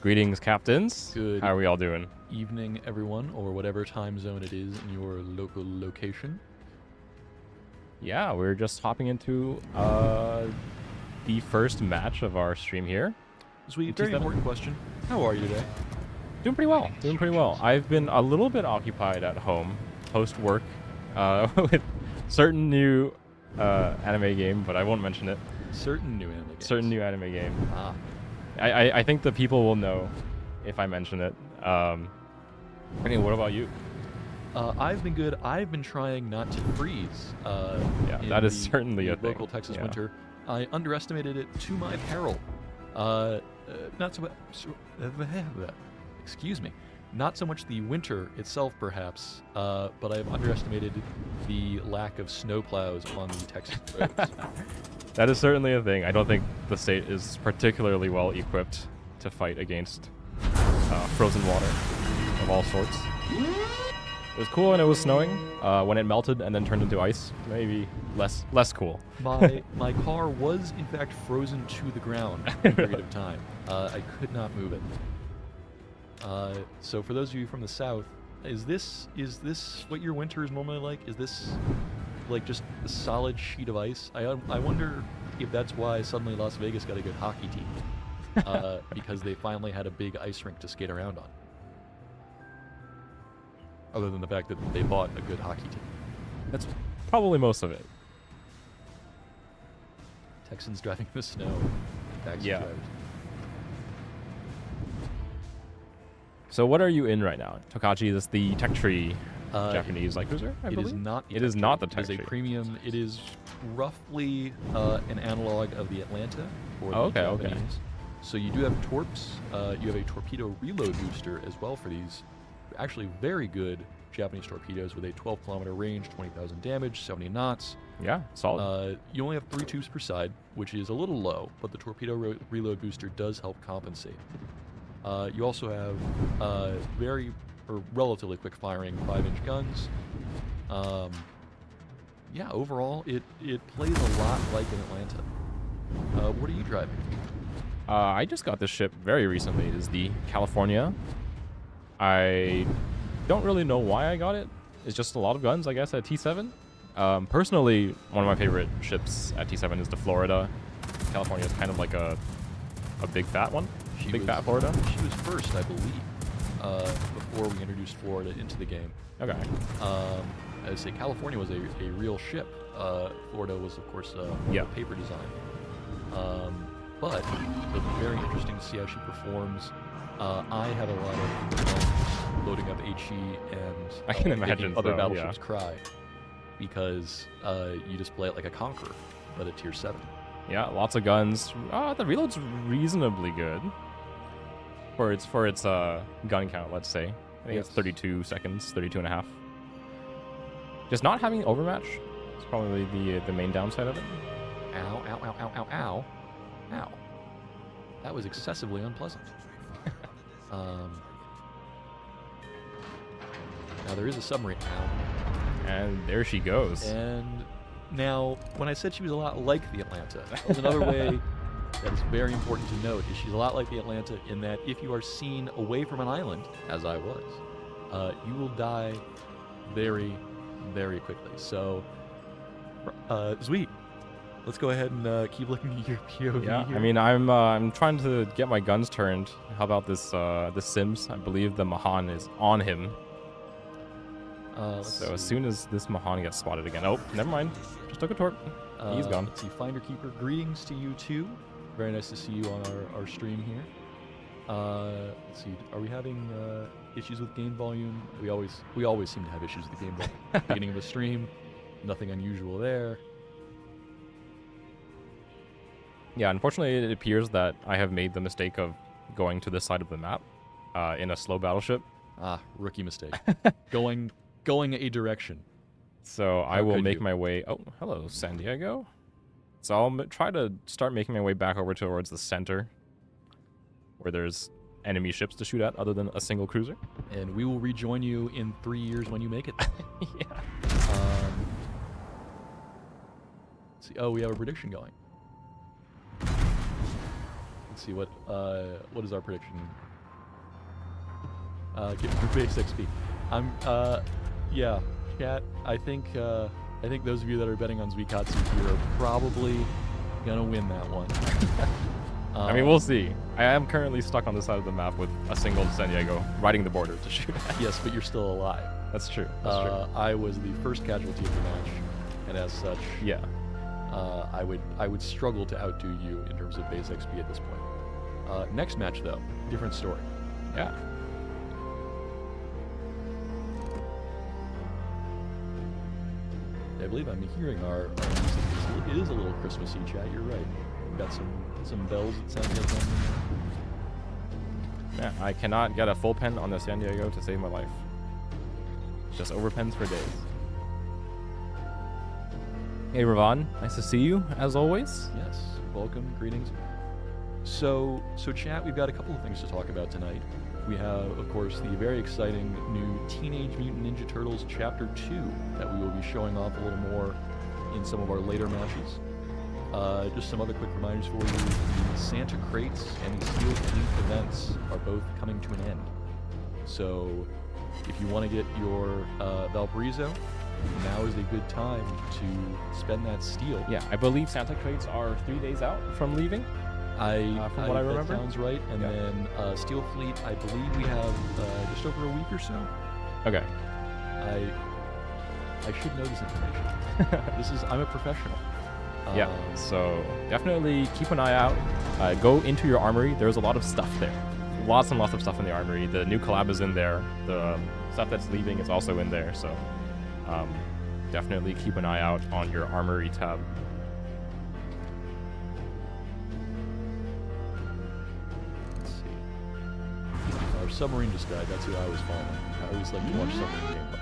Greetings, captains. Good How are we all doing? evening, everyone, or whatever time zone it is in your local location. Yeah, we're just hopping into the first match of our stream here. Sweet, very important question. How are you today? Doing pretty well. Doing pretty well. I've been a little bit occupied at home post-work with certain new anime game, but I won't mention it. Certain new anime games. Certain new anime game. Ah. I think the people will know if I mention it. Anyway, what about you? I've been good. I've been trying not to freeze. Yeah, that is certainly a thing. Local Texas winter. I underestimated it to my peril. Not so excuse me. Not so much the winter itself, perhaps, but I've underestimated the lack of snowplows on the Texas roads. That is certainly a thing. I don't think the state is particularly well equipped to fight against frozen water of all sorts. It was cool when it was snowing. When it melted and then turned into ice, maybe less cool. My car was in fact frozen to the ground for a period of time. I could not move it. So for those of you from the south, is this what your winter is normally like? Is this like just a solid sheet of ice? I wonder if that's why suddenly Las Vegas got a good hockey team, because they finally had a big ice rink to skate around on. Other than the fact that they bought a good hockey team. That's probably most of it. Texans driving in the snow. Taxi Yeah. drivers. So what are you in right now? Tokachi is the tech tree Japanese light cruiser, I believe? It is not. It is not the tech It is tree. a premium. It is roughly an analog of the Atlanta for the Okay. Japanese. So you do have torps. You have a torpedo reload booster as well for these. Actually, very good Japanese torpedoes with a 12-kilometer range, 20,000 damage, 70 knots. Yeah, solid. You only have 3 tubes per side, which is a little low, but the torpedo reload booster does help compensate. You also have relatively quick-firing 5-inch guns. Yeah, overall, it plays a lot like an Atlanta. What are you driving? I just got this ship very recently. It is the California. I don't really know why I got it. It's just a lot of guns, I guess, at T7. Personally, one of my favorite ships at T7 is the Florida. California is kind of like a big fat one. Fat Florida. She was first, I believe, before we introduced Florida into the game. Okay. I'd say California was a real ship. Florida was, of course, a paper design. But it'll be very interesting to see how she performs. I have a lot of fun loading up HE and I can imagine making other so, battleships cry, because you just play it like a Conqueror, but at tier 7. Yeah, lots of guns. The reload's reasonably good for its gun count, let's say. I think it's 32 seconds, 32 and a half. Just not having overmatch is probably the main downside of it. Ow, ow, ow, ow, ow, ow. Ow. That was excessively unpleasant. Now there is a submarine now. And there she goes. And now, when I said she was a lot like the Atlanta, that was another way that is very important to note, is she's a lot like the Atlanta in that if you are seen away from an island, as I was, you will die very, very quickly. So, Zui, let's go ahead and keep looking at your POV Yeah, here. I mean, I'm trying to get my guns turned. How about this Sims? I believe the Mahan is on him. So as soon as this Mahan gets spotted again, oh, never mind. Just took a torp. He's gone. Let's see, Finder Keeper, greetings to you too. Very nice to see you on our stream here. Let's see, are we having issues with game volume? We always seem to have issues with the game volume. Beginning of a stream, nothing unusual there. Yeah, unfortunately, it appears that I have made the mistake of going to this side of the map in a slow battleship. Ah, rookie mistake. Going a direction. So I will make my way... Oh, hello, San Diego. So I'll try to start making my way back over towards the center, where there's enemy ships to shoot at other than a single cruiser. And we will rejoin you in 3 years when you make it. Yeah. Let's see. Oh, we have a prediction going. Let's see what is our prediction. Get your base XP. Yeah, chat. I think those of you that are betting on zuiKatsu here are probably gonna win that one. I mean, we'll see. I am currently stuck on the side of the map with a single San Diego riding the border to shoot at. Yes, but you're still alive. That's true. That's true. I was the first casualty of the match, and as such, Yeah. I would struggle to outdo you in terms of base XP at this point. Next match, though, different story. Yeah. I believe I'm hearing our music. It is a little Christmassy, chat. You're right. We've got some bells that sound like them. Yeah, I cannot get a full pen on the San Diego to save my life. Just over pens for days. Hey, Ravon. Nice to see you, as always. Yes. Welcome. Greetings. So chat, we've got a couple of things to talk about tonight. We have, of course, the very exciting new Teenage Mutant Ninja Turtles Chapter 2 that we will be showing off a little more in some of our later matches. Just some other quick reminders for you. The Santa Crates and the Steel Fleet events are both coming to an end. So if you want to get your Valparaiso, now is a good time to spend that steel. Yeah, I believe Santa Crates are 3 days out from leaving. From what I remember. That sounds right. And then Steel Fleet, I believe we have just over a week or so. Okay. I should know this information. I'm a professional. Yeah, so definitely keep an eye out. Go into your armory. There's a lot of stuff there. Lots and lots of stuff in the armory. The new collab is in there. The stuff that's leaving is also in there. So definitely keep an eye out on your armory tab. Let's see. Our submarine just died. That's who I was following. I always like to watch submarine gameplay.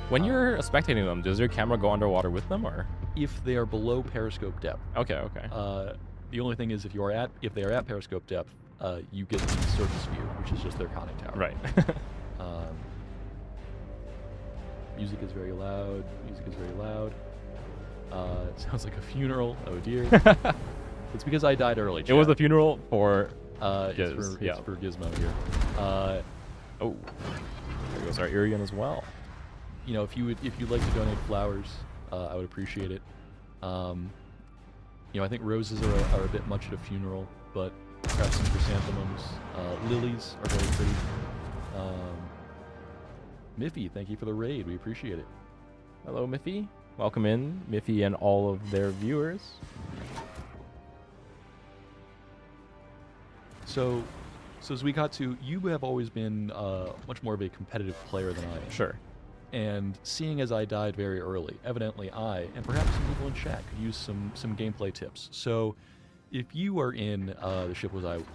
When you're spectating them, does your camera go underwater with them, or? If they are below periscope depth. Okay, okay. The only thing is if they are at periscope depth, you get the surface view, which is just their conning tower. Right. Music is very loud. It sounds like a funeral. Oh dear. It's because I died early. It was a funeral for it's for Gizmo here. Oh, there goes our Irian as well. You know, if you'd like to donate flowers, I would appreciate it. You know, I think roses are a bit much at a funeral, but perhaps some chrysanthemums. Lilies are very pretty. Miffy, thank you for the raid. We appreciate it. Hello, Miffy. Welcome in, Miffy and all of their viewers. So zuiKatsu, you have always been much more of a competitive player than I am. Sure. And seeing as I died very early, evidently I, and perhaps some people in chat, could use some gameplay tips. So if you are in the ship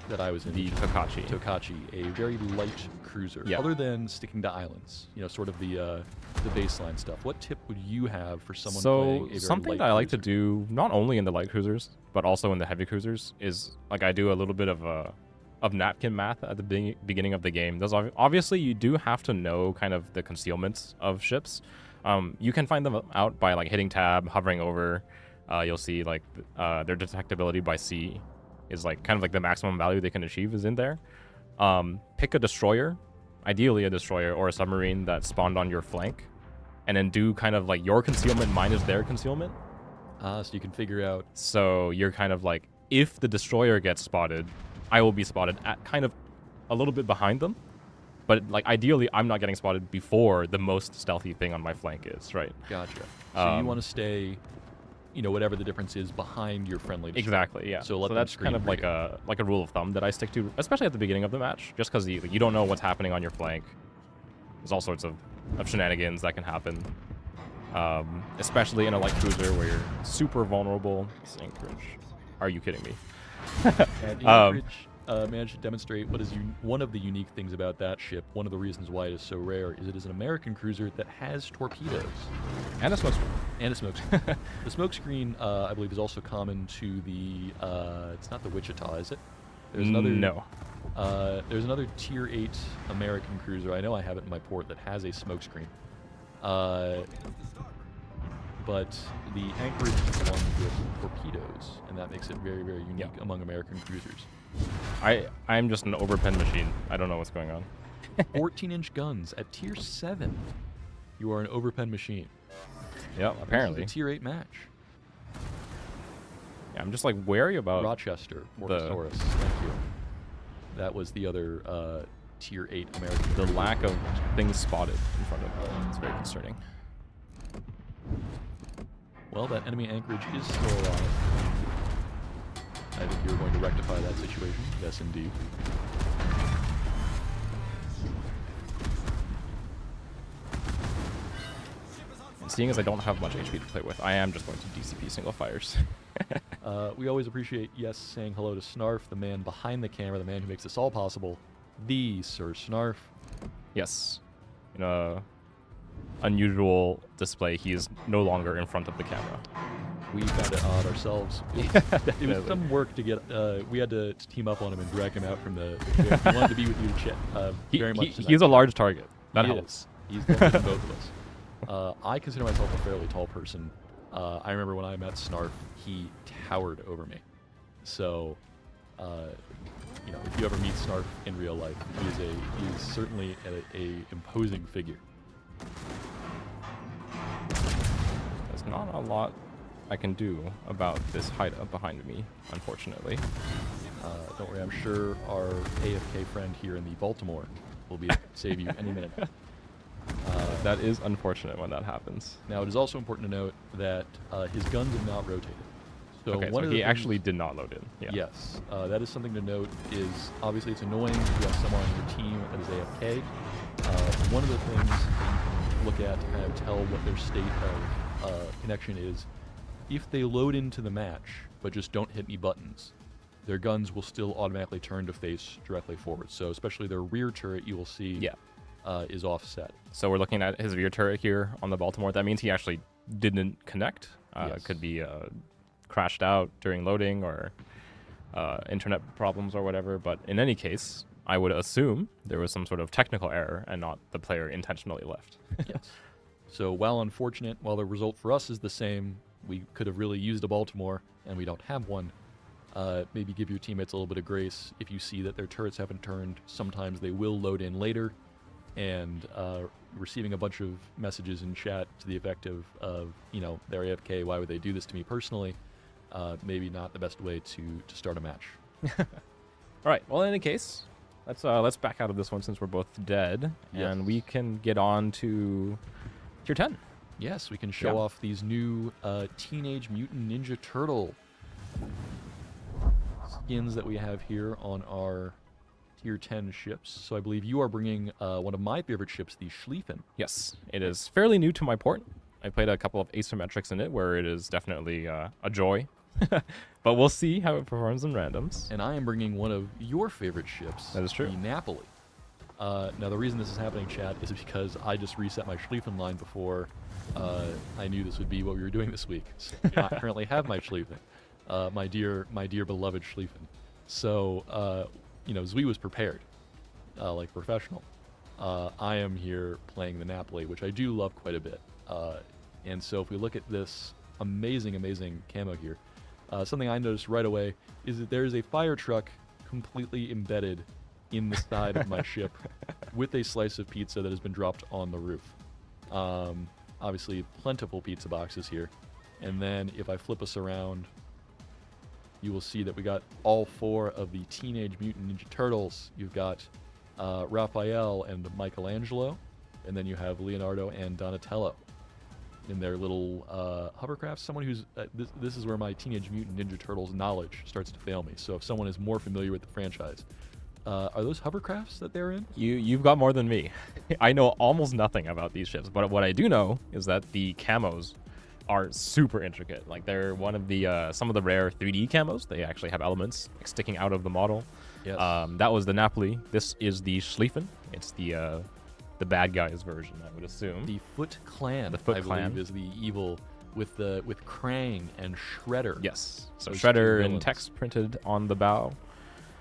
that I was in, the Tokachi, a very light cruiser, other than sticking to islands, you know, sort of the baseline stuff, what tip would you have for someone playing a very something light that I like to cruiser? do, not only in the light cruisers, but also in the heavy cruisers, is like I do a little bit of napkin math at the beginning of the game. There's obviously you do have to know kind of the concealments of ships. You can find them out by like hitting tab, hovering over. You'll see like their detectability by sea is like kind of like the maximum value they can achieve is in there. Pick a destroyer, ideally a destroyer or a submarine that spawned on your flank, and then do kind of like your concealment minus their concealment. So you can figure out. So you're kind of like, if the destroyer gets spotted, I will be spotted at kind of a little bit behind them. But like ideally, I'm not getting spotted before the most stealthy thing on my flank is, right? Gotcha. So you want to stay, you know, whatever the difference is behind your friendly destroyer. Exactly, yeah. So that's kind of like a rule of thumb that I stick to, especially at the beginning of the match, just because you don't know what's happening on your flank. There's all sorts of shenanigans that can happen, especially in a light cruiser where you're super vulnerable. Anchorage. Are you kidding me? And Anchorage managed to demonstrate what is one of the unique things about that ship. One of the reasons why it is so rare is it is an American cruiser that has torpedoes. And a smokescreen. The smokescreen, I believe, is also common to the... it's not the Wichita, is it? There's another, no. There's another Tier 8 American cruiser. I know I have it in my port that has a smokescreen. But the Anchorage is the one with torpedoes, and that makes it very, very unique among American cruisers. I'm just an overpen machine. I don't know what's going on. 14-inch guns at tier 7. You are an overpen machine. Yep, apparently. This is a tier 8 match. Yeah, I'm just like wary about Rochester, Morphosaurus. Thank you. That was the other tier 8 American. the lack of things spotted in front of me. It's very concerning. Well, that enemy anchorage is still alive. I think you're going to rectify that situation. Yes, indeed. And seeing as I don't have much HP to play with, I am just going to DCP single fires. We always appreciate Yes saying hello to Snarf, the man behind the camera, the man who makes this all possible, the Sir Snarf. Yes. In a unusual display, he is no longer in front of the camera. We found it odd ourselves. It was some work to get. We had to team up on him and drag him out from the chair. He wanted to be with you, Chet. Very much. He's a large target. That He helps. is. He's larger than both of us. I consider myself a fairly tall person. I remember when I met Snarf, he towered over me. So, you know, if you ever meet Snarf in real life, he is certainly a imposing figure. There's not a lot I can do about this hideout behind me, unfortunately. Don't worry, I'm sure our AFK friend here in the Baltimore will be able to save you any minute. That is unfortunate when that happens. Now, it is also important to note that his guns have not rotated. So Okay, one so of the he things- actually did not load in. Yeah. Yes, that is something to note. Is obviously it's annoying if you have someone on your team that is AFK. One of the things that you can look at to kind of tell what their state of connection is, if they load into the match but just don't hit any buttons, their guns will still automatically turn to face directly forward. So especially their rear turret, you will see is offset. So we're looking at his rear turret here on the Baltimore. That means he actually didn't connect. Yes. Could be crashed out during loading or internet problems or whatever. But in any case, I would assume there was some sort of technical error and not the player intentionally left. Yes. So while unfortunate, while the result for us is the same, we could have really used a Baltimore, and we don't have one. Maybe give your teammates a little bit of grace. If you see that their turrets haven't turned, sometimes they will load in later, and receiving a bunch of messages in chat to the effect of you know, they're AFK, why would they do this to me personally? Maybe not the best way to start a match. All right. Well, in any case, let's back out of this one since we're both dead, and Yes. we can get on to tier 10. Yes, we can show off these new Teenage Mutant Ninja Turtle skins that we have here on our tier 10 ships. So I believe you are bringing one of my favorite ships, the Schlieffen. Yes, it is fairly new to my port. I played a couple of asymmetrics in it where it is definitely a joy. But we'll see how it performs in randoms. And I am bringing one of your favorite ships, That is true. the Napoli. Now, the reason this is happening, chat, is because I just reset my Schlieffen line before I knew this would be what we were doing this week. So I do not currently have my Schlieffen, my dear beloved Schlieffen. So, you know, Zui was prepared, like a professional. I am here playing the Napoli, which I do love quite a bit. And so if we look at this amazing, amazing camo here, something I noticed right away is that there is a fire truck completely embedded in the side of my ship with a slice of pizza that has been dropped on the roof. Obviously, plentiful pizza boxes here. And then if I flip us around, you will see that we got all 4 of the Teenage Mutant Ninja Turtles. You've got Raphael and Michelangelo, and then you have Leonardo and Donatello in their little hovercrafts. Someone who's this is where my Teenage Mutant Ninja Turtles knowledge starts to fail me. So if someone is more familiar with the franchise, are those hovercrafts that they're in? You've got more than me. I know almost nothing about these ships, but what I do know is that the camos are super intricate. Like they're one of the some of the rare 3D camos. They actually have elements like sticking out of the model. Yes. That was the Napoli. This is the Schlieffen. It's the bad guys version, I would assume. The Foot Clan, The Foot I Clan. believe, is the evil with Krang and Shredder. Yes. So Those two Shredder and villains. text printed on the bow.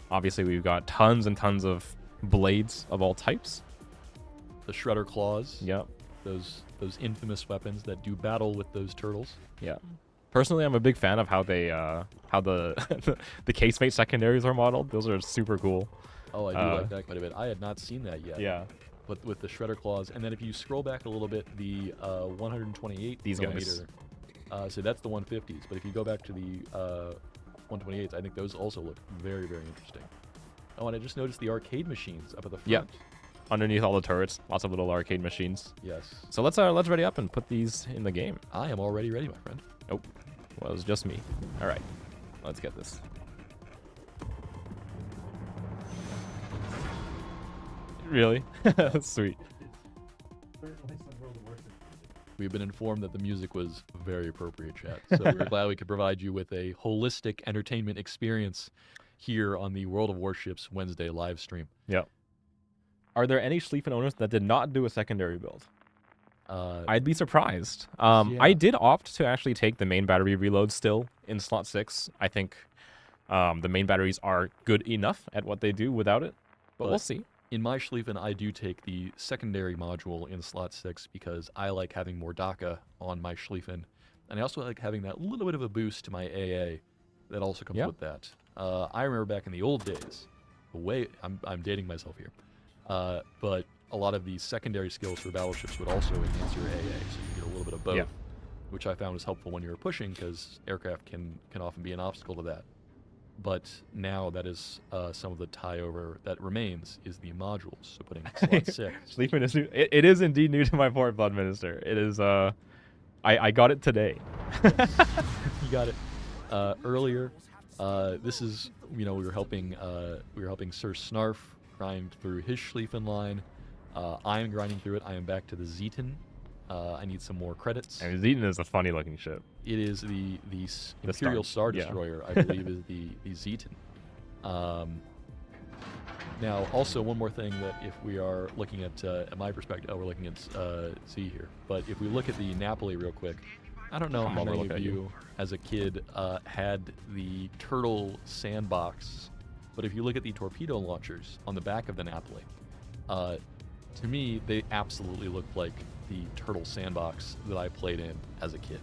Obviously, we've got tons and tons of blades of all types. The Shredder claws. Yep. Those infamous weapons that do battle with those turtles. Yeah. Personally, I'm a big fan of how they how the the casemate secondaries are modeled. Those are super cool. Oh, I do like that quite a bit. I had not seen that yet. Yeah. But with the shredder claws, and then if you scroll back a little bit, the 128 These millimeter. So that's the 150s. But if you go back to the 128s, I think those also look very, very interesting. Oh, and I just noticed the arcade machines up at the front. Yeah. Underneath all the turrets, lots of little arcade machines. Yes. So let's ready up and put these in the game. I am already ready, my friend. Nope. Well, it was just me. All right. Let's get this. Really? Sweet. We've been informed that the music was very appropriate, chat. So we're glad we could provide you with a holistic entertainment experience here on the World of Warships Wednesday live stream. Yep. Are there any Schlieffen owners that did not do a secondary build? I'd be surprised. Yeah. I did opt to actually take the main battery reload still in slot 6. I think the main batteries are good enough at what they do without it, but we'll see. In my Schlieffen, I do take the secondary module in slot 6 because I like having more DACA on my Schlieffen, and I also like having that little bit of a boost to my AA that also comes with that. I remember back in the old days, I'm dating myself here, but a lot of the secondary skills for battleships would also enhance your AA, so you get a little bit of both, which I found was helpful when you were pushing because aircraft can often be an obstacle to that. But now that is some of the tie-over that remains is the modules, so putting slot 6. Schlieffen is new. It is indeed new to my port, Blood Minister. It is, I got it today. You got it earlier. This is, we were helping Sir Snarf grind through his Schlieffen line. I am grinding through it. I am back to the Zeton. I need some more credits. I mean, Zeton is a funny looking ship. It is the Imperial Star Destroyer, I believe, is the Zeton. Now, also one more thing that if we are looking at my perspective, we're looking at Z here. But if we look at the Napoli real quick, I don't know how many of you as a kid had the turtle sandbox, but if you look at the torpedo launchers on the back of the Napoli, to me, they absolutely looked like the turtle sandbox that I played in as a kid.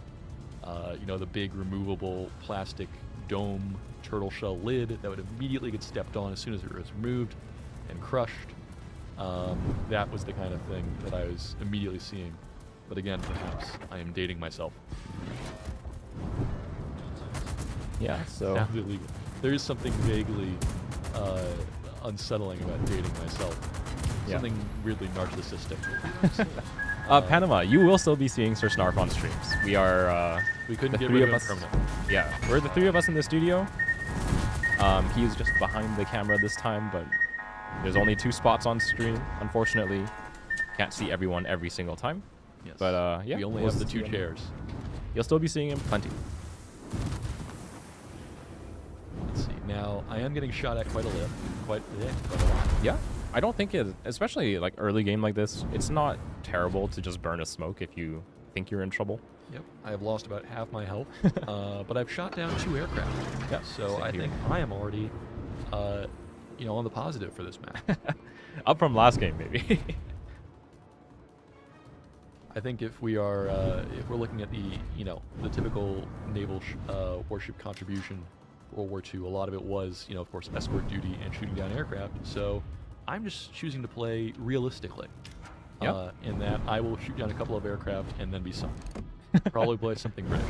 The big removable plastic dome turtle shell lid that would immediately get stepped on as soon as it was removed and crushed. That was the kind of thing that I was immediately seeing. But again, perhaps I am dating myself. Yeah, so... Sounds illegal. There is something vaguely unsettling about dating myself. Something weirdly narcissistic. Panama, you will still be seeing Sir Snarf on streams. We are, we couldn't the get three rid of of us. him permanently. Yeah, we're the three of us in the studio. He is just behind the camera this time, but there's only 2 spots on stream, unfortunately. Can't see everyone every single time. Yes. But, we only have the 2 chairs. You'll still be seeing him plenty. Let's see. Now, I am getting shot at quite a lot. Yeah. I don't think it, especially like early game like this, it's not terrible to just burn a smoke if you think you're in trouble. Yep, I have lost about half my health, but I've shot down 2 aircraft. Yeah, so I think I am already, on the positive for this map. Up from last game, maybe. I think if we are, if we're looking at the, the typical naval warship contribution, World War II, a lot of it was, of course, escort duty and shooting down aircraft. So I'm just choosing to play realistically. In that I will shoot down a couple of aircraft and then be sunk. Probably play something British.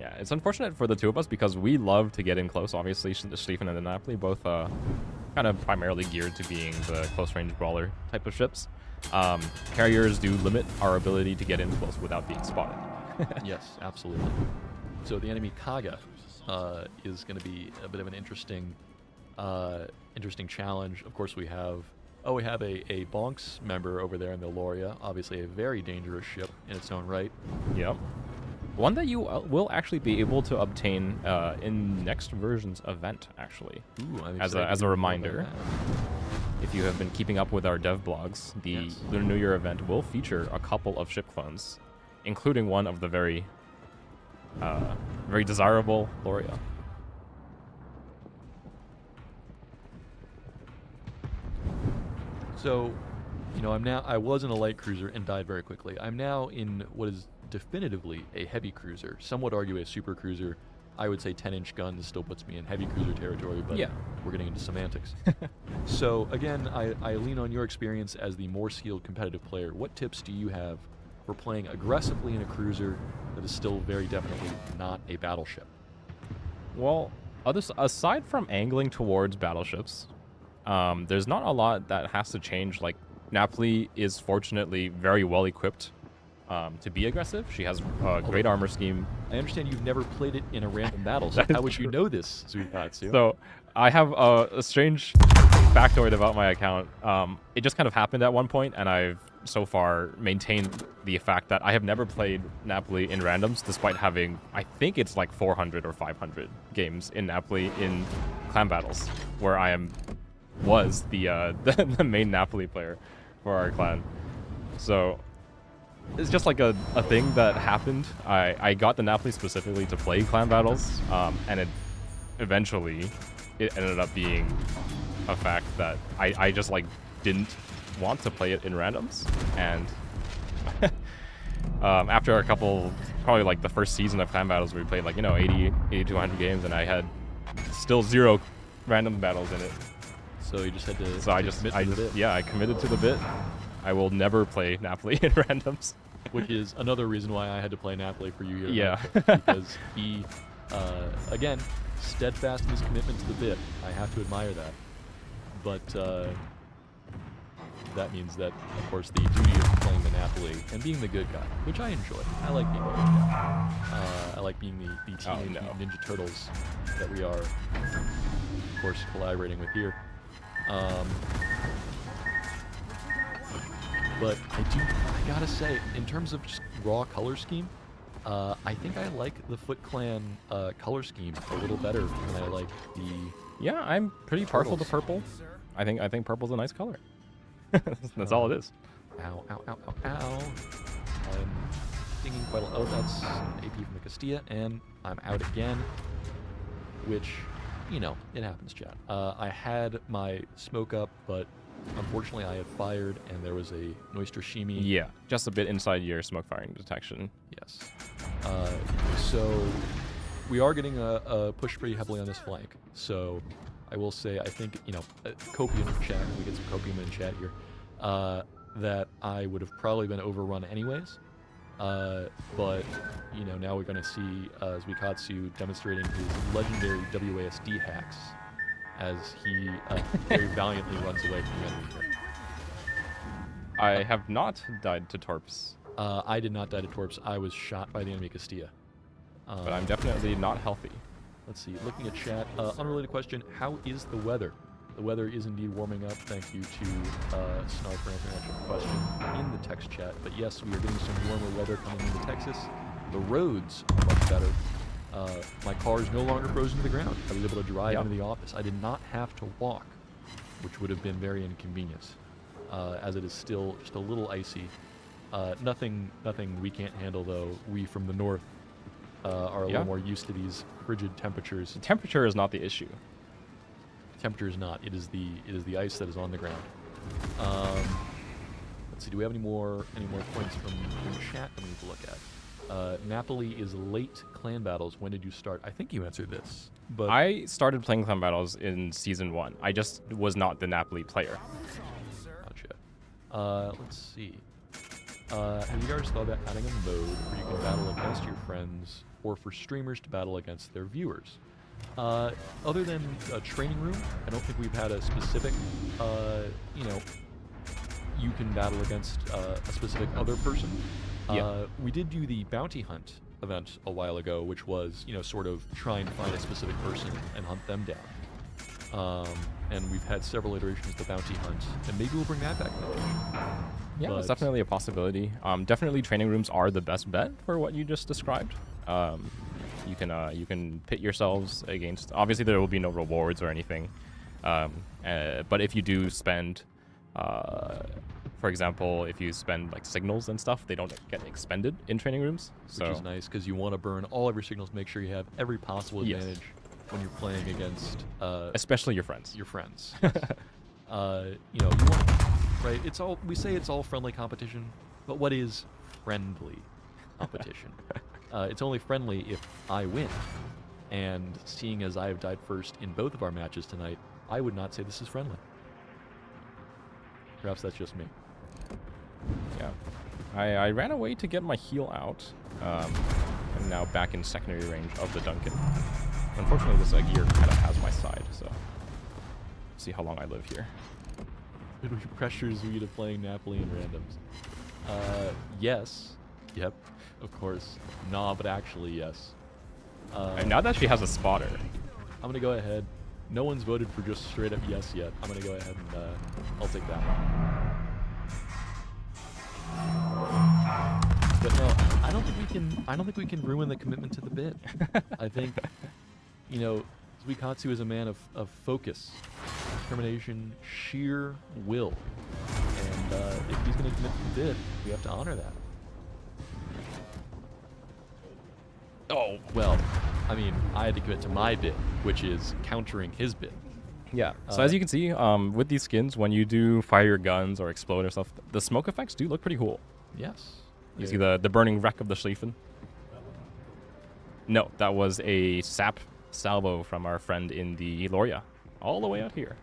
Yeah, it's unfortunate for the 2 of us because we love to get in close. Obviously, Schlieffen and the Napoli both kind of primarily geared to being the close-range brawler type of ships. Carriers do limit our ability to get in close without being spotted. Yes, absolutely. So the enemy Kaga is going to be a bit of an interesting challenge. Of course, we have a Bonks member over there in the Loria, obviously a very dangerous ship in its own right. Yep. One that you will actually be able to obtain in next version's event, actually. Ooh, as a reminder, if you have been keeping up with our dev blogs, the Lunar New Year event will feature a couple of ship clones, including one of the very desirable Loria. So, I was in a light cruiser and died very quickly. I'm now in what is definitively a heavy cruiser. Some would argue a super cruiser. I would say 10-inch guns still puts me in heavy cruiser territory, but Yeah. we're getting into semantics. So again, I lean on your experience as the more skilled competitive player. What tips do you have for playing aggressively in a cruiser that is still very definitely not a battleship? Well, aside from angling towards battleships, there's not a lot that has to change. Like, Napoli is fortunately very well equipped to be aggressive. She has a great armor scheme. I understand you've never played it in a random battle, so That is how would true. you know this, zuiKatsu? So I have a strange factoid about my account. It just kind of happened at one point, and I've so far maintained the fact that I have never played Napoli in randoms, despite having, I think it's like 400 or 500 games in Napoli in clan battles, where was the main Napoli player for our clan. So it's just like a thing that happened. I got the Napoli specifically to play clan battles, and eventually it ended up being a fact that I just like didn't want to play it in randoms. And after a couple, probably like the first season of clan battles, where we played like 80 to 100 games, and I had still 0 random battles in it. So you just had to. So I committed to the bit. I will never play Napoli in randoms. Which is another reason why I had to play Napoli for you here. Yeah. Because he, again, steadfast in his commitment to the bit. I have to admire that. But that means that, of course, the duty of playing the Napoli and being the good guy, which I enjoy. I like being the good guy. I like being the Teenage Mutant Ninja Turtles that we are, of course, collaborating with here. But I gotta say, in terms of just raw color scheme, I think I like the Foot Clan color scheme a little better than I like the. Yeah, I'm pretty partial to purple. I think purple's a nice color. That's all it is. Ow, ow, ow, ow, ow. I'm thinking quite a lot. Oh, that's AP from the Castilla, and I'm out again. Which, it happens, chat. I had my smoke up, but unfortunately I had fired, and there was a Noistrashimi. Yeah, just a bit inside your smoke firing detection. Yes. So we are getting a push pretty heavily on this flank. So I will say, I think, copium in chat, we get some copium in chat here, that I would have probably been overrun anyways. But, now we're going to see zuiKatsu demonstrating his legendary WASD hacks as he very valiantly runs away from the enemy here. I have not died to torps. I did not die to torps. I was shot by the enemy Castilla. But I'm definitely not healthy. Let's see. Looking at chat. Unrelated question. How is the weather? The weather is indeed warming up. Thank you to Snark for answering that question in the text chat. But yes, we are getting some warmer weather coming into Texas. The roads are much better. My car is no longer frozen to the ground. I was able to drive into the office. I did not have to walk, which would have been very inconvenient, as it is still just a little icy. Nothing we can't handle, though. We from the north are a little more used to these frigid temperatures. The temperature is not the issue. Temperature is not. It is the ice that is on the ground. Let's see. Do we have any more points from chat that we need to look at? Napoli is late clan battles. When did you start? I think you answered this. But I started playing clan battles in season 1. I just was not the Napoli player. Gotcha. Let's see. Have you guys thought about adding a mode where you can battle against your friends, or for streamers to battle against their viewers? Other than a training room, I don't think we've had a specific, you can battle against a specific other person. We did do the bounty hunt event a while ago, which was, sort of try and find a specific person and hunt them down. And we've had several iterations of the bounty hunt, and maybe we'll bring that back in the future. Yeah, it's definitely a possibility. Definitely training rooms are the best bet for what you just described. You can pit yourselves against. Obviously, there will be no rewards or anything, but if you do spend, for example, if you spend like signals and stuff, they don't get expended in training rooms. Which is nice because you want to burn all of your signals. Make sure you have every possible advantage when you're playing against, especially your friends. Your friends. You want, right? We say it's all friendly competition, but what is friendly competition? It's only friendly if I win. And seeing as I have died first in both of our matches tonight, I would not say this is friendly. Perhaps that's just me. Yeah. I ran away to get my heal out. I'm now back in secondary range of the Duncan. Unfortunately, this gear kind of has my side, so see how long I live here. It pressures you to playing Napoli and randoms. Yes. Yep. Of course. Nah, but actually, yes. And now that she has a spotter. I'm going to go ahead. No one's voted for just straight up yes yet. I'm going to go ahead and I'll take that one. But no, I don't think we can ruin the commitment to the bit. I think, you know, zuiKatsu is a man of focus, determination, sheer will. And if he's going to commit to the bit, we have to honor that. Oh, well, I mean, I had to commit to my bit, which is countering his bit. Yeah. So as you can see, with these skins, when you do fire your guns or explode or stuff, the smoke effects do look pretty cool. Yes. You see the burning wreck of the Schlieffen? No, that was a sap salvo from our friend in the Loria, all the way out here.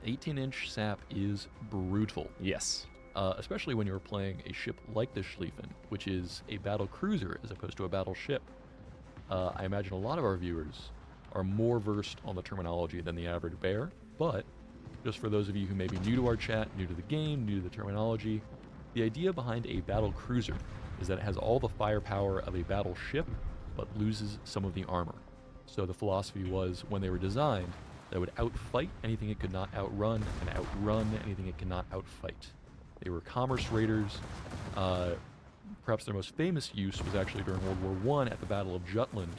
18-inch sap is brutal. Yes. Especially when you're playing a ship like the Schlieffen, which is a battle cruiser as opposed to a battleship. I imagine a lot of our viewers are more versed on the terminology than the average bear, but just for those of you who may be new to our chat, new to the game, new to the terminology, the idea behind a battle cruiser is that it has all the firepower of a battleship, but loses some of the armor. So the philosophy was, when they were designed, that it would outfight anything it could not outrun, and outrun anything it cannot outfight. They were commerce raiders. Perhaps their most famous use was actually during World War I at the Battle of Jutland,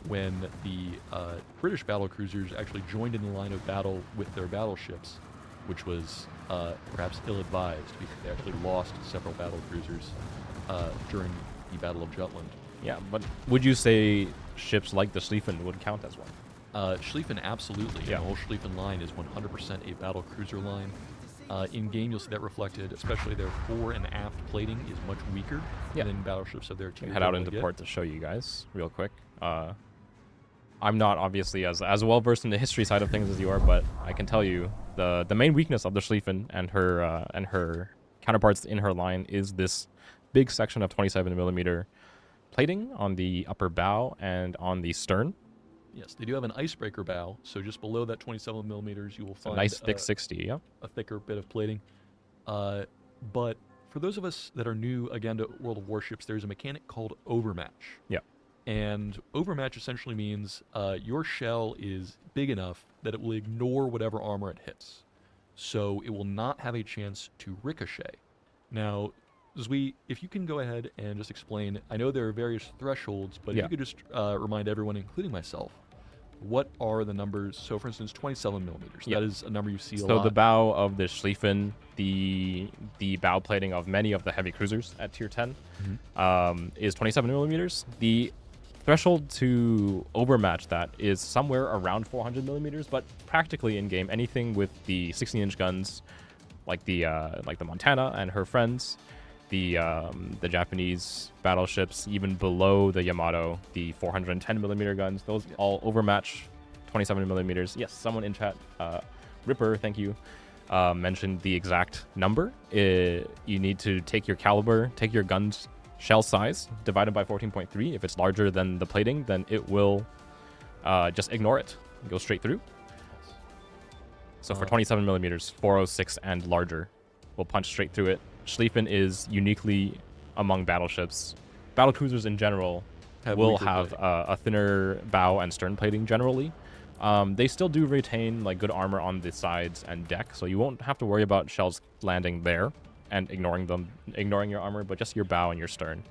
when the British battlecruisers actually joined in the line of battle with their battleships, which was perhaps ill-advised because they actually lost several battlecruisers during the Battle of Jutland. Yeah, but would you say ships like the Schlieffen would count as one? Schlieffen, absolutely. Yeah. The whole Schlieffen line is 100% a battle cruiser line. In game, you'll see that reflected, especially their fore and aft plating is much weaker than battleships of their tier. Head out into port to show you guys real quick. I'm not obviously as well versed in the history side of things as you are, but I can tell you the main weakness of the Schlieffen and her counterparts in her line is this big section of 27mm plating on the upper bow and on the stern. Yes, they do have an icebreaker bow, so just below that 27mm you will find a nice thick 60, yeah. A thicker bit of plating. But for those of us that are new, again, to World of Warships, there's a mechanic called overmatch. Yeah. And overmatch essentially means your shell is big enough that it will ignore whatever armor it hits. So it will not have a chance to ricochet. Now, Zui, if you can go ahead and just explain, I know there are various thresholds, but if you could just remind everyone, including myself, what are the numbers? So, for instance, 27mm. That is a number you see a lot. So the bow of the Schlieffen, the bow plating of many of the heavy cruisers at tier 10 is 27mm. The threshold to overmatch that is somewhere around 400mm, but practically in game, anything with the 16-inch guns, like the Montana and her friends, the Japanese battleships, even below the Yamato, the 410mm guns, those all overmatch 27mm. Yes, someone in chat, Ripper, thank you, mentioned the exact number. You need to take your caliber, take your gun's shell size, divided by 14.3. If it's larger than the plating, then it will just ignore it, go straight through. So for 27mm, 406 and larger will punch straight through it. Schlieffen is uniquely among battleships. Battlecruisers in general will have a thinner bow and stern plating generally. They still do retain like good armor on the sides and deck, so you won't have to worry about shells landing there and ignoring your armor, but just your bow and your stern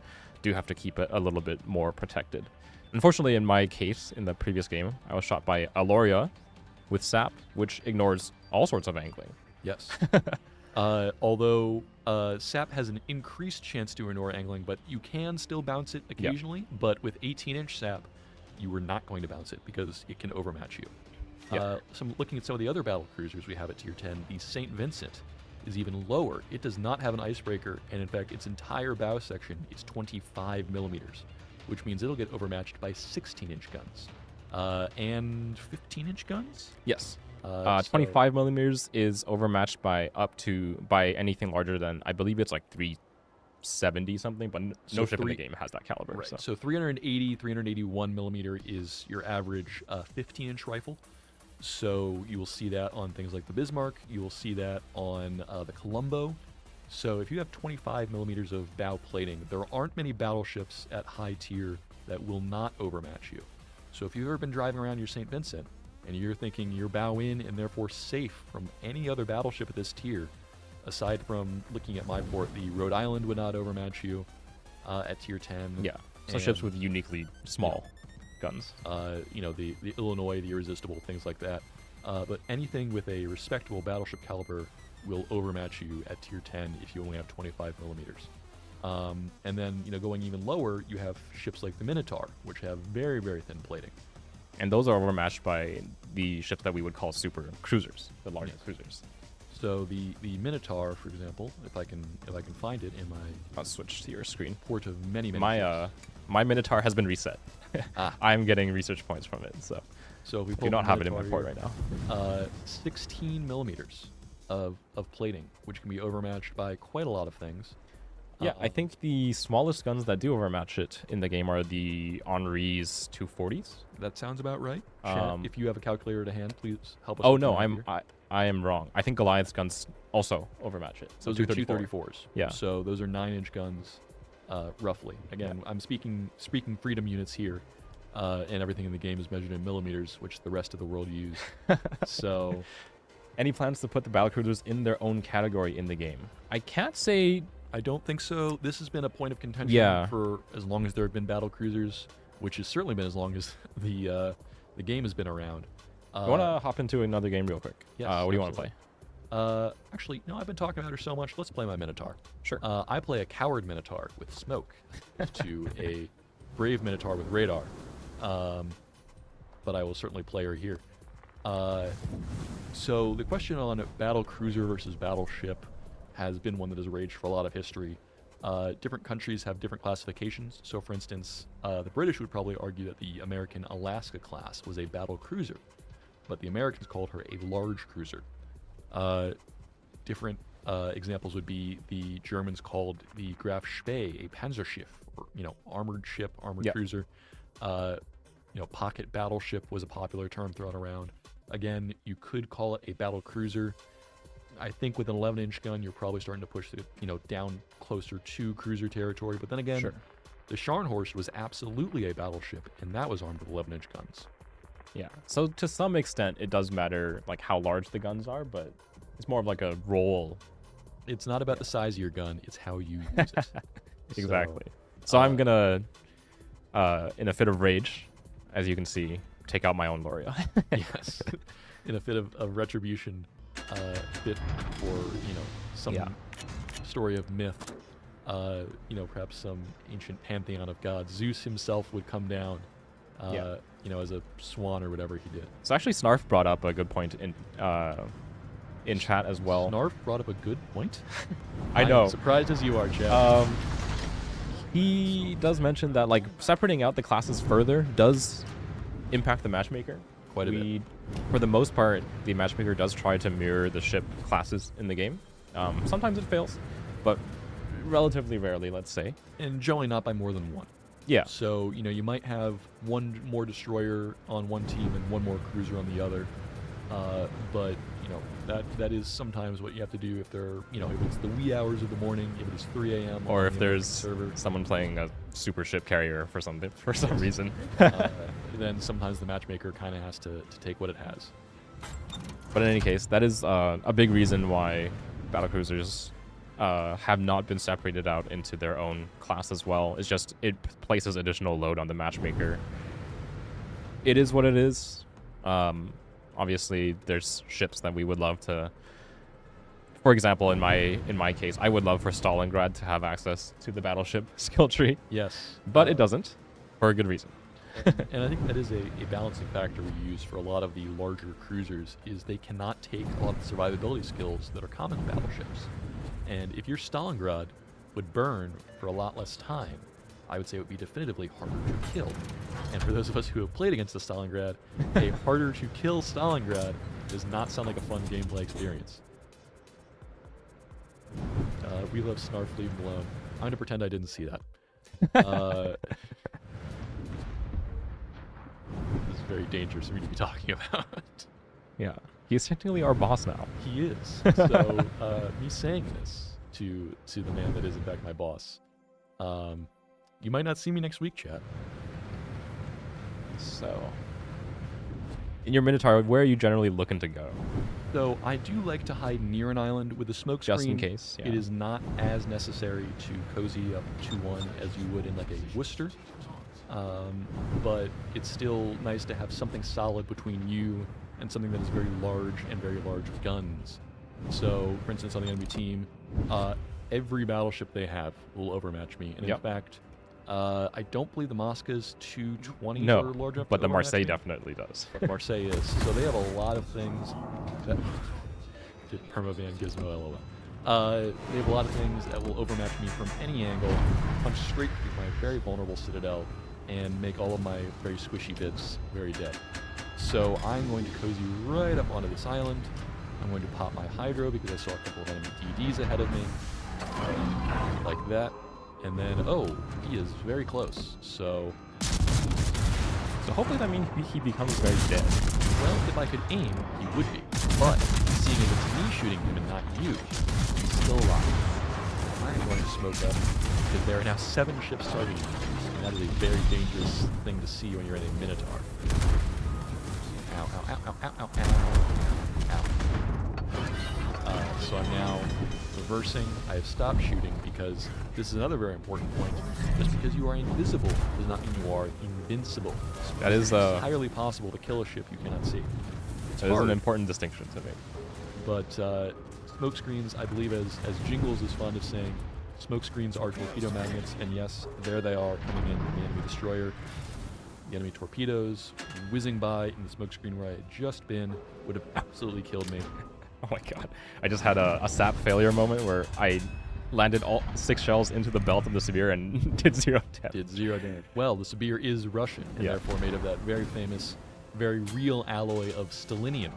do have to keep it a little bit more protected. Unfortunately, in my case, in the previous game, I was shot by a Loria with sap, which ignores all sorts of angling. Yes. Although sap has an increased chance to ignore angling, but you can still bounce it occasionally. But with 18-inch sap, you were not going to bounce it because it can overmatch you. So I'm looking at some of the other battle cruisers we have at tier 10. The St. Vincent is even lower. It does not have an icebreaker, and in fact, its entire bow section is 25mm. which means it'll get overmatched by 16-inch guns. And 15-inch guns? Yes. So- 25 millimeters is overmatched by by anything larger than, I believe it's like 370 something, but no So ship in the game has that caliber. Right. So 380, 381 millimeter is your average 15-inch rifle. So you will see that on things like the Bismarck. You will see that on the Colombo. So if you have 25 millimeters of bow plating, there aren't many battleships at high tier that will not overmatch you. So if you've ever been driving around your St. Vincent and you're thinking you're bow in and therefore safe from any other battleship at this tier, aside from looking at my port, the Rhode Island would not overmatch you at tier 10. Yeah. So ships with uniquely small guns. The Illinois, the Irresistible, things like that. But anything with a respectable battleship caliber will overmatch you at tier 10 if you only have 25 millimeters. And then, going even lower, you have ships like the Minotaur, which have very, very thin plating. And those are overmatched by the ships that we would call super cruisers, the largest cruisers. So the Minotaur, for example, if I can find it in my I'll switch to your screen. port of many My Minotaur has been reset. I'm getting research points from it, so if we I do not have it in my port right now. 16 millimeters of plating, which can be overmatched by quite a lot of things. Yeah, I think the smallest guns that do overmatch it in the game are the Henri's 240s. That sounds about right. Chat, if you have a calculator to hand, please help us. Oh with no, the math here. I am wrong. I think Goliath's guns also overmatch it. So Those are 234s. Yeah. So those are 9-inch guns, roughly. Again, I'm speaking freedom units here, and everything in the game is measured in millimeters, which the rest of the world use. So, any plans to put the battlecruisers in their own category in the game? I can't say. I don't think so. This has been a point of contention for as long as there have been battle cruisers, which has certainly been as long as the game has been around. I want to hop into another game real quick. Yes, what do you want to play? Actually, no, I've been talking about her so much. Let's play my Minotaur. Sure. I play a coward Minotaur with smoke to a brave Minotaur with radar. But I will certainly play her here. So the question on battle cruiser versus battleship has been one that has raged for a lot of history. Different countries have different classifications. So, for instance, the British would probably argue that the American Alaska class was a battle cruiser, but the Americans called her a large cruiser. Different examples would be the Germans called the Graf Spee a Panzerschiff, or armored ship, armored cruiser. Pocket battleship was a popular term thrown around. Again, you could call it a battle cruiser. I think with an 11-inch gun, you're probably starting to push it, down closer to cruiser territory. But then again, the Scharnhorst was absolutely a battleship, and that was armed with 11-inch guns. Yeah. So to some extent, it does matter like how large the guns are, but it's more of like a role. It's not about the size of your gun; it's how you use it. Exactly. So I'm gonna, in a fit of rage, as you can see, take out my own Loria. Yes. In a fit of retribution. Fit for some story of myth, perhaps some ancient pantheon of gods. Zeus himself would come down, as a swan or whatever he did. So actually, Snarf brought up a good point in chat as well. Snarf brought up a good point. I know. I'm surprised as you are, Chad. He does mention that like separating out the classes further does impact the matchmaker. Quite a bit. For the most part, the matchmaker does try to mirror the ship classes in the game. Sometimes it fails, but relatively rarely, let's say. And generally not by more than one. Yeah. So, you might have one more destroyer on one team and one more cruiser on the other. But, that is sometimes what you have to do if they're, if it's the wee hours of the morning, if it's 3 a.m. Or if there's someone playing a super ship carrier for some reason. Then sometimes the matchmaker kind of has to take what it has. But in any case, that is a big reason why battlecruisers have not been separated out into their own class as well. It's just it places additional load on the matchmaker. It is what it is. Obviously, there's ships that we would love to. For example, in my case, I would love for Stalingrad to have access to the battleship skill tree. Yes, but it doesn't, for a good reason. And I think that is a balancing factor we use for a lot of the larger cruisers, is they cannot take a lot of the survivability skills that are common to battleships. And if your Stalingrad would burn for a lot less time, I would say it would be definitively harder to kill. And for those of us who have played against the Stalingrad, a harder to kill Stalingrad does not sound like a fun gameplay experience. We love Snarfleet and Malone. I'm going to pretend I didn't see that. This is very dangerous for me to be talking about. Yeah. He's technically our boss now. He is. So, me saying this to the man that is in fact my boss, you might not see me next week, chat. So, in your Minotaur, where are you generally looking to go? So I do like to hide near an island with a smoke screen. Just in case, yeah. It is not as necessary to cozy up to one as you would in like a Worcester. But it's still nice to have something solid between you and something that is very large and very large guns. So, for instance, on the enemy team, every battleship they have will overmatch me. And in fact, I don't believe the Mosca's 220s are large enough but to the Marseille overmatch me. definitely does. But Marseille is. So they have a lot of things that... Did Permavan Gizmo LOL. They have a lot of things that will overmatch me from any angle, punch straight through my very vulnerable citadel, and make all of my very squishy bits very dead. So I'm going to cozy right up onto this island. I'm going to pop my Hydro because I saw a couple of enemy DDs ahead of me. Like that. And then, oh, he is very close. So hopefully that means he becomes very dead. Well, if I could aim, he would be. But seeing as it's me shooting him and not you, he's still alive. I am going to smoke up because there are now 7 ships targeting me. And that is a very dangerous thing to see when you're in a Minotaur. Ow, ow, ow, ow, ow, ow, ow. Ow. So I'm now reversing. I have stopped shooting because this is another very important point. Just because you are invisible does not mean you are invincible. That is It's entirely possible to kill a ship you cannot see. That is an important distinction to make. But smoke screens, I believe, as Jingles is fond of saying, smoke screens are torpedo magnets, and yes, there they are coming in from the enemy destroyer. The enemy torpedoes whizzing by in the smoke screen where I had just been would have absolutely killed me. Oh my god. I just had a sap failure moment where I landed all 6 shells into the belt of the Sibir and did 0 damage. Did 0 damage. Well, the Sibir is Russian, and therefore made of that very famous, very real alloy of stellinium,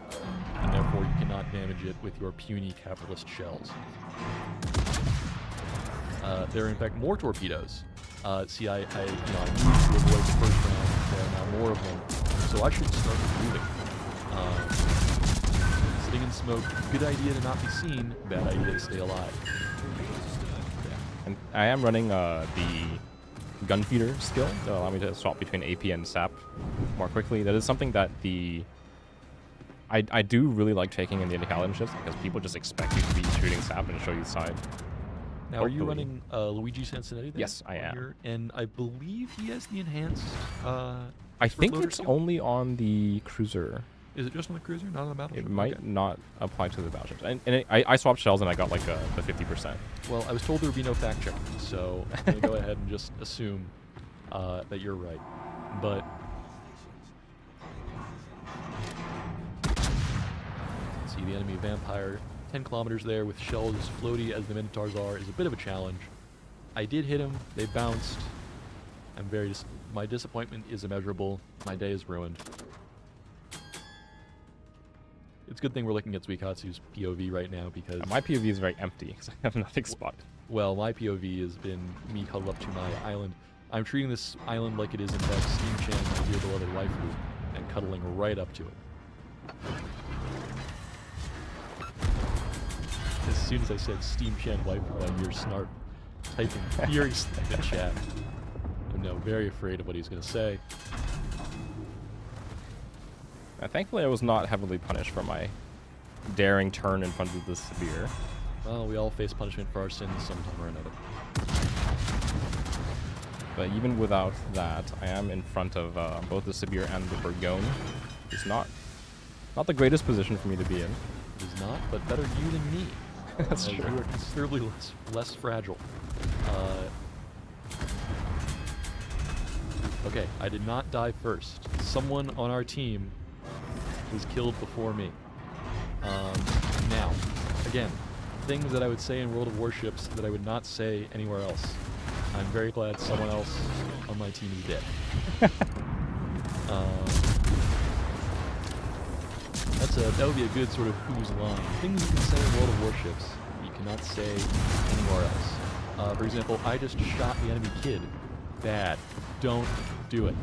and therefore you cannot damage it with your puny capitalist shells. There are in fact more torpedoes. See, I moved to avoid the first round. There are now more of them, so I should start moving. Sitting in smoke, good idea to not be seen, bad idea to stay alive. Yeah. And I am running the gun feeder skill to allow me to swap between AP and SAP more quickly. That is something that I do really like taking in the Italian ships because people just expect you to be shooting SAP and show you side. Now, are you running Luigi Sansonetti? Yes, I am. Here? And I believe he has the enhanced. I think it's skill? only on the cruiser. Is it just on the cruiser, not on the battleship? It might not apply to the battleships. And I swapped shells and I got like the 50%. Well, I was told there would be no fact checking, so I'm going to go ahead and just assume that you're right. But see, the enemy vampire 10 kilometers there with shells as floaty as the Minotaurs are is a bit of a challenge. I did hit him. They bounced. I'm very my disappointment is immeasurable. My day is ruined. It's a good thing we're looking at zuiKatsu's POV right now because... My POV is very empty because I have nothing spotted. Well, my POV has been me huddled up to my island. I'm treating this island like it is in fact Steam Chan, my dear beloved waifu, and cuddling right up to it. As soon as I said Steam Chan waifu, I hear Snarp typing furiously in the chat. I'm now very afraid of what he's going to say. Thankfully, I was not heavily punished for my daring turn in front of the Sibir. Well, we all face punishment for our sins sometime or another. But even without that, I am in front of both the Sibir and the Burgone. It's not the greatest position for me to be in. It is not, but better you than me. That's true. You are considerably less fragile. Okay, I did not die first. Someone on our team was killed before me. Now, again, things that I would say in World of Warships that I would not say anywhere else. I'm very glad someone else on my team is dead. That would be a good sort of who's line. Things you can say in World of Warships that you cannot say anywhere else. For example, I just shot the enemy kid. Bad. Don't do it.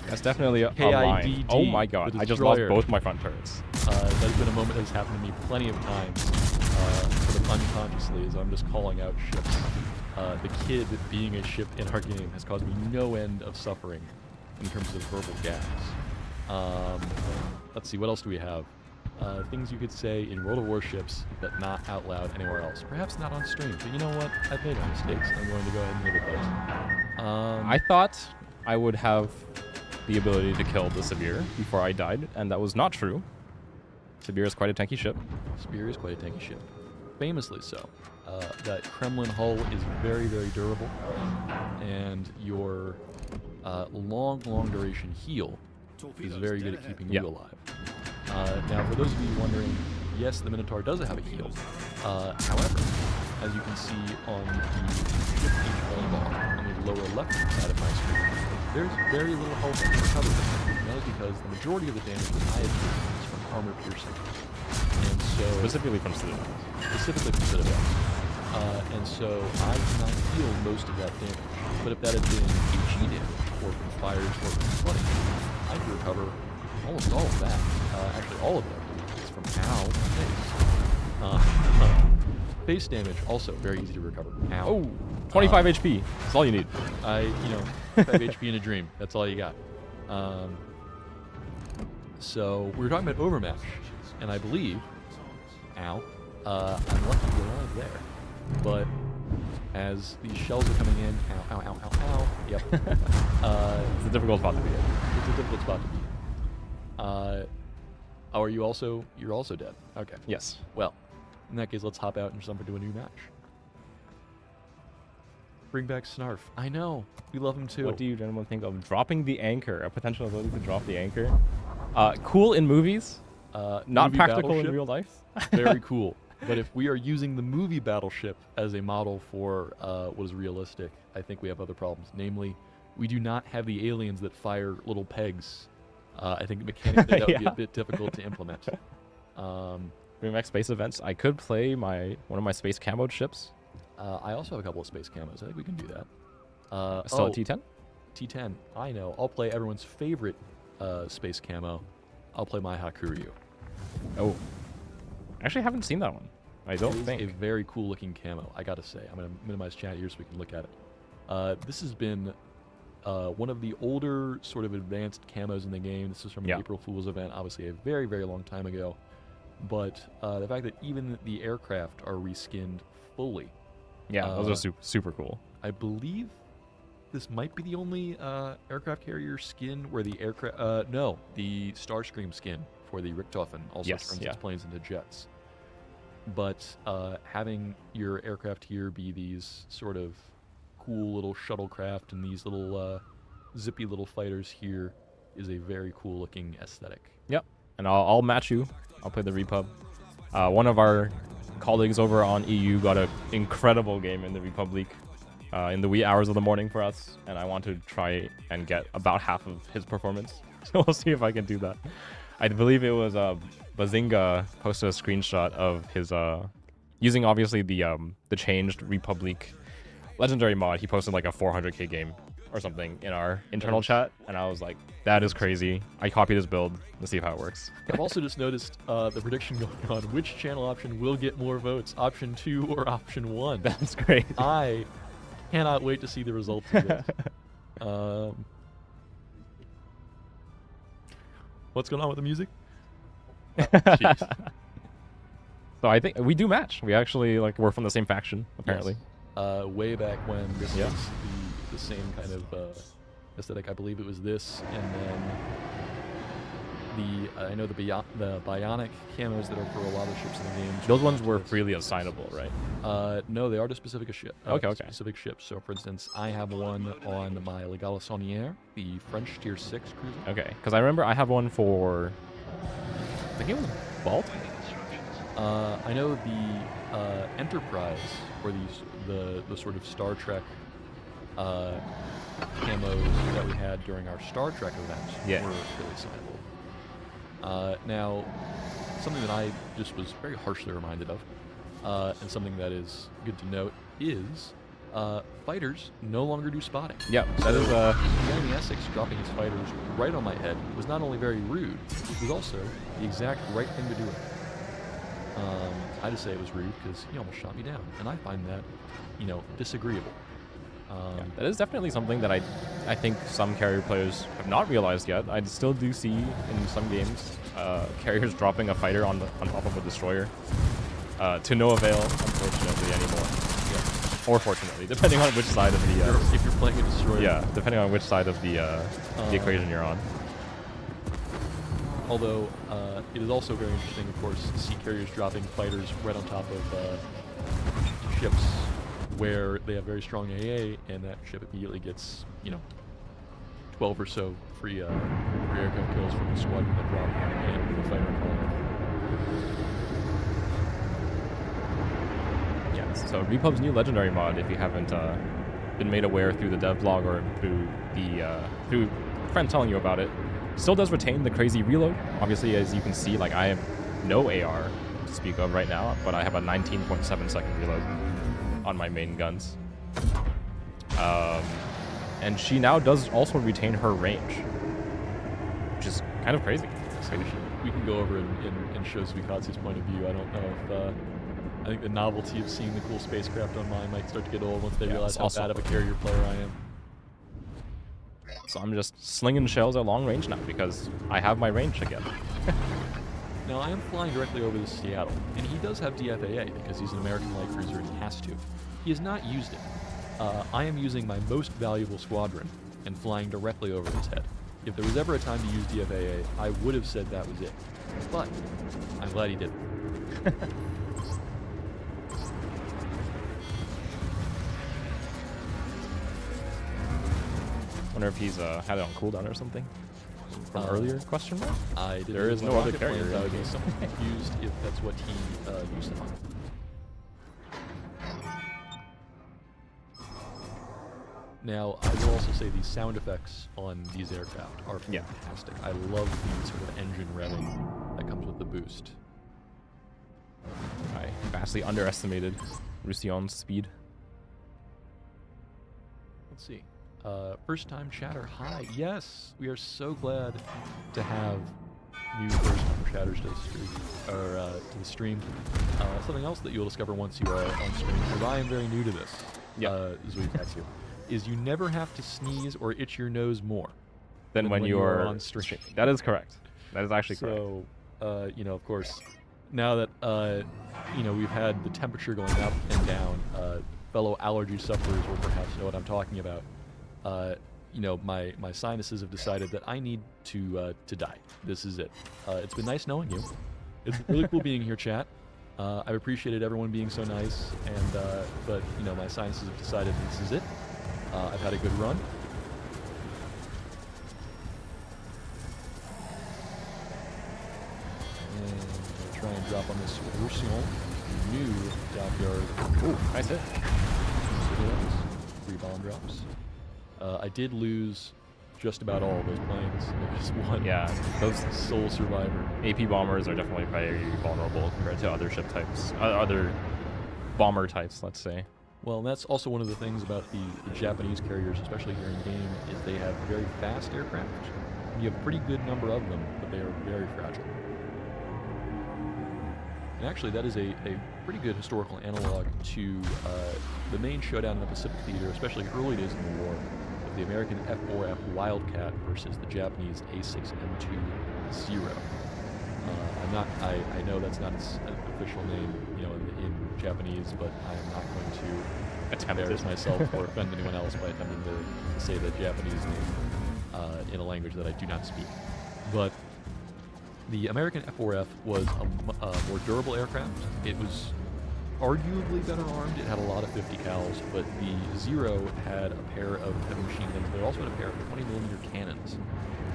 That's definitely a line. KIDD, Oh my god, I just lost both my front turrets. That has been a moment that has happened to me plenty of times, sort of unconsciously, as I'm just calling out ships. The kid being a ship in our game has caused me no end of suffering in terms of verbal gags. Let's see, what else do we have? Things you could say in World of Warships, but not out loud anywhere else. Perhaps not on stream, but you know what? I've made my mistakes, and I'm going to go ahead and live with those. I thought I would have the ability to kill the Severe before I died, and that was not true. Severe is quite a tanky ship. Severe is quite a tanky ship. Famously so. That Kremlin hull is very, very durable, and your long duration heal is very good at keeping you alive. Now, for those of you wondering, yes, the Minotaur does have a heal. However, as you can see on the ship HP bar on the lower left-hand side of my screen, there's very little health to recover from it. That is because the majority of the damage that I have taken is from armor piercing. And so... Specifically from Citadel. Specifically from Citadel. And so I cannot heal most of that damage. But if that had been HE damage, or from fires, or from flooding, I could recover almost all of that. Actually, all of it. It's from ow, face. Face damage, also very easy to recover. Ow. Oh, 25 HP. That's all you need. 5 HP in a dream. That's all you got. So we were talking about Overmatch, and I believe, ow, I'm lucky to be alive there. But as these shells are coming in, ow, yep. It's a difficult spot to be in. It's a difficult spot to be in. Oh, you're also dead. Okay. Yes. Well, in that case, let's hop out and jump into a new match. Bring back Snarf. I know. We love him too. What do you gentlemen think of dropping the anchor? A potential ability to drop the anchor? Cool in movies. Not Movie practical battleship? in real life. Very cool. But if we are using the movie Battleship as a model for what is realistic, I think we have other problems. Namely, we do not have the aliens that fire little pegs. I think mechanically that would be a bit difficult to implement. Bring back space events. I could play one of my space camoed ships. I also have a couple of space camos. I think we can do that. Still a T10? T10. I know. I'll play everyone's favorite space camo. I'll play my Hakuryu. Oh. I actually haven't seen that one. I don't think. It's a very cool looking camo, I gotta say. I'm gonna minimize chat here so we can look at it. This has been one of the older sort of advanced camos in the game. This is from an April Fool's event, obviously a very, very long time ago. But the fact that even the aircraft are reskinned fully. Yeah, those are super cool. I believe this might be the only aircraft carrier skin where the aircraft... no, the Starscream skin for the Richthofen also turns its planes into jets. But having your aircraft here be these sort of cool little shuttlecraft and these little zippy little fighters here is a very cool looking aesthetic. Yep, and I'll match you. I'll play the Repub. One of our colleagues over on EU got an incredible game in the Republic in the wee hours of the morning for us, and I want to try and get about half of his performance. So we'll see if I can do that. I believe it was Bazinga posted a screenshot of his using obviously the changed Republic legendary mod. He posted like a 400k game or something in our internal chat, and I was like, that is crazy. I copied his build. Let's see how it works. I've also just noticed the prediction going on. Which channel option will get more votes, option 2 or option 1? That's great. I cannot wait to see the results of this. What's going on with the music? Jeez. So I think we do match. We actually we're from the same faction apparently. Yes. Way back when this was the same kind of aesthetic. I believe it was this, and then I know the bionic camos that are for a lot of ships in the game. Those ones were freely assignable, right? No, they are to specific specific ships. So, for instance, I have one on my Le Galissonière, the French Tier 6 cruiser. Okay, because I remember I have one for, I think it was Balt. I know the Enterprise, or the sort of Star Trek camos that we had during our Star Trek event Yeah. were really sizable. Now, something that I just was very harshly reminded of, and something that is good to note, is fighters no longer do spotting. Yeah, that is The enemy Essex dropping his fighters right on my head was not only very rude, it was also the exact right thing to do. I just say it was rude because he almost shot me down, and I find that, disagreeable. Yeah, that is definitely something that I think some carrier players have not realized yet. I still do see in some games carriers dropping a fighter on top of a destroyer to no avail, unfortunately, anymore. Yeah. Or fortunately, depending on which side of the If you're playing a destroyer. yeah, depending on which side of the equation you're on. Although it is also very interesting, of course, to see carriers dropping fighters right on top of ships where they have very strong AA, and that ship immediately gets, 12 or so free aircraft kills from the squadron that drop and the fighter column. Yeah, so Repub's new legendary mod, if you haven't been made aware through the dev blog or through the through friends telling you about it, still does retain the crazy reload. Obviously, as you can see, like I have no AR to speak of right now, but I have a 19.7 second reload on my main guns. And she now does also retain her range, which is kind of crazy. So we can go over and show zuiKatsu's point of view. I don't know if I think the novelty of seeing the cool spacecraft on mine might start to get old once they realize how bad of a carrier player I am. So I'm just slinging shells at long range now because I have my range again. Now, I am flying directly over to Seattle, and he does have DFAA because he's an American light cruiser and he has to. He has not used it. I am using my most valuable squadron and flying directly over his head. If there was ever a time to use DFAA, I would have said that was it. But I'm glad he didn't. Wonder if he's had it on cooldown or something from earlier question mark? I didn't There is no other carrier. I would be somewhat confused if that's what he used it on. Now, I will also say the sound effects on these aircraft are fantastic. I love the sort of engine revving that comes with the boost. I vastly underestimated Roussillon's speed. Let's see. First time chatter. Hi. Yes, we are so glad to have new first time chatters to the stream. Something else that you'll discover once you are on stream, because I am very new to this. zuiKatsu, is you never have to sneeze or itch your nose more Than when you are on stream. That is correct. That is actually correct. So, of course, now that we've had the temperature going up and down, fellow allergy sufferers will perhaps know what I'm talking about. My sinuses have decided that I need to die. This is it. It's been nice knowing you. It's really cool being here, chat. I've appreciated everyone being so nice, but my sinuses have decided this is it. I've had a good run. And I'm gonna try and drop on this Roussillon, new dockyard. Ooh, nice hit. 3 bomb drops. I did lose just about all of those planes. There's just one. Yeah, those sole survivor. AP bombers are definitely very vulnerable compared to other ship types, other bomber types, let's say. Well, that's also one of the things about the Japanese carriers, especially here in game, is they have very fast aircraft. You have a pretty good number of them, but they are very fragile. And actually, that is a pretty good historical analog to the main showdown in the Pacific Theater, especially early days in the war, of the American F-4F Wildcat versus the Japanese A6M2 I know that's not its official name, in Japanese, but I am not going to embarrass myself or offend anyone else by attempting to say the Japanese name in a language that I do not speak. But the American F-4F was a more durable aircraft. It was arguably better armed. It had a lot of 50 cals, but the Zero had a pair of heavy machine guns. They also had a pair of 20mm cannons.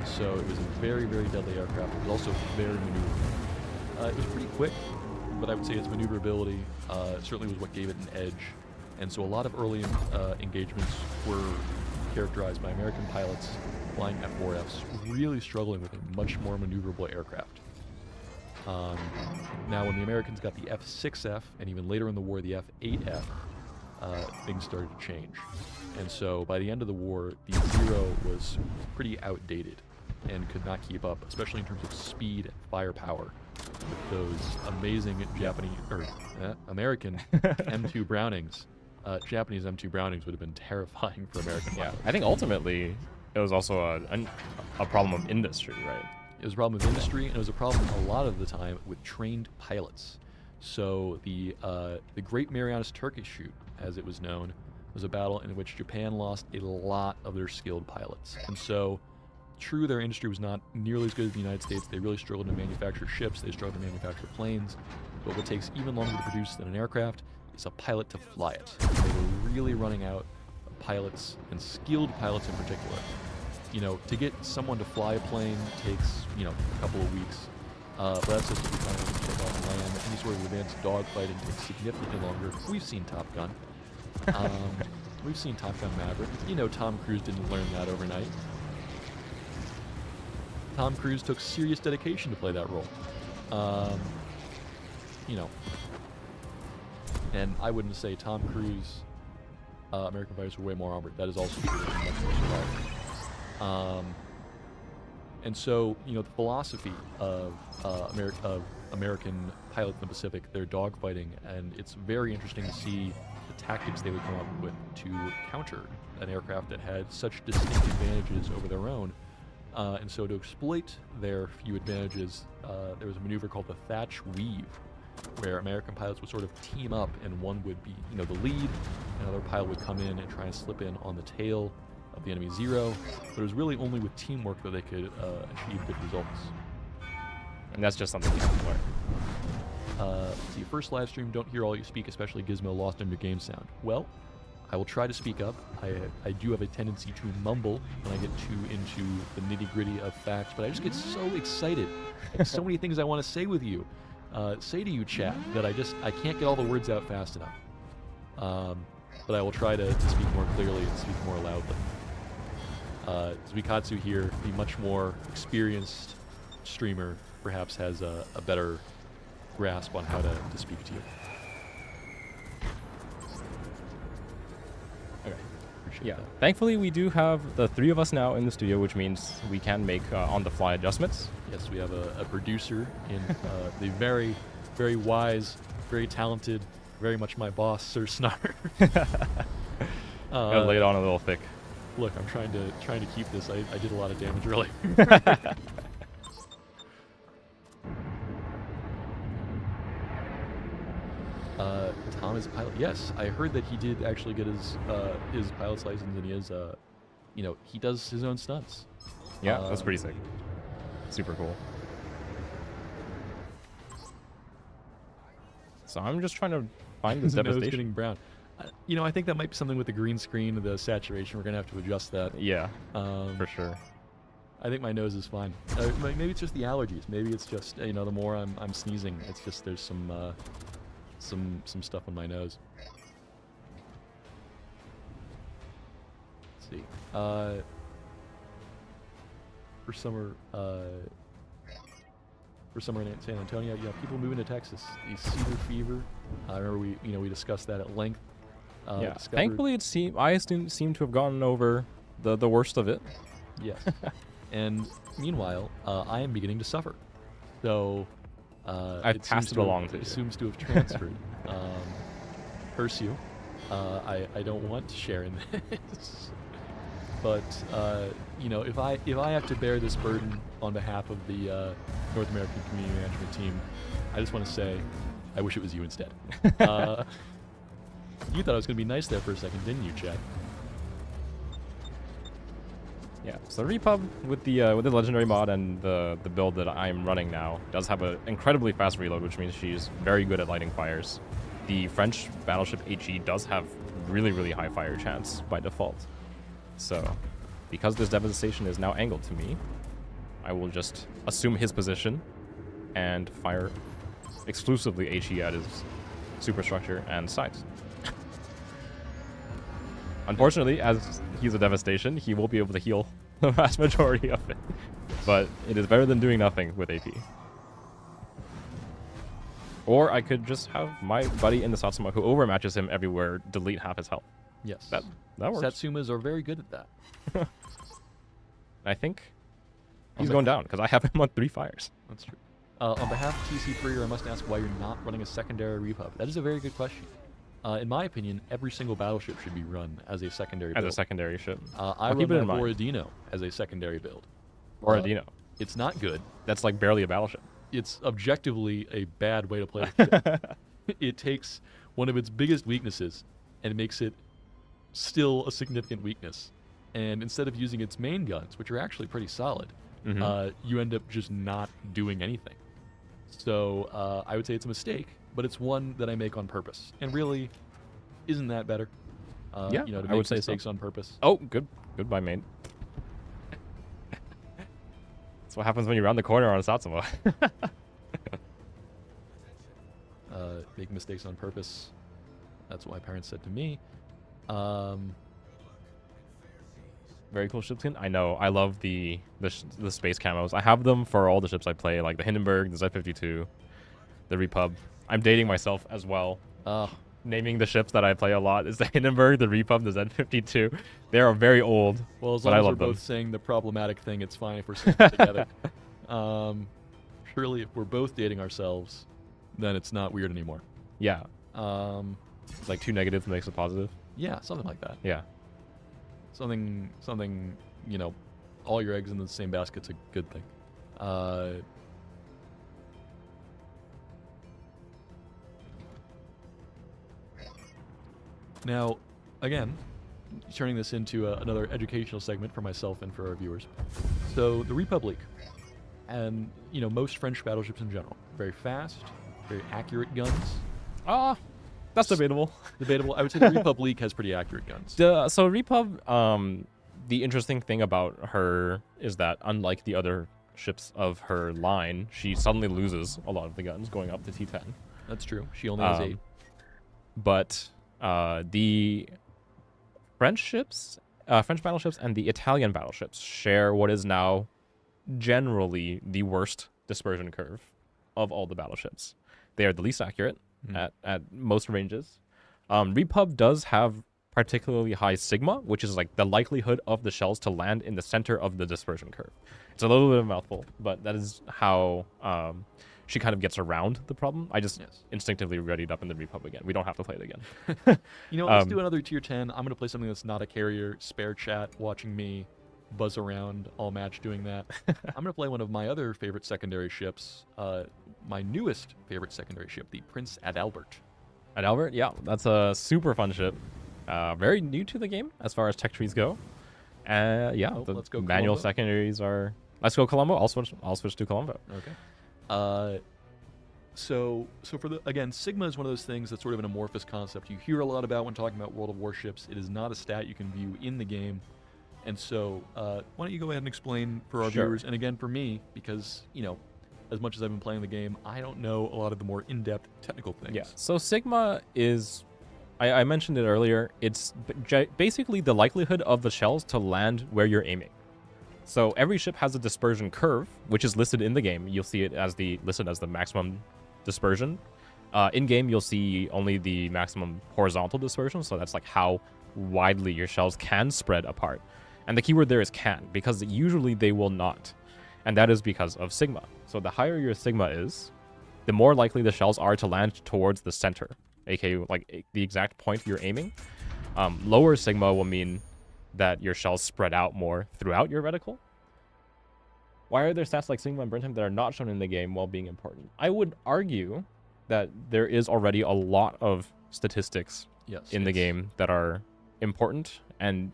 So it was a very, very deadly aircraft. It was also very maneuverable. It was pretty quick, but I would say its maneuverability certainly was what gave it an edge And so a lot of early engagements were characterized by American pilots flying F-4Fs, really struggling with a much more maneuverable aircraft. Now, when the Americans got the F-6F, and even later in the war, the F-8F, things started to change. And so by the end of the war, the Zero was pretty outdated and could not keep up, especially in terms of speed and firepower, with those amazing American M2 Brownings. Japanese M2 Brownings would have been terrifying for American pilots. I think ultimately it was also a problem of industry, right? It was a problem of industry, and it was a problem a lot of the time with trained pilots. So the Great Marianas Turkish Shoot, as it was known, was a battle in which Japan lost a lot of their skilled pilots. And so, true, their industry was not nearly as good as the United States. They really struggled to manufacture ships. They struggled to manufacture planes. But what takes even longer to produce than an aircraft is a pilot to fly it. And they were really running out of pilots, and skilled pilots in particular. You know, to get someone to fly a plane takes, you know, a couple of weeks. But that's just if you're trying to take off and land. Any sort of advanced dogfighting takes significantly longer. We've seen Top Gun. We've seen Top Gun Maverick. You know, Tom Cruise didn't learn that overnight. Tom Cruise took serious dedication to play that role. You know, and I wouldn't say Tom Cruise, American pilots were way more armored. That is also true. Much more survived. And so, you know, the philosophy of American pilots in the Pacific, they're dogfighting, and it's very interesting to see the tactics they would come up with to counter an aircraft that had such distinct advantages over their own. And so to exploit their few advantages, there was a maneuver called the Thatch Weave, where American pilots would sort of team up, and one would be, you know, the lead, another pilot would come in and try and slip in on the tail of the enemy Zero, but it was really only with teamwork that they could achieve good results. And that's just something you have to learn. See, first live stream, don't hear all you speak, especially Gizmo lost under game sound. Well, I will try to speak up. I do have a tendency to mumble when I get too into the nitty-gritty of facts, but I just get so excited. So many things I want to say with you, say to you, chat, that I can't get all the words out fast enough. But I will try to speak more clearly and speak more loudly. zuiKatsu here, the much more experienced streamer, perhaps has a better grasp on how to speak to you. Okay, appreciate that. Thankfully, we do have the three of us now in the studio, which means we can make on-the-fly adjustments. Yes, we have a producer in the very, very wise, very talented, very much my boss, Sir Snar. Gotta lay it on a little thick. Look, I'm trying to keep this. I did a lot of damage earlier. Tom is a pilot. Yes, I heard that he did actually get his pilot's license, and he is, you know, he does his own stunts. Yeah, that's pretty sick. Super cool. So I'm just trying to find this His nose devastation. getting brown. You know, I think that might be something with the green screen, the saturation. We're gonna have to adjust that. Yeah, for sure. I think my nose is fine. Maybe it's just the allergies. Maybe it's just, you know, the more I'm sneezing, it's just there's some stuff on my nose. Let's see. For summer in San Antonio, yeah, people moving to Texas. The cedar fever. I remember we discussed that at length. Yeah. Thankfully, I seem to have gotten over the worst of it. Yes. And meanwhile, I am beginning to suffer. So I've passed it along to you. It seems to have transferred. Curse you. I don't want to share in this. But you know, if I have to bear this burden on behalf of the North American Community Management Team, I just want to say, I wish it was you instead. You thought I was going to be nice there for a second, didn't you, Chad? Yeah. So Repub with the legendary mod and the build that I'm running now does have an incredibly fast reload, which means she's very good at lighting fires. The French battleship HE does have really, really high fire chance by default. So, because this devastation is now angled to me, I will just assume his position and fire exclusively HE at his superstructure and sides. Unfortunately, as he's a devastation, he will be able to heal the vast majority of it. But it is better than doing nothing with AP. Or I could just have my buddy in the Satsuma who overmatches him everywhere delete half his health. Yes. That works. Satsumas are very good at that. I think he's going down because I have him on 3 fires. That's true. On behalf of TC Freer, I must ask why you're not running a secondary repub. That is a very good question. In my opinion, every single battleship should be run as a secondary build. As a secondary ship. I run that Borodino as a secondary build. Borodino. It's not good. That's like barely a battleship. It's objectively a bad way to play the ship. It takes one of its biggest weaknesses and makes it still a significant weakness. And instead of using its main guns, which are actually pretty solid, you end up just not doing anything. So I would say it's a mistake, but it's one that I make on purpose. And really, isn't that better? Yeah, you know, to I make would say mistakes so. on purpose. Oh, goodbye, mate. That's what happens when you round the corner on a Satsuma. Make mistakes on purpose. That's what my parents said to me. Very cool ship skin. I know. I love the space camos. I have them for all the ships I play, like the Hindenburg, the Z-52, the Repub. I'm dating myself as well. Naming the ships that I play a lot is the Hindenburg, the Repub, the Z-52. They are very old, well, as but long I as we're love them. both saying the problematic thing, it's fine if we're saying it together. Surely, if we're both dating ourselves, then it's not weird anymore. Yeah. Like 2 negatives makes a positive. Yeah, something like that. Yeah. Something, you know, all your eggs in the same basket's a good thing. Now, again, turning this into another educational segment for myself and for our viewers. So, the Republic, and, you know, most French battleships in general, very fast, very accurate guns. That's debatable. Debatable. I would say the Republic has pretty accurate guns. So Repub, the interesting thing about her is that unlike the other ships of her line, she suddenly loses a lot of the guns going up to T10. That's true. She only has 8. But the French ships, French battleships and the Italian battleships share what is now generally the worst dispersion curve of all the battleships. They are the least accurate at most ranges. Repub does have particularly high sigma, which is like the likelihood of the shells to land in the center of the dispersion curve. It's a little bit of a mouthful, but that is how she kind of gets around the problem. I just instinctively readied up in the Repub again. We don't have to play it again. You know, let's do another tier 10. I'm going to play something that's not a carrier. Spare chat watching me buzz around all match doing that. I'm going to play one of my other favorite secondary ships, my newest favorite secondary ship, the Prince Adalbert. Adalbert? Yeah, that's a super fun ship. Very new to the game as far as tech trees go. Yeah, let's go manual Colombo. secondaries are... Let's go Colombo. I'll switch to Colombo. Okay. So for again, Sigma is one of those things that's sort of an amorphous concept you hear a lot about when talking about World of Warships. It is not a stat you can view in the game. And so, why don't you go ahead and explain for our viewers, and again for me, because, you know, as much as I've been playing the game, I don't know a lot of the more in-depth technical things. Yeah, so Sigma is, I mentioned it earlier, it's basically the likelihood of the shells to land where you're aiming. So every ship has a dispersion curve, which is listed in the game. You'll see it as listed as the maximum dispersion. In-game, you'll see only the maximum horizontal dispersion, so that's like how widely your shells can spread apart. And the keyword there is can, because usually they will not. And that is because of sigma. So the higher your sigma is, the more likely the shells are to land towards the center, aka like the exact point you're aiming. Lower sigma will mean that your shells spread out more throughout your reticle. Why are there stats like sigma and burn time that are not shown in the game while being important? I would argue that there is already a lot of statistics in the game that are important, and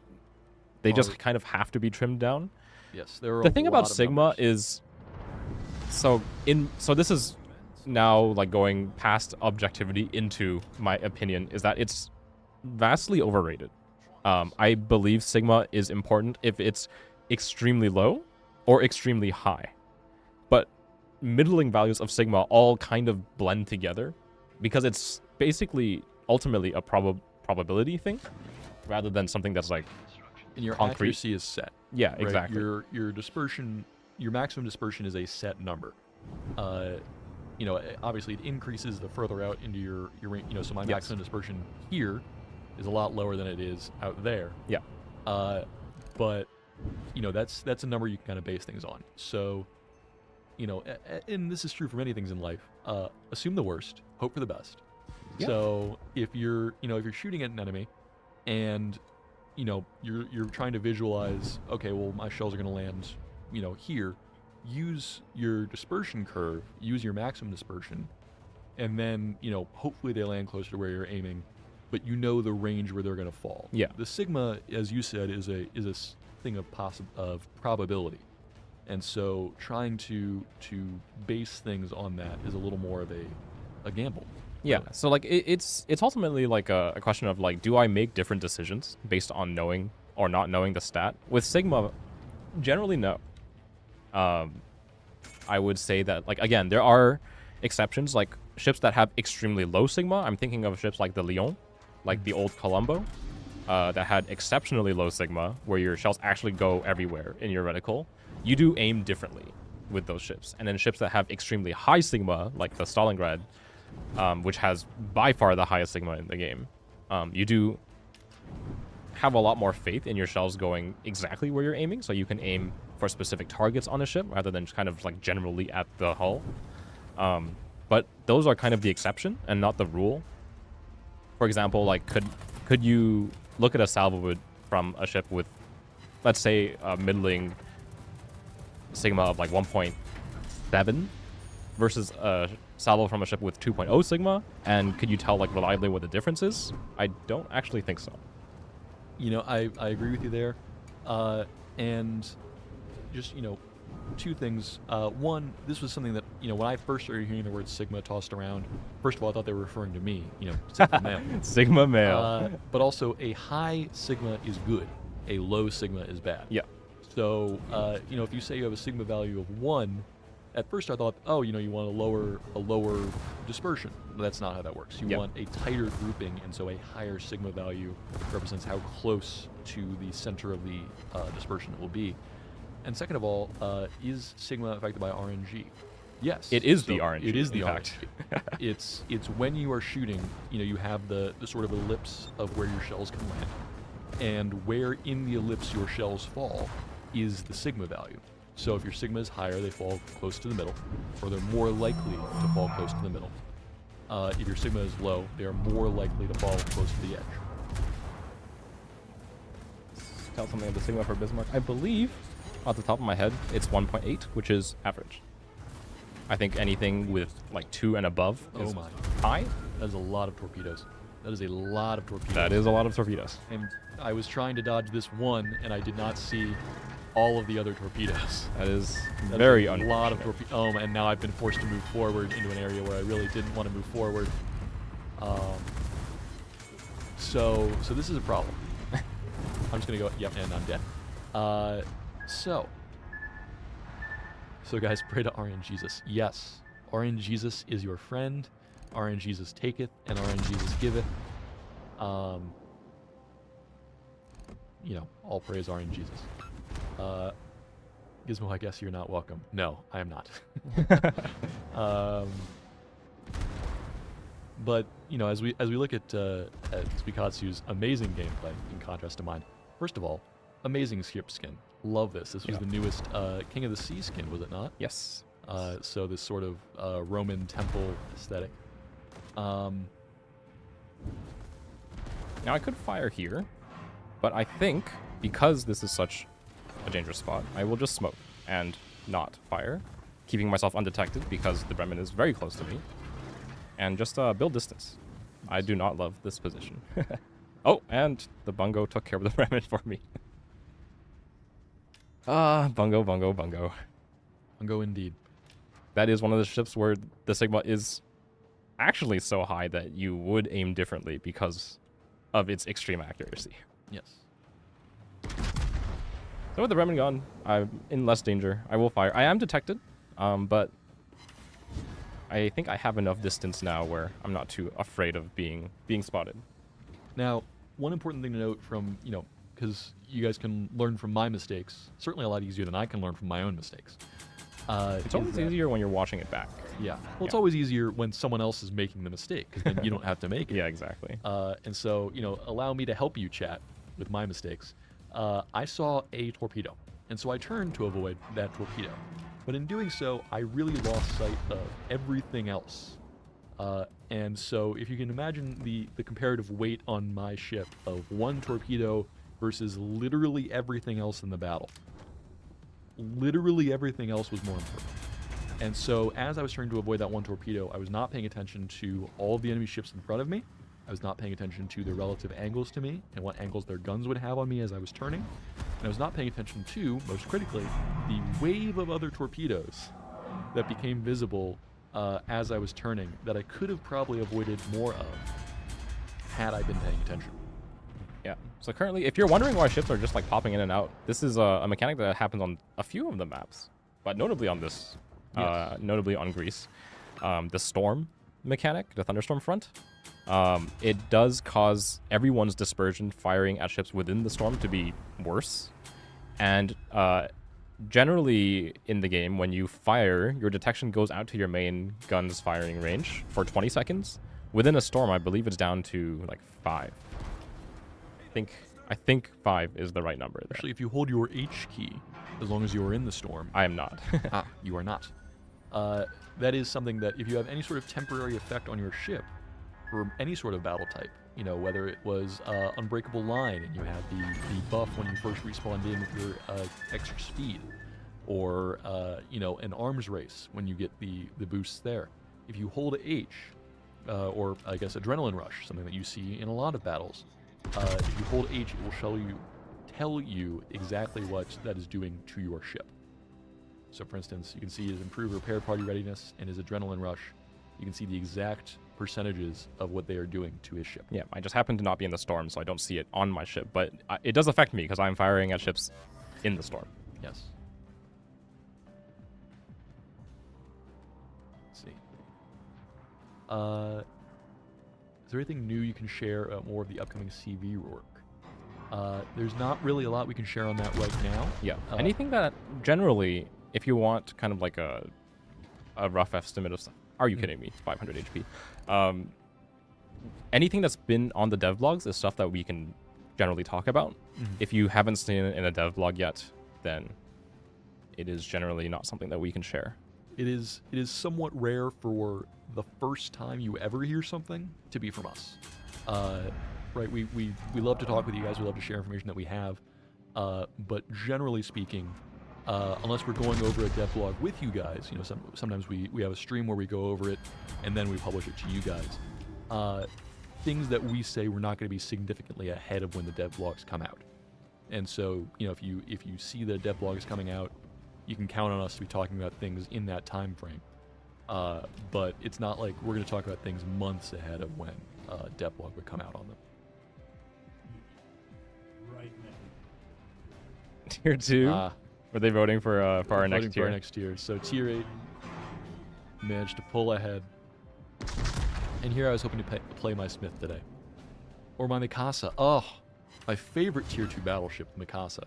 they just kind of have to be trimmed down. Yes, there are the thing about sigma is so this is now like going past objectivity into my opinion, is that it's vastly overrated. I believe sigma is important if it's extremely low or extremely high, but middling values of sigma all kind of blend together because it's basically ultimately a probability thing. rather than something that's like And your concrete. accuracy is set. Yeah, Right? exactly. Your dispersion, your maximum dispersion is a set number. Obviously it increases the further out into your range. So my Yes. maximum dispersion here is a lot lower than it is out there. Yeah. But that's a number you can kind of base things on. So, and this is true for many things in life. Assume the worst, hope for the best. Yeah. So if you're shooting at an enemy, and you're trying to visualize, okay, well my shells are going to land, here. Use your dispersion curve, use your maximum dispersion, and then hopefully they land closer to where you're aiming, but the range where they're going to fall. Yeah. The sigma, as you said, is a thing of probability, and so trying to base things on that is a little more of a gamble. Yeah, really. so like it's ultimately like a question of like, do I make different decisions based on knowing or not knowing the stat? With Sigma, generally no. I would say that, like, again, there are exceptions, like ships that have extremely low Sigma. I'm thinking of ships like the Lyon, like the old Colombo, that had exceptionally low Sigma, where your shells actually go everywhere in your reticle. You do aim differently with those ships. And then ships that have extremely high Sigma, like the Stalingrad, which has by far the highest Sigma in the game, you do have a lot more faith in your shells going exactly where you're aiming, so you can aim for specific targets on a ship rather than just kind of like generally at the hull. But those are kind of the exception and not the rule. For example, like could you look at a salvo from a ship with, let's say, a middling Sigma of like 1.7 versus a salvo from a ship with 2.0 Sigma, and could you tell like reliably what the difference is? I don't actually think so. I agree with you there. And just, two things. One, this was something that, when I first started hearing the word Sigma tossed around, first of all, I thought they were referring to me, Sigma male. Sigma male. But also, a high Sigma is good. A low Sigma is bad. Yeah. So, if you say you have a Sigma value of 1, at first I thought, oh, you want a lower dispersion. But that's not how that works. You want a tighter grouping, and so a higher Sigma value represents how close to the center of the dispersion it will be. And second of all, is Sigma affected by RNG? Yes. It is the RNG. It is the in RNG. fact. It's when you are shooting, you have the sort of ellipse of where your shells can land. And where in the ellipse your shells fall is the Sigma value. So if your Sigma is higher, they fall close to the middle, or they're more likely to fall close to the middle. If your Sigma is low, they are more likely to fall close to the edge. Tell something of the Sigma for Bismarck. I believe, off the top of my head, it's 1.8, which is average. I think anything with like 2 and above is high. That is a lot of torpedoes. That is a lot of torpedoes. That is a lot of torpedoes. And I was trying to dodge this one, and I did not see all of the other torpedoes. That is very unfortunate. A lot of unfortunate. torpedoes. And now I've been forced to move forward into an area where I really didn't want to move forward. So this is a problem. I'm just gonna go. Yep, and I'm dead. So guys, pray to RNGesus. Yes, RNGesus is your friend. RNGesus taketh, and RNGesus giveth. All praise RNGesus. Gizmo, I guess you're not welcome. No, I am not. But as we look at zuiKatsu's amazing gameplay in contrast to mine, first of all, amazing ship skin. Love this. This was the newest King of the Sea skin, was it not? Yes. So this sort of Roman temple aesthetic. Now I could fire here, but I think because this is such a dangerous spot, I will just smoke and not fire, keeping myself undetected because the Bremen is very close to me, and just build distance. I do not love this position. Oh, and the Bungo took care of the Bremen for me. Bungo, Bungo, Bungo. Bungo indeed. That is one of the ships where the Sigma is actually so high that you would aim differently because of its extreme accuracy. Yes. So with the Bremen gun, I'm in less danger. I will fire. I am detected, but I think I have enough distance now where I'm not too afraid of being spotted. Now, one important thing to note from, because you guys can learn from my mistakes, certainly a lot easier than I can learn from my own mistakes. It's always easier when you're watching it back. Yeah. Well, it's always easier when someone else is making the mistake, because then you don't have to make it. Yeah, exactly. And so, allow me to help you, chat, with my mistakes. I saw a torpedo, and so I turned to avoid that torpedo. But in doing so, I really lost sight of everything else. And so if you can imagine the comparative weight on my ship of one torpedo versus literally everything else in the battle. Literally everything else was more important. And so as I was trying to avoid that one torpedo, I was not paying attention to all of the enemy ships in front of me. I was not paying attention to their relative angles to me and what angles their guns would have on me as I was turning. And I was not paying attention to, most critically, the wave of other torpedoes that became visible as I was turning that I could have probably avoided more of had I been paying attention. Yeah. So currently, if you're wondering why ships are just like popping in and out, this is a mechanic that happens on a few of the maps, but notably on this, notably on Greece. The storm mechanic, the thunderstorm front, it does cause everyone's dispersion firing at ships within the storm to be worse. And generally in the game, when you fire, your detection goes out to your main gun's firing range for 20 seconds. Within a storm, I believe it's down to like 5. I think 5 is the right number there. Actually, if you hold your H key, as long as you are in the storm... I am not. You are not. That is something that if you have any sort of temporary effect on your ship, for any sort of battle type, whether it was Unbreakable Line and you had the buff when you first respawned in with your extra speed, or, an arms race when you get the boosts there. If you hold H, or I guess Adrenaline Rush, something that you see in a lot of battles, if you hold H, it will tell you exactly what that is doing to your ship. So for instance, you can see his improved repair party readiness and his Adrenaline Rush. You can see the exact percentages of what they are doing to his ship. Yeah, I just happen to not be in the storm, so I don't see it on my ship, but it does affect me because I'm firing at ships in the storm. Yes. Let's see. Is there anything new you can share more of the upcoming CV work? There's not really a lot we can share on that right now. Yeah. Anything that generally, if you want kind of like a rough estimate of stuff. Are you kidding me? 500 HP. Anything that's been on the devlogs is stuff that we can generally talk about. If you haven't seen it in a devlog yet, then it is generally not something that we can share. It is somewhat rare for the first time you ever hear something to be from us. Right? We love to talk with you guys. We love to share information that we have. But generally speaking, unless we're going over a devlog with you guys, sometimes we have a stream where we go over it and then we publish it to you guys. Things that we say we're not going to be significantly ahead of when the devlogs come out. And so, if you see the devlog is coming out, you can count on us to be talking about things in that time frame. But it's not like we're going to talk about things months ahead of when devlog would come out on them. Right now. Tier 2? Were they voting for our next tier? For our next tier. So tier 8 managed to pull ahead. And here I was hoping to play my Smith today. Or my Mikasa. Oh, my favorite tier 2 battleship, Mikasa.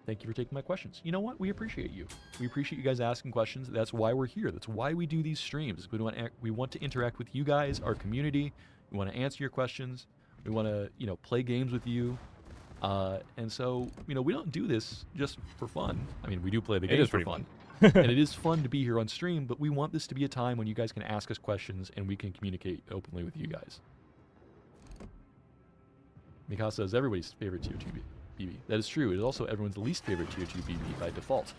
Thank you for taking my questions. You know what? We appreciate you. We appreciate you guys asking questions. That's why we're here. That's why we do these streams. We want to interact with you guys, our community. We want to answer your questions. We want to, play games with you. And so, we don't do this just for fun. I mean, we do play the games for fun. And it is fun to be here on stream, but we want this to be a time when you guys can ask us questions and we can communicate openly with you guys. Mikasa is everybody's favorite tier 2 BB. That is true. It is also everyone's least favorite tier 2 BB by default.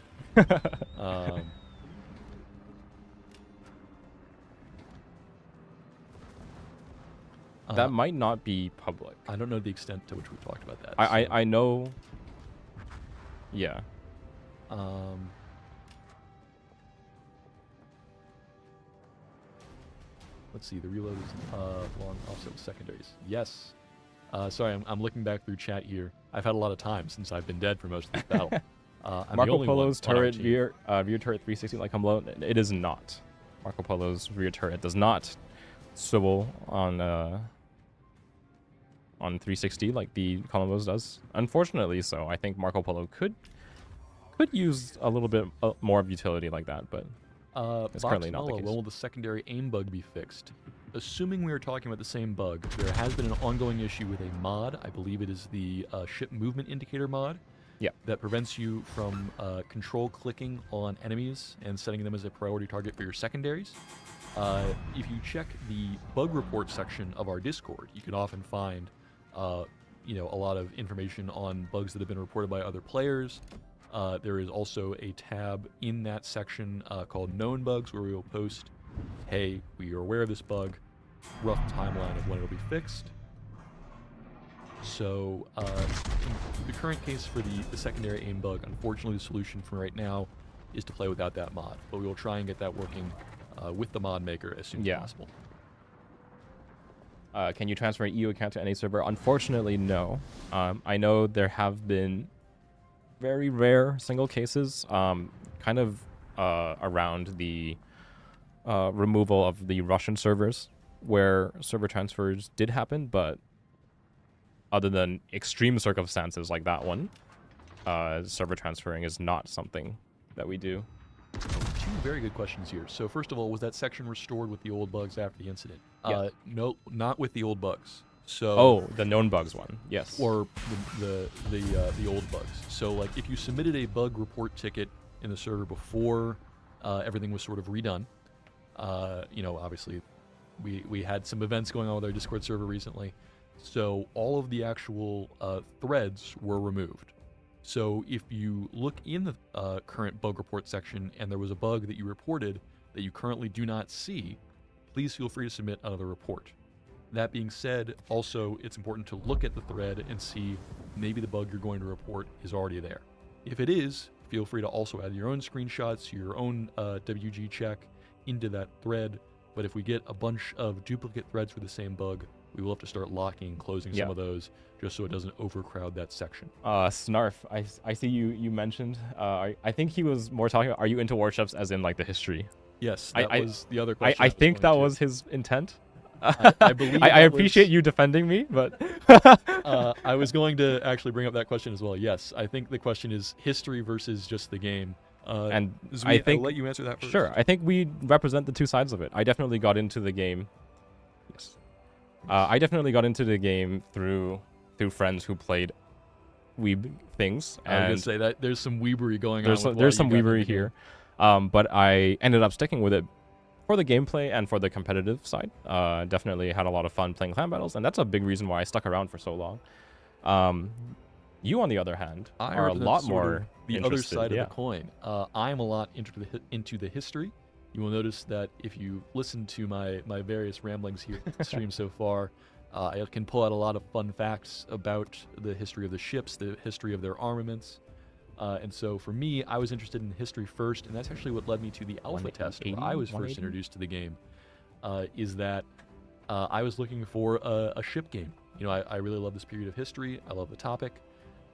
That might not be public. I don't know the extent to which we've talked about that. I know. Yeah. Let's see. The reload is long offset with secondaries. Yes. Sorry, I'm looking back through chat here. I've had a lot of time since I've been dead for most of this battle. I'm Marco Polo's turret, veer turret 360 like Humlo. It is not Marco Polo's rear turret does not swivel on 360 like the Colombo's does. Unfortunately, so I think Marco Polo could use a little bit more of utility like that, but it's currently not the Boxmala, case. when will the secondary aim bug be fixed? Assuming we are talking about the same bug, there has been an ongoing issue with a mod. I believe it is the ship movement indicator mod. Yeah. That prevents you from control clicking on enemies and setting them as a priority target for your secondaries. If you check the bug report section of our Discord, you can often find a lot of information on bugs that have been reported by other players. There is also a tab in that section called Known Bugs, where we will post, hey, we are aware of this bug, rough timeline of when it'll be fixed. So in the current case for the secondary aim bug, unfortunately the solution for right now is to play without that mod, but we will try and get that working with the mod maker as soon as possible. Can you transfer an EU account to any server? Unfortunately, no. I know there have been very rare single cases, kind of around the removal of the Russian servers, where server transfers did happen, but other than extreme circumstances like that one, server transferring is not something that we do. Two very good questions here. So first of all, was that section restored with the old bugs after the incident? Yes. No, not with the old bugs. So Oh, the known bugs one, yes. or the old bugs. So like if you submitted a bug report ticket in the server before everything was sort of redone, obviously we had some events going on with our Discord server recently, so all of the actual threads were removed. So if you look in the current bug report section and there was a bug that you reported that you currently do not see, please feel free to submit another report. That being said, also, it's important to look at the thread and see maybe the bug you're going to report is already there. If it is, feel free to also add your own screenshots, your own WG check into that thread. But if we get a bunch of duplicate threads for the same bug, we will have to start locking and closing some of those just so it doesn't overcrowd that section. Snarf, I see you mentioned, I think he was more talking about, are you into warships as in like the history? Yes, that was the other question. I think that was his intent. I believe I appreciate you defending me, but I was going to actually bring up that question as well. Yes, I think the question is history versus just the game. And I think I'll let you answer that first. Sure, I think we represent the two sides of it. I definitely got into the game. Yes, I definitely got into the game through friends who played weeb things. I was gonna say that there's some weebery going on. There's some weebery here, but I ended up sticking with it for the gameplay and for the competitive side. Definitely had a lot of fun playing clan battles, and that's a big reason why I stuck around for so long. You, on the other hand, are a lot more the other interested. side of the coin. I'm a lot into the history. You will notice that if you listen to my various ramblings here in the stream so far, I can pull out a lot of fun facts about the history of the ships, the history of their armaments. And so for me, I was interested in history first, and that's actually what led me to the alpha test where I was first introduced to the game, is that I was looking for a ship game. I really love this period of history. I love the topic.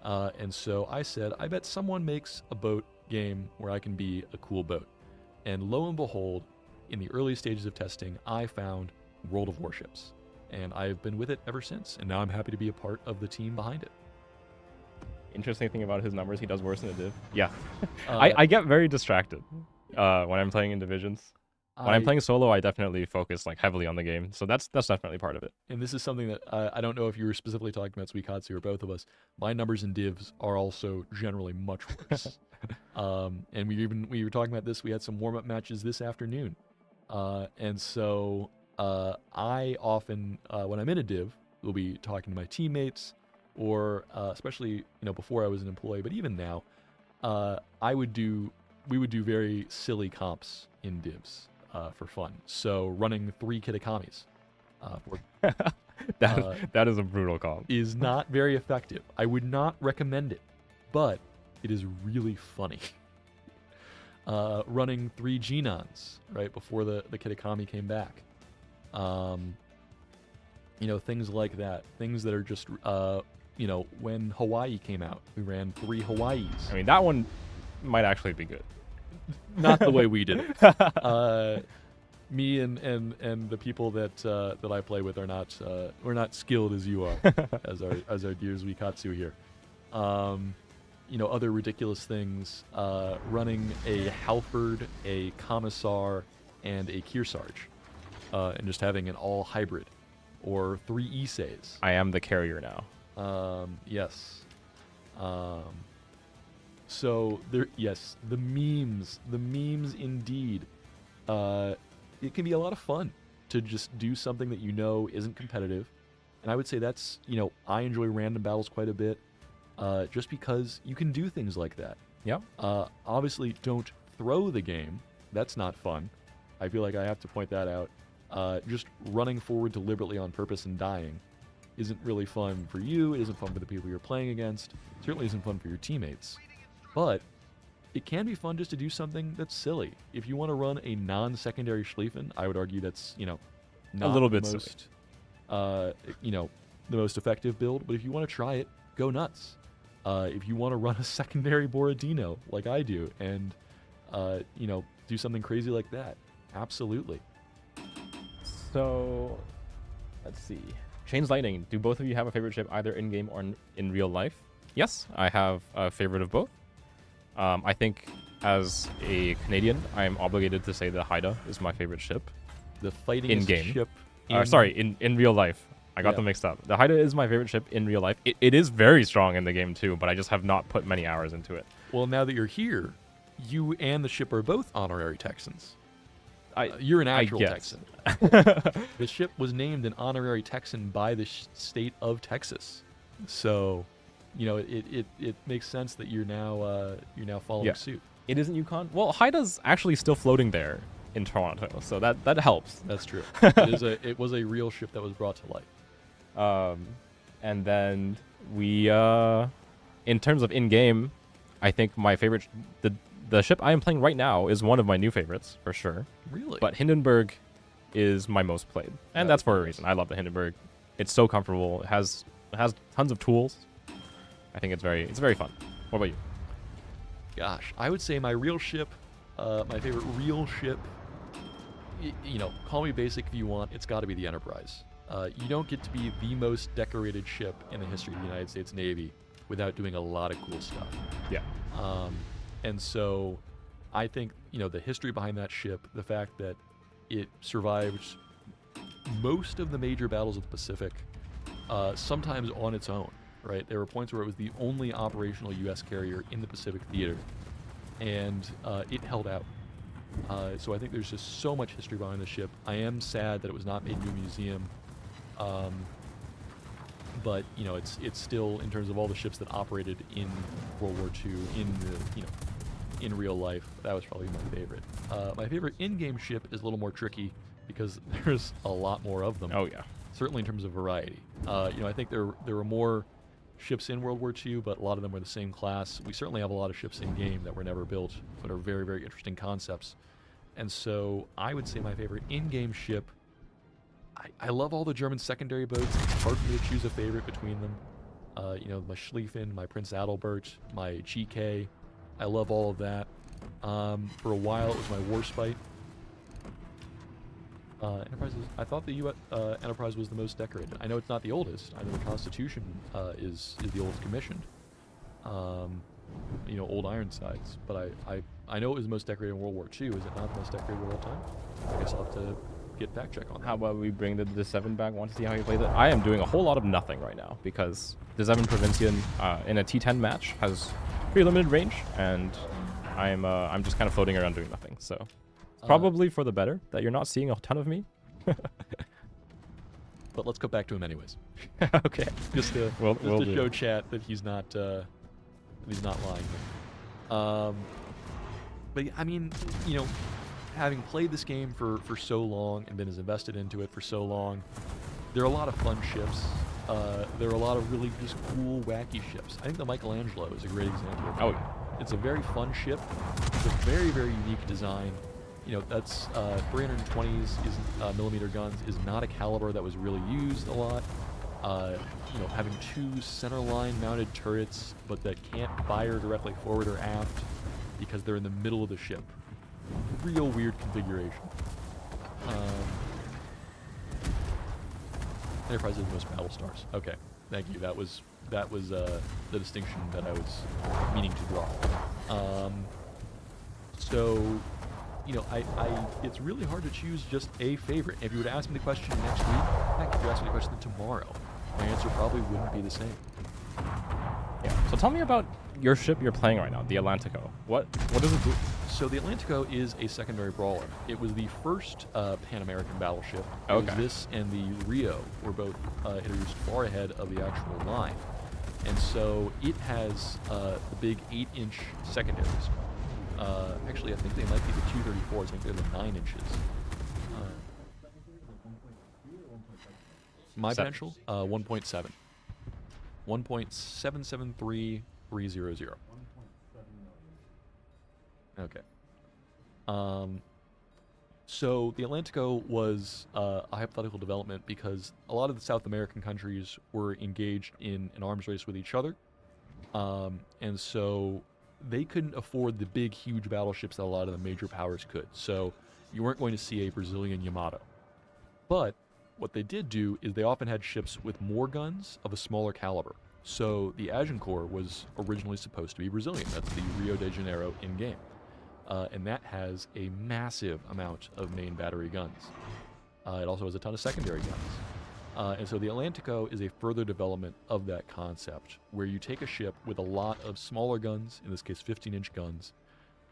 And so I said, I bet someone makes a boat game where I can be a cool boat. And lo and behold, in the early stages of testing, I found World of Warships. And I've been with it ever since. And now I'm happy to be a part of the team behind it. Interesting thing about his numbers, he does worse than a div. Yeah. I get very distracted when I'm playing in divisions. When I'm playing solo, I definitely focus heavily on the game. So that's definitely part of it. And this is something that I don't know if you were specifically talking about zuiKatsu or both of us. My numbers in divs are also generally much worse. And we were talking about this. We had some warm-up matches this afternoon. And so I often, when I'm in a div, will be talking to my teammates, or especially before I was an employee, but even now, we would do very silly comps in divs for fun. So running 3 Kitakamis that is a brutal comp. is not very effective. I would not recommend it, but it is really funny. Running 3 Genons right before the Kitakami came back. Things like that. Things that are just when Hawaii came out, we ran 3 Hawaiis. I mean, that one might actually be good. Not the way we did it. Me and the people that I play with are not we're not skilled as you are as our dear zuiKatsu here. Other ridiculous things, running a Halford, a Commissar, and a Kearsarge, and just having an all hybrid, or 3 Issei's. I am the carrier now. Yes. So there, yes, the memes indeed. It can be a lot of fun to just do something that isn't competitive, and I would say that's I enjoy random battles quite a bit, just because you can do things like that. Yeah. Obviously, don't throw the game. That's not fun. I feel like I have to point that out. Just running forward deliberately on purpose and dying isn't really fun for you. It isn't fun for the people you're playing against. It certainly isn't fun for your teammates. But it can be fun just to do something that's silly. If you want to run a non-secondary Schlieffen, I would argue that's, not a little bit the most, the most effective build. But if you want to try it, go nuts. If you want to run a secondary Borodino like I do and, do something crazy like that, absolutely. So, let's see. Chains Lightning. Do both of you have a favorite ship either in-game or in real life? Yes, I have a favorite of both. I think as a Canadian, I'm obligated to say the Haida is my favorite ship. The fighting in-game. ship. In real life. I got them mixed up. The Haida is my favorite ship in real life. It is very strong in the game too, but I just have not put many hours into it. Well, now that you're here, you and the ship are both honorary Texans. You're an actual Texan. The ship was named an honorary Texan by the state of Texas. So, it makes sense that you're now following suit. It isn't Yukon. Well, Haida's actually still floating there in Toronto, so that helps. That's true. It was a real ship that was brought to life. And then we, in terms of in-game, I think my favorite, the ship I am playing right now is one of my new favorites for sure. Really? But Hindenburg is my most played, and that's for a reason. I love the Hindenburg. It's so comfortable. It has tons of tools. I think it's very fun. What about you? Gosh, I would say my real ship, my favorite real ship. Call me basic if you want. It's got to be the Enterprise. You don't get to be the most decorated ship in the history of the United States Navy without doing a lot of cool stuff. Yeah. And so I think, the history behind that ship, the fact that it survived most of the major battles of the Pacific, sometimes on its own, right? There were points where it was the only operational U.S. carrier in the Pacific theater, and it held out. So I think there's just so much history behind the ship. I am sad that it was not made into a museum. But it's still, in terms of all the ships that operated in World War II in real life, that was probably my favorite. My favorite in-game ship is a little more tricky because there's a lot more of them. Oh yeah. Certainly in terms of variety. I think there were more ships in World War II, but a lot of them were the same class. We certainly have a lot of ships in game that were never built, but are very, very interesting concepts. And so I would say my favorite in-game ship. I love all the German secondary boats. It's hard for me to choose a favorite between them. My Schlieffen, my Prince Adalbert, my GK. I love all of that. For a while, it was my Warspite. Enterprise I thought the Enterprise was the most decorated. I know it's not the oldest. I know the Constitution is the oldest commissioned. Old Ironsides. But I know it was the most decorated in World War II. Is it not the most decorated of all time? I guess I'll have to get fact check on that. How about we bring the 7 back? Want to see how he plays it? I am doing a whole lot of nothing right now because the 7 Provincian in a T10 match has pretty limited range, and I'm just kind of floating around doing nothing. So it's probably for the better that you're not seeing a ton of me. But let's go back to him anyways. Okay. Just to show chat that he's not lying here. But I mean, having played this game for so long and been as invested into it for so long, there are a lot of fun ships. There are a lot of really just cool, wacky ships. I think the Michelangelo is a great example of that. Oh, yeah. It's a very fun ship. It's a very, very unique design. That's 320s millimeter guns is not a caliber that was really used a lot. Having 2 centerline mounted turrets, but that can't fire directly forward or aft because they're in the middle of the ship. Real weird configuration. Enterprise is the most battle stars. Okay, thank you. That was the distinction that I was meaning to draw. So, you know, it's really hard to choose just a favorite. If you were to ask me the question next week, heck, if you asked me the question tomorrow, my answer probably wouldn't be the same. Yeah. So tell me about your ship you're playing right now, the Atlantico. What does it do? So the Atlantico is a secondary brawler. It was the first Pan-American battleship. It was Okay. this and the Rio were both introduced far ahead of the actual line. And so it has the big 8-inch secondaries. Actually, I think they might be the 234s. I think they're the 9 inches. My Seven. potential? 1.7. 1.773300. Okay. So the Atlantico was a hypothetical development because a lot of the South American countries were engaged in an arms race with each other. And so they couldn't afford the big, huge battleships that a lot of the major powers could. So you weren't going to see a Brazilian Yamato. But what they did do is they often had ships with more guns of a smaller caliber. So the Agincourt was originally supposed to be Brazilian. That's the Rio de Janeiro in-game. And that has a massive amount of main battery guns. It also has a ton of secondary guns. And so the Atlantico is a further development of that concept, where you take a ship with a lot of smaller guns, in this case 15-inch guns,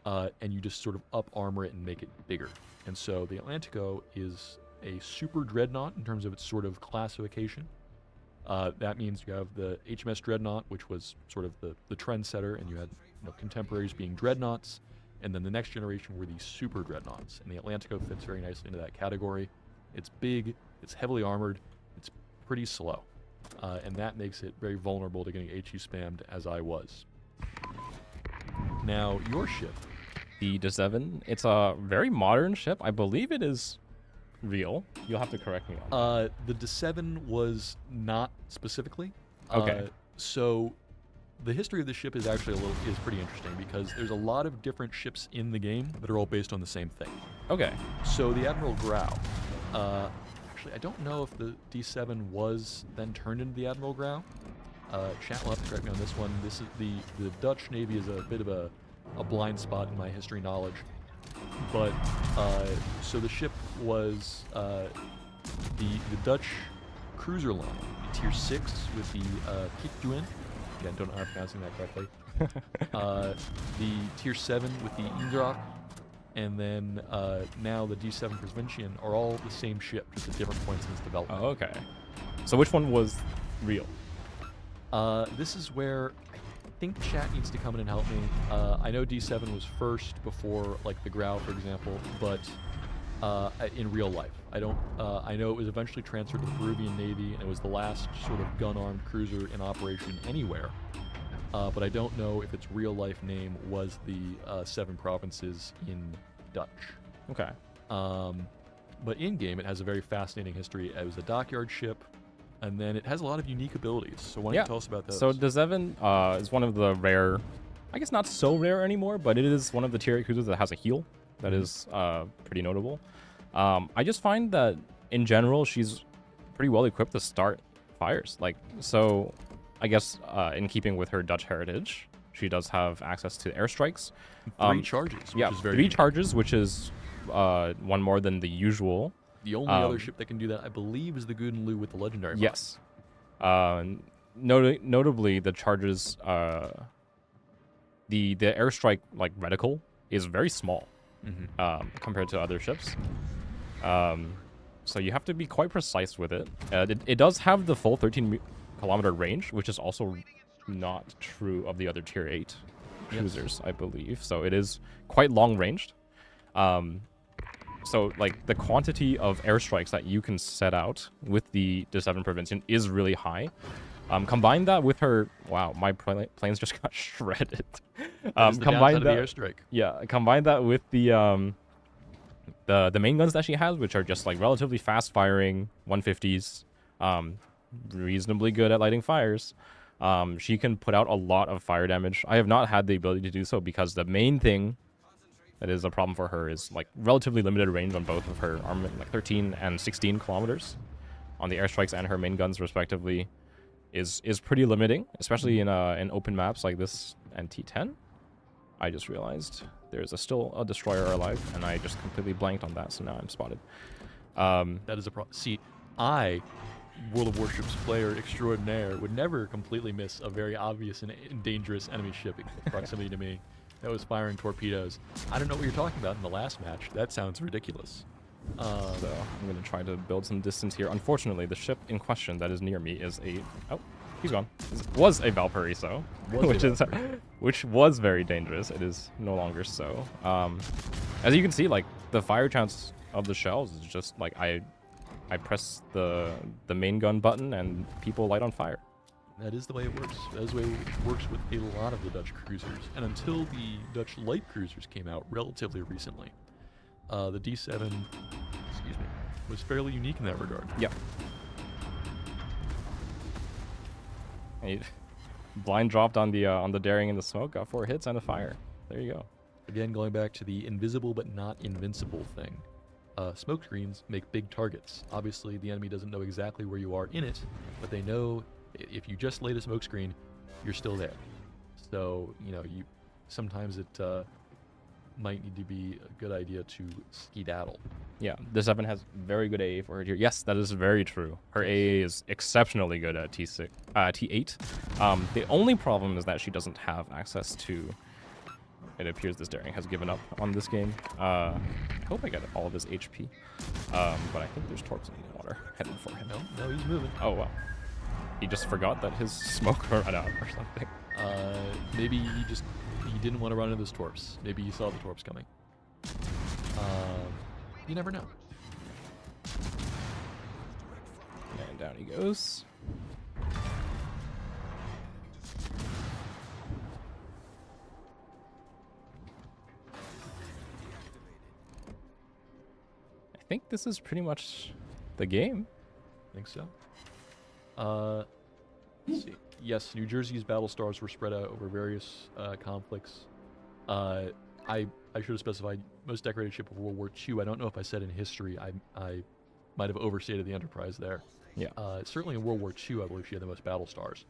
and you just sort of up-armor it and make it bigger. And so the Atlantico is a super dreadnought in terms of its sort of classification. That means you have the HMS Dreadnought, which was sort of the trendsetter, and you had contemporaries being dreadnoughts, and then the next generation were these super dreadnoughts, and the Atlantico fits very nicely into that category. It's big, it's heavily armored, it's pretty slow, and that makes it very vulnerable to getting HE spammed, as I was. Now, your ship. The D7. It's a very modern ship. I believe it is real. You'll have to correct me on that. The D7 was not specifically. Okay. So the history of the ship is actually is pretty interesting because there's a lot of different ships in the game that are all based on the same thing. Okay. So the Admiral Grau. Actually, I don't know if the D7 was then turned into the Admiral Grau. Chat will have to correct me on this one. This is the Dutch Navy is a bit of a blind spot in my history knowledge. But so the ship was the Dutch cruiser line, the Tier 6 with the Kikduin. Again, don't know how I'm pronouncing that correctly. The Tier 7 with the Indrak, and then now the D7 Provincian are all the same ship, just at different points in its development. Oh, okay. So which one was real? This is where I think chat needs to come in and help me. I know D7 was first before, like, the Grau, for example, but in real life. I know it was eventually transferred to the Peruvian Navy, and it was the last sort of gun-armed cruiser in operation anywhere. But I don't know if its real-life name was the 7 provinces in Dutch. Okay. But in-game, it has a very fascinating history. It was a dockyard ship, and then it has a lot of unique abilities. So why don't you tell us about those? So D7 is one of the rare, I guess not so rare anymore, but it is one of the tier 8 cruisers that has a heal. That is pretty notable. I just find that in general she's pretty well equipped to start fires. Like, so I guess in keeping with her Dutch heritage, she does have access to airstrikes. 3 charges, which is very 3 unique. charges, which is one more than the usual. The only other ship that can do that, I believe, is the Gudenlu with the legendary mod. Yes. Notably, the charges, the airstrike like reticle is very small compared to other ships. So you have to be quite precise with it. It does have the full 13-kilometer range, which is also not true of the other tier 8 cruisers, I believe. So it is quite long-ranged. So like the quantity of airstrikes that you can set out with the D7 Provincian is really high. Combine that with her, wow, my planes just got shredded. Combine that, of the airstrike. Yeah, combine that with the main guns that she has, which are just like relatively fast firing 150s, reasonably good at lighting fires. She can put out a lot of fire damage. I have not had the ability to do so because the main thing that is a problem for her is like relatively limited range on both of her armament, like 13 and 16 kilometers on the airstrikes and her main guns respectively is pretty limiting, especially in open maps like this and T10. I just realized there's still a destroyer alive, and I just completely blanked on that, so now I'm spotted. That is a problem. See, I, World of Warships player extraordinaire, would never completely miss a very obvious and dangerous enemy ship in proximity to me that was firing torpedoes. I don't know what you're talking about in the last match. That sounds ridiculous. So I'm going to try to build some distance here. Unfortunately, the ship in question that is near me is a... Oh, he's gone. Was a Valparaiso, which was very dangerous. It is no longer so. As you can see, like, the fire chance of the shells is just, like, I press the main gun button and people light on fire. That is the way it works. That is the way it works with a lot of the Dutch cruisers. And until the Dutch light cruisers came out relatively recently, the D7, excuse me, was fairly unique in that regard. Yeah. And he blind dropped on the daring in the smoke, got 4 hits and a fire. There you go. Again, going back to the invisible but not invincible thing. Smoke screens make big targets. Obviously, the enemy doesn't know exactly where you are in it, but they know if you just laid a smoke screen, you're still there. So, you know, sometimes it might need to be a good idea to skedaddle. Yeah, the 7 has very good AA for her here. Yes, that is very true. Her AA is exceptionally good at T8. The only problem is that she doesn't have access to... It appears this daring has given up on this game. I hope I get all of his HP. But I think there's torps in the water headed for him. No, he's moving. Oh, well. He just forgot that his smoke ran out or something. Maybe he didn't want to run into those torps. Maybe he saw the torps coming. You never know. And down he goes. I think this is pretty much the game. Think so. Let's see. Yes, New Jersey's battle stars were spread out over various conflicts. I should have specified most decorated ship of World War II. I don't know if I said in history. I might have overstated the Enterprise there. Yeah. Certainly in World War II, I believe she had the most battle stars.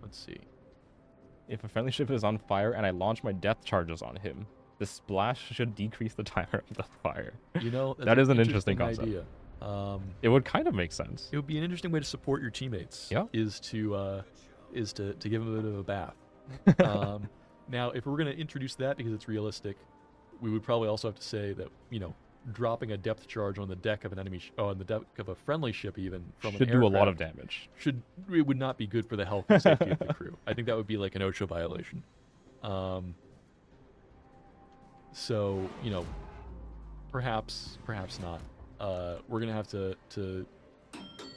Let's see. If a friendly ship is on fire and I launch my death charges on him, the splash should decrease the timer of the fire. You know, that is an interesting concept. idea. It would kind of make sense. It would be an interesting way to support your teammates. Yeah. Is to give them a bit of a bath. Now, if we're going to introduce that because it's realistic, we would probably also have to say that, you know, dropping a depth charge on the deck of an enemy, on the deck of a friendly ship, even from should an do a lot aircraft, of damage. It would not be good for the health and safety of the crew. I think that would be like an OSHA violation. So, you know, perhaps not. We're gonna have to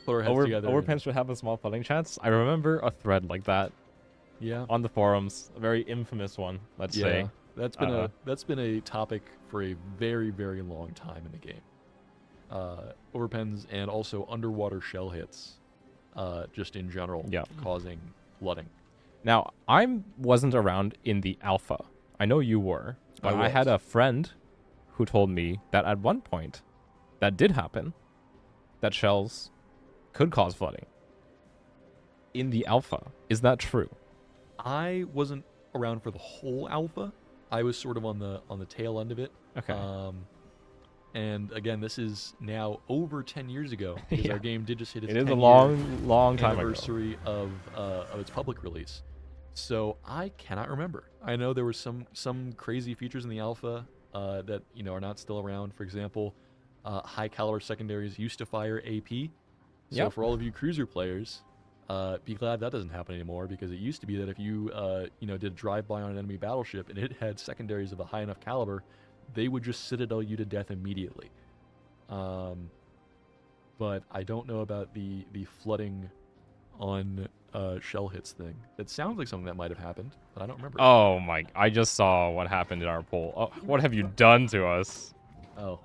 put our heads together. Overpens should have a small fighting chance. I remember a thread like that. Yeah. On the forums, a very infamous one. Let's say. That's been a topic for a very, very long time in the game. Overpens and also underwater shell hits, just in general, causing flooding. Now, I wasn't around in the alpha. I know you were, but I had a friend who told me that at one point, that did happen, that shells could cause flooding. In the alpha, is that true? I wasn't around for the whole alpha. I was sort of on the tail end of it. Okay. And again, this is now over 10 years ago because our game did just hit its 10-year a long time ago. Anniversary of its public release. So I cannot remember. I know there were some crazy features in the alpha that are not still around. For example, high caliber secondaries used to fire AP. So for all of you cruiser players, be glad that doesn't happen anymore, because it used to be that if you did a drive-by on an enemy battleship and it had secondaries of a high enough caliber, they would just citadel you to death immediately. But I don't know about the flooding on shell hits thing. It sounds like something that might have happened, but I don't remember. Oh my, I just saw what happened in our poll. Oh, what have you done to us? Oh,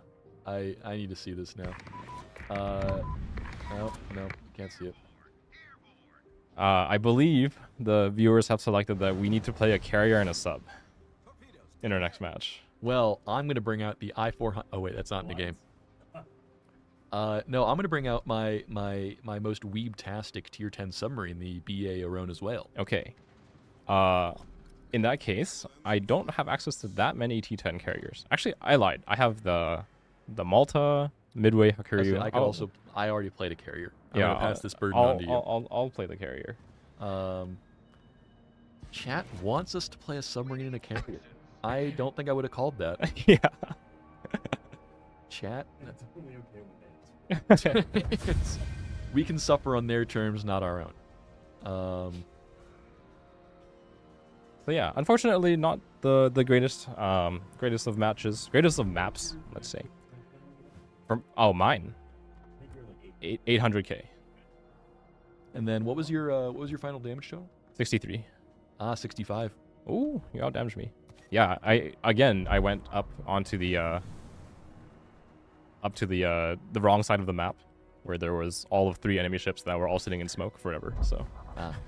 I need to see this now. No, can't see it. I believe the viewers have selected that we need to play a carrier and a sub. in our next match. Well, I'm going to bring out the I-400. Oh, wait, that's not in the game. No, I'm going to bring out my most weeb-tastic Tier 10 submarine, the BA Arona's Whale. Okay. In that case, I don't have access to that many T10 carriers. Actually, I lied. I have the Malta, Midway, Hakuryu. I already played a carrier. I'm yeah, going to pass this burden I'll, on to you. I'll play the carrier. Chat wants us to play a submarine and a carrier. I don't think I would have called that. Yeah. Chat. That's totally okay with that. We can suffer on their terms, not our own. So yeah, unfortunately, not the greatest greatest of maps. Let's say. Mine. I think you're like 800k. And then what was your final damage total? 63. 65. Ooh, you outdamaged me. Yeah, I went up onto the the wrong side of the map, where there was all of 3 enemy ships that were all sitting in smoke forever. So.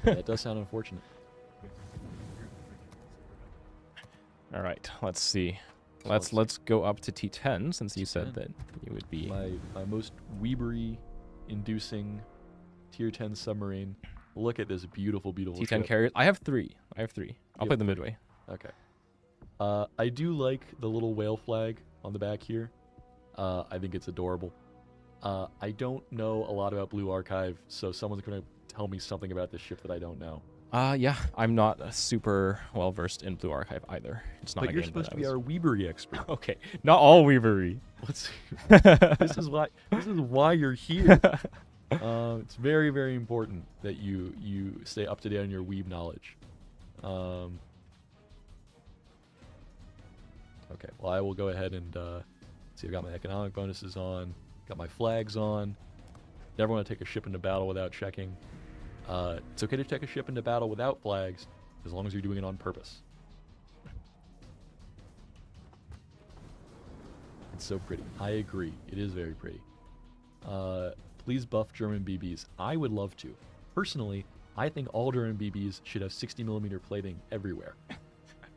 That does sound unfortunate. All right, let's see. Let's go up to T10 since you said that you would be My most weebery inducing Tier 10 submarine. Look at this beautiful T10 ship. carriers. I have 3. I'll have play the Midway. Okay. I do like the little whale flag on the back here. I think it's adorable. I don't know a lot about Blue Archive, so someone's going to tell me something about this ship that I don't know. Yeah, I'm not super well versed in Blue Archive either. It's not. But you're supposed to be our weebery expert. Okay, not all Weavery. This is why you're here. It's very, very important that you stay up to date on your weeb knowledge. Okay, well, I will go ahead and see. I've got my economic bonuses on, got my flags on. Never want to take a ship into battle without checking. It's okay to take a ship into battle without flags, as long as you're doing it on purpose. It's so pretty. I agree. It is very pretty. Please buff German BBs. I would love to. Personally, I think all German BBs should have 60mm plating everywhere.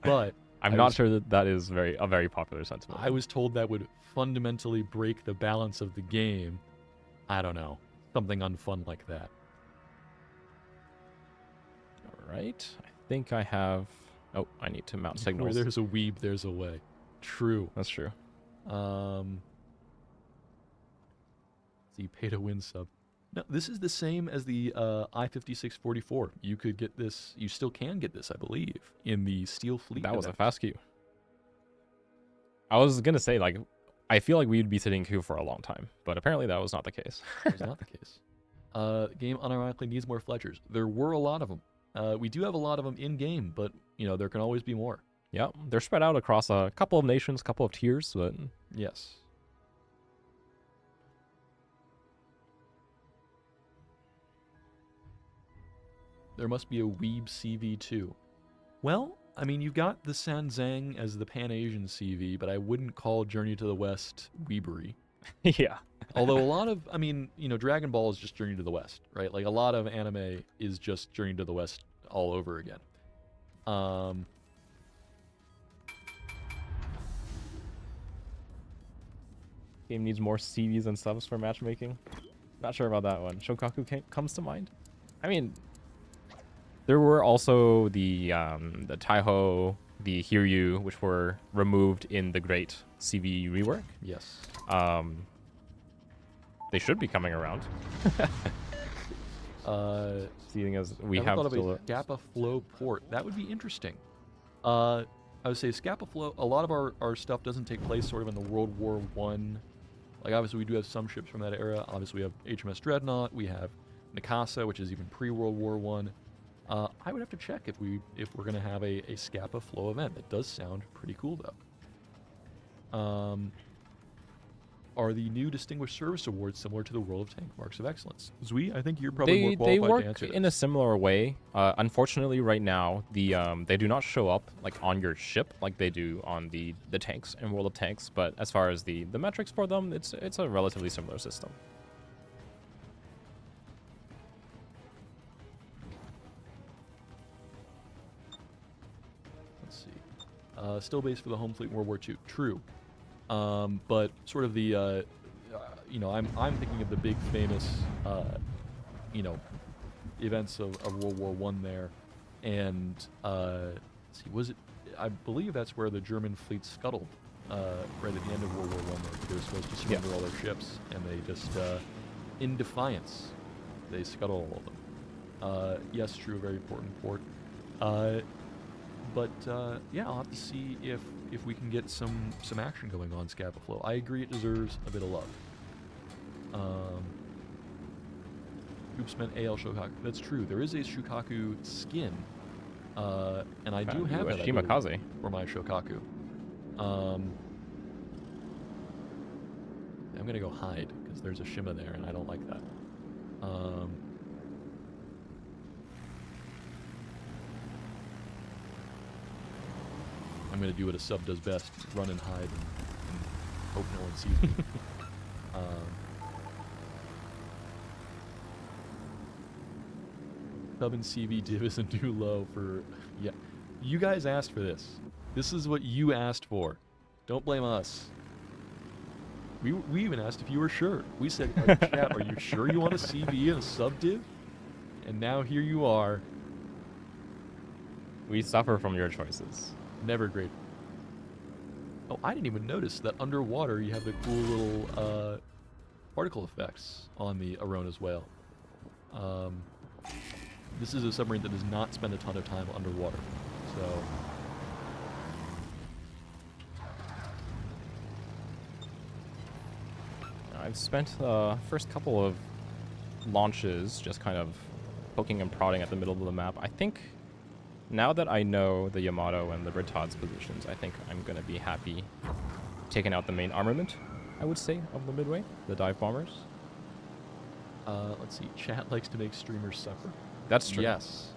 But I'm not sure that is a very popular sentiment. I was told that would fundamentally break the balance of the game. I don't know. Something unfun like that. All right. I think I have... Oh, I need to mount Where signals. there's a weeb, there's a way. True. That's true. So you pay to win sub. No, this is the same as the I-5644. You could get this. You still can get this, I believe, in the Steel Fleet. That was a event. fast queue. I was going to say, like, I feel like we'd be sitting in queue for a long time, but apparently that was not the case. That was not the case. The game unironically needs more Fletchers. There were a lot of them. We do have a lot of them in-game, but, there can always be more. Yeah, they're spread out across a couple of nations, couple of tiers, but... Yes. There must be a Weeb CV2. Well, I mean, you've got the Sanzang as the Pan-Asian CV, but I wouldn't call Journey to the West Weebery. Yeah. Although a lot of, Dragon Ball is just Journey to the West, right? Like, a lot of anime is just Journey to the West all over again. Game needs more CVs and subs for matchmaking. Not sure about that one. Shokaku comes to mind. I mean, there were also the Taiho, the Hiryu, which were removed in the Great CV rework. Yes. They should be coming around. Seeing as we have thought of still a Scapa Flow port. That would be interesting. I would say Scapa Flow, a lot of our stuff doesn't take place sort of in the World War I. Like, obviously, we do have some ships from that era. Obviously, we have HMS Dreadnought. We have Mikasa, which is even pre-World War I. I would have to check if we're going to have a Scapa Flow event. That does sound pretty cool, though. Are the new Distinguished Service Awards similar to the World of Tank Marks of Excellence? Zui, I think you're probably more qualified they to work answer this. in a similar way. Unfortunately, right now they do not show up like on your ship like they do on the tanks in World of Tanks. But as far as the metrics for them, it's a relatively similar system. Let's see. Still based for the home fleet in World War II. True. But sort of the, I'm thinking of the big famous, events of World War I there. And, let's see, was it, I believe that's where the German fleet scuttled, right at the end of World War I. They were supposed to surrender all their ships, and they just, in defiance, they scuttle all of them. Yes, true, very important port. But yeah, I'll have to see if we can get some action going on Scapa Flow. I agree it deserves a bit of love. Oops, meant AL Shokaku. That's true. There is a Shukaku skin, and I do have that Shimakaze for my Shokaku. I'm gonna go hide because there's a Shima there, and I don't like that. I'm gonna do what a sub does best: run and hide, and hope no one sees me. Sub and CV div is a new low for, yeah. You guys asked for this. This is what you asked for. Don't blame us. We even asked if you were sure. We said, chat, are you sure you want a CV and a sub div? And now here you are. We suffer from your choices. Never great. Oh, I didn't even notice that underwater you have the cool little particle effects on the Arona's whale. This is a submarine that does not spend a ton of time underwater, so... I've spent the first couple of launches just kind of poking and prodding at the middle of the map. I think now that I know the Yamato and the Britad's positions, I think I'm going to be happy taking out the main armament, I would say, of the Midway, the dive bombers. Let's see, chat likes to make streamers suffer. That's true. Yes.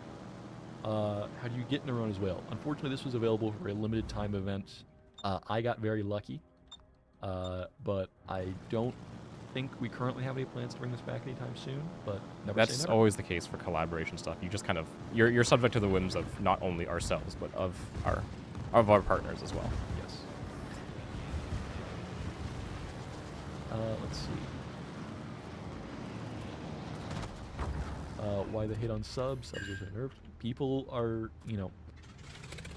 How do you get Neuron as well? Unfortunately, this was available for a limited time event. I got very lucky, but I don't think we currently have any plans to bring this back anytime soon, but never say That's never. always the case for collaboration stuff. You just kind of, you're subject to the whims of not only ourselves, but of our partners as well. Yes. Let's see. Why the hate on subs? Subs are so nerfed. People are,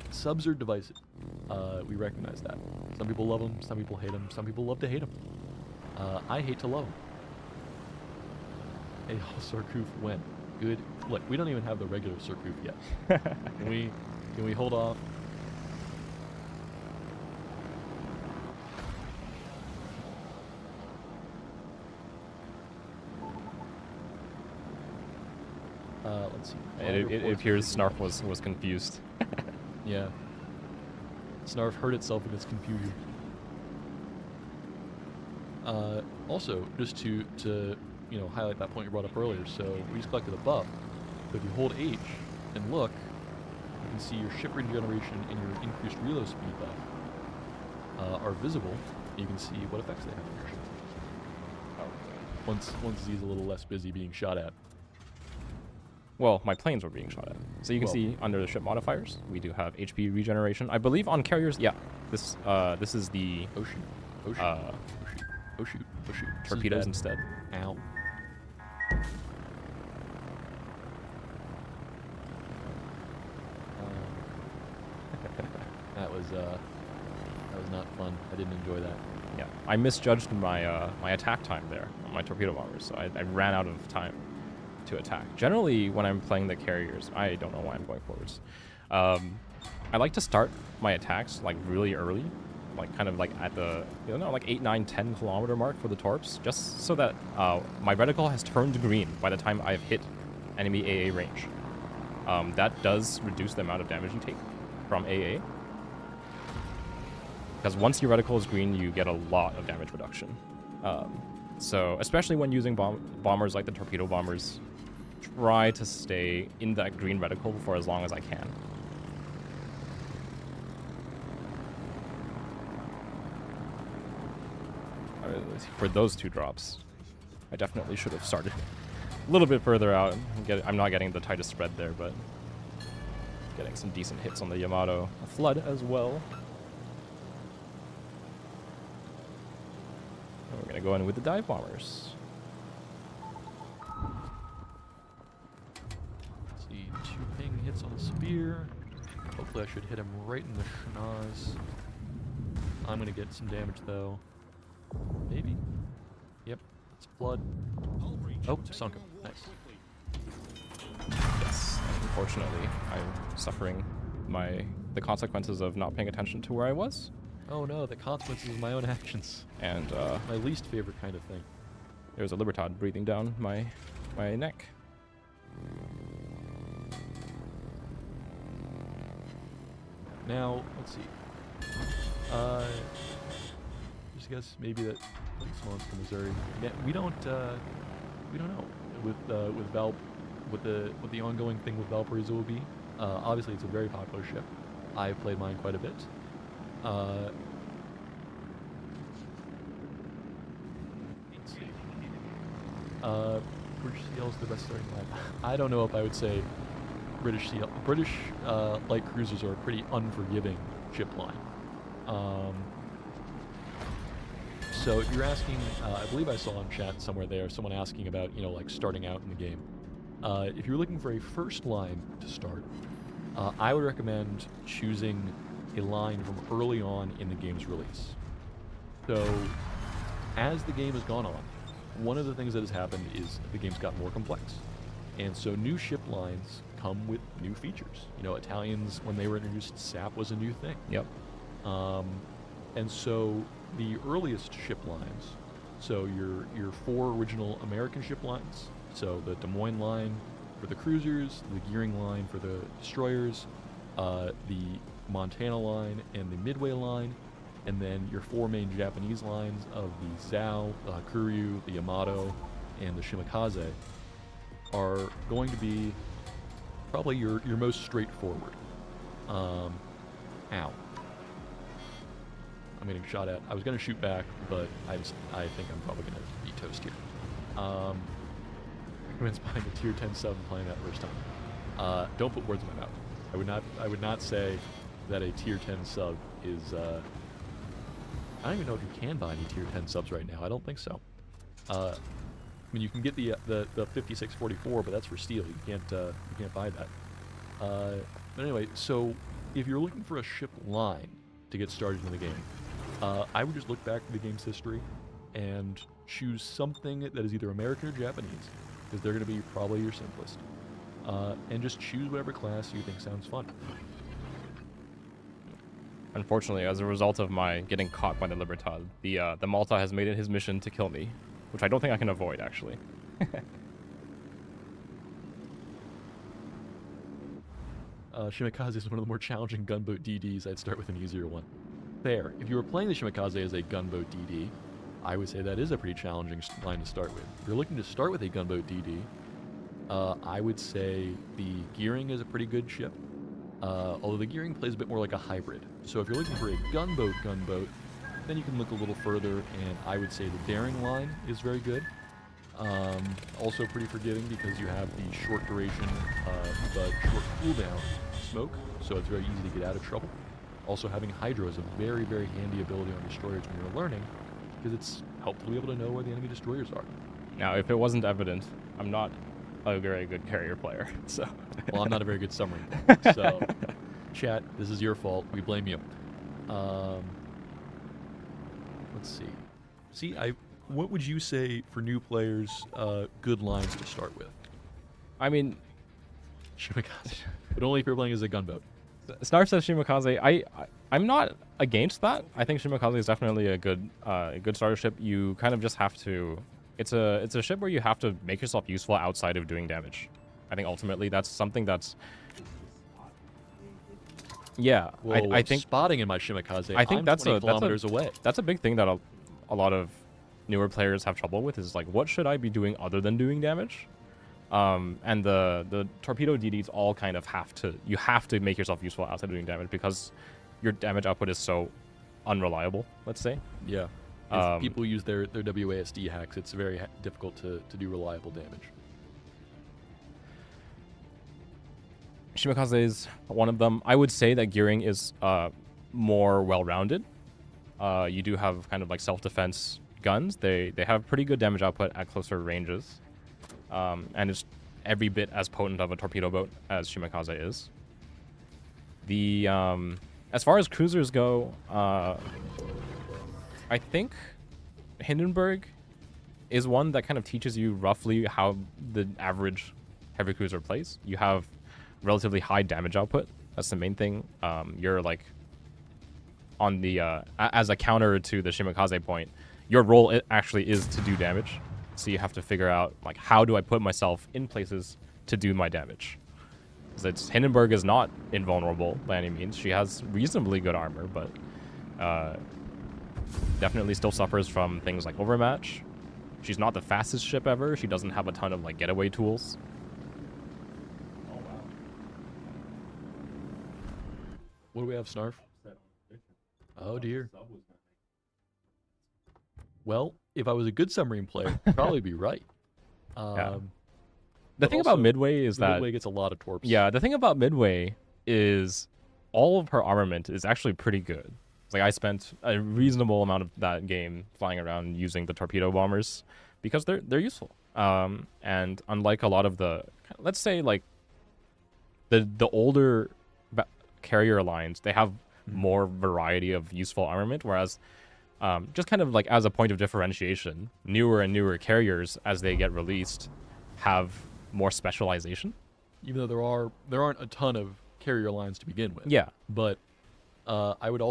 subs are divisive. We recognize that. Some people love them, some people hate them, some people love to hate them. I hate to love them. A Surkoof when? Good. Look, we don't even have the regular Surkoof yet. Can we hold off? Let's see. It appears Snarf was confused. Yeah. Snarf hurt itself in its confusion. Also, just to highlight that point you brought up earlier, so we just collected a buff. So if you hold H and look, you can see your ship regeneration and your increased reload speed buff are visible. And you can see what effects they have on your ship. Once Z's a little less busy being shot at. Well, my planes were being shot at. So you can see under the ship modifiers, we do have HP regeneration. I believe on carriers, yeah. This is the Oh shoot. Oh shoot. Oh shoot. Oh shoot. torpedoes instead. Ow. That was not fun. I didn't enjoy that. Yeah, I misjudged my my attack time there on my torpedo bombers, so I ran out of time to attack. Generally, when I'm playing the carriers, I don't know why I'm going forwards. I like to start my attacks like really early, like kind of like at the like 8, 9, 10 kilometer mark for the torps, just so that my reticle has turned green by the time I've hit enemy AA range. That does reduce the amount of damage you take from AA. Because once your reticle is green, you get a lot of damage reduction. So especially when using bombers like the torpedo bombers, try to stay in that green reticle for as long as I can. For those two drops, I definitely should have started a little bit further out. I'm not getting the tightest spread there, but Getting some decent hits on the Yamato. A flood as well. And we're going to go in with the dive bombers. Let's see, 2 ping hits on the spear. Hopefully I should hit him right in the schnoz. I'm going to get some damage though. Maybe? Yep, it's flood. Oh, sunk him. Nice. Yes, unfortunately, I'm suffering the consequences of not paying attention to where I was. Oh no, the consequences of my own actions. And My least favorite kind of thing. there's a Libertad breathing down my neck. Now, let's see. Just guess maybe that Smolensk, Missouri. Yeah, we don't know with Val, what the ongoing thing with Valparaiso will be. Obviously, it's a very popular ship. I've played mine quite a bit. Let's see. British CL is the best starting line. I don't know if I would say British CL. British light cruisers are a pretty unforgiving ship line. So if you're asking, I believe I saw in chat somewhere there someone asking about, like starting out in the game. If you're looking for a first line to start, I would recommend choosing a line from early on in the game's release. So as the game has gone on, one of the things that has happened is the game's gotten more complex. And so new ship lines come with new features. Italians, when they were introduced, SAP was a new thing. Yep. And so the earliest ship lines, so your 4 original American ship lines, so the Des Moines line for the cruisers, the Gearing line for the destroyers, the Montana line and the Midway line, and then your 4 main Japanese lines of the Zhao, the Hakuryu, the Yamato, and the Shimakaze are going to be probably your most straightforward. Ow. I'm getting shot at. I was going to shoot back, but I think I'm probably going to be toast here. Recommends buying a tier 10 sub and playing that first time. Don't put words in my mouth. I would not say that a tier 10 sub is. I don't even know if you can buy any tier 10 subs right now. I don't think so. I mean, you can get the 5644, but that's for steel. You can't buy that. But anyway, so if you're looking for a ship line to get started in the game, I would just look back at the game's history and choose something that is either American or Japanese, because they're going to be probably your simplest. And just choose whatever class you think sounds fun. Unfortunately, as a result of my getting caught by the Libertad, the Malta has made it his mission to kill me, which I don't think I can avoid, actually. Shimakaze is one of the more challenging gunboat DDs. I'd start with an easier one. Fair. If you were playing the Shimakaze as a gunboat DD, I would say that is a pretty challenging line to start with. If you're looking to start with a gunboat DD, I would say the Gearing is a pretty good ship. Although the Gearing plays a bit more like a hybrid. So if you're looking for a gunboat, then you can look a little further, and I would say the Daring line is very good. Also pretty forgiving because you have the short duration, but short cooldown smoke, so it's very easy to get out of trouble. Also, having Hydro is a very, very handy ability on destroyers when you're learning, because it's helpful to be able to know where the enemy destroyers are. Now, if it wasn't evident, I'm not a very good carrier player, so... Well, I'm not a very good submarine player, so... Chat, this is your fault. We blame you. Let's see. What would you say for new players, good lines to start with? I mean... Shimakaze. But only if you're playing as a gunboat. Snarf says Shimakaze. I'm not against that. I think Shimakaze is definitely a good starter ship. You kind of just have to... It's a ship where you have to make yourself useful outside of doing damage. I think ultimately that's something that's... Yeah, Whoa, I think spotting in my Shimakaze. I think I'm 20 kilometers away. That's a big thing that a lot of newer players have trouble with, is like, what should I be doing other than doing damage? And the torpedo DDs all kind of have to make yourself useful outside of doing damage, because your damage output is so unreliable, let's say. Yeah. If people use their WASD hacks, it's very difficult to do reliable damage. Shimakaze is one of them. I would say that gearing is more well-rounded. You do have kind of like self-defense guns. They have pretty good damage output at closer ranges, and it's every bit as potent of a torpedo boat as Shimakaze is. The as far as cruisers go, I think Hindenburg is one that kind of teaches you roughly how the average heavy cruiser plays. You have relatively high damage output. That's the main thing. You're like on the as a counter to the Shimakaze point, your role actually is to do damage. So you have to figure out like, how do I put myself in places to do my damage? Because Hindenburg is not invulnerable by any means. She has reasonably good armor, but definitely still suffers from things like overmatch. She's not the fastest ship ever. She doesn't have a ton of like getaway tools. Oh wow. What do we have, Snarf? Oh dear. Well, if I was a good submarine player, I'd probably be right. The but thing about also, Midway is that Midway gets a lot of torps. yeah, the thing about Midway is all of her armament is actually pretty good. It's like I spent a reasonable amount of that game flying around using the torpedo bombers because they're useful. And unlike a lot of the, let's say like the older carrier lines, they have more variety of useful armament, whereas just kind of like as a point of differentiation, newer and newer carriers as they get released have more specialization. Even though there aren't a ton of carrier lines to begin with. Yeah. But I would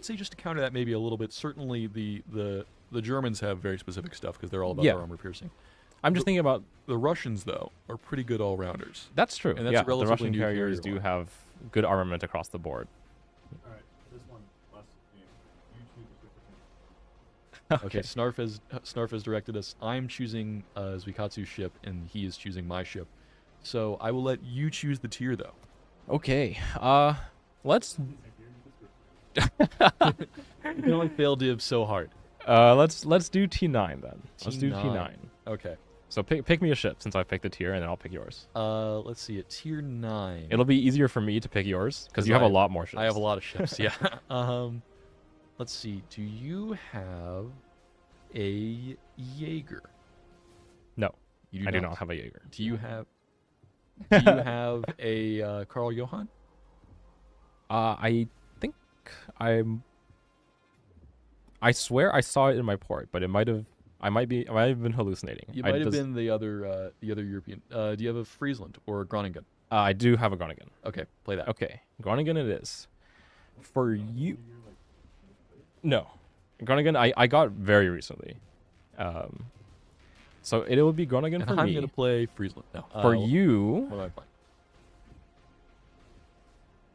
say just to counter that maybe a little bit. Certainly the Germans have very specific stuff because they're all about their armor piercing. I'm just thinking about The Russians though are pretty good all rounders. that's true. And that's yeah, a the relatively Russian new carriers carrier do line. have good armament across the board. All right, this one last game. You choose the ship. Okay, Snarf has directed us. I'm choosing zuiKatsu's ship, and he is choosing my ship. So I will let you choose the tier, though. Okay. Let's You can only fail div so hard. let's do T9 then. Let's do T9. T9. Okay. So pick me a ship since I picked the tier, and then I'll pick yours. Let's see. At tier 9. It'll be easier for me to pick yours because you have a lot more ships. I have a lot of ships. Yeah. Let's see. Do you have a Jaeger? No, You I do not have a Jaeger. Do you have? Do you have a Carl Johan? I think I swear I saw it in my port, but I might have been hallucinating. You might have been the other European. Do you have a Friesland or a Groningen? I do have a Groningen. Okay, play that. Okay, Groningen it is. For you, no, Groningen I got very recently. So it will be Groningen And for I'm me. gonna play Friesland. No. For you, What am I playing?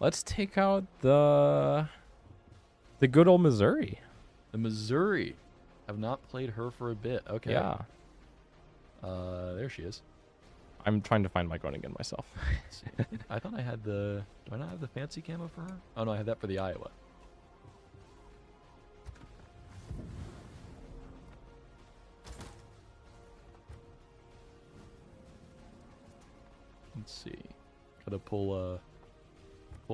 let's take out the good old Missouri. The Missouri. Have not played her for a bit. Okay. Yeah, There she is. I'm trying to find my Groningen myself. I thought I had the. Do I not have the fancy camo for her? Oh no, I had that for the Iowa. Let's see. Gotta pull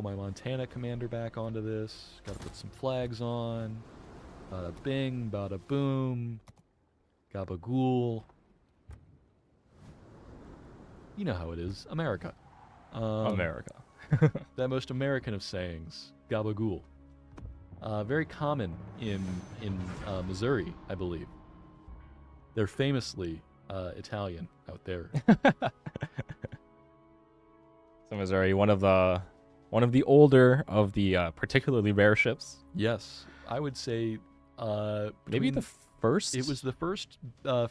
my Montana commander back onto this. Gotta put some flags on. Bada bing, bada boom. Gabagool. You know how it is. America. America. That most American of sayings. Gabagool. Very common in Missouri, I believe. They're famously Italian out there. So Missouri, one of the older of the particularly rare ships. Yes, I would say Maybe between- the first. It was the first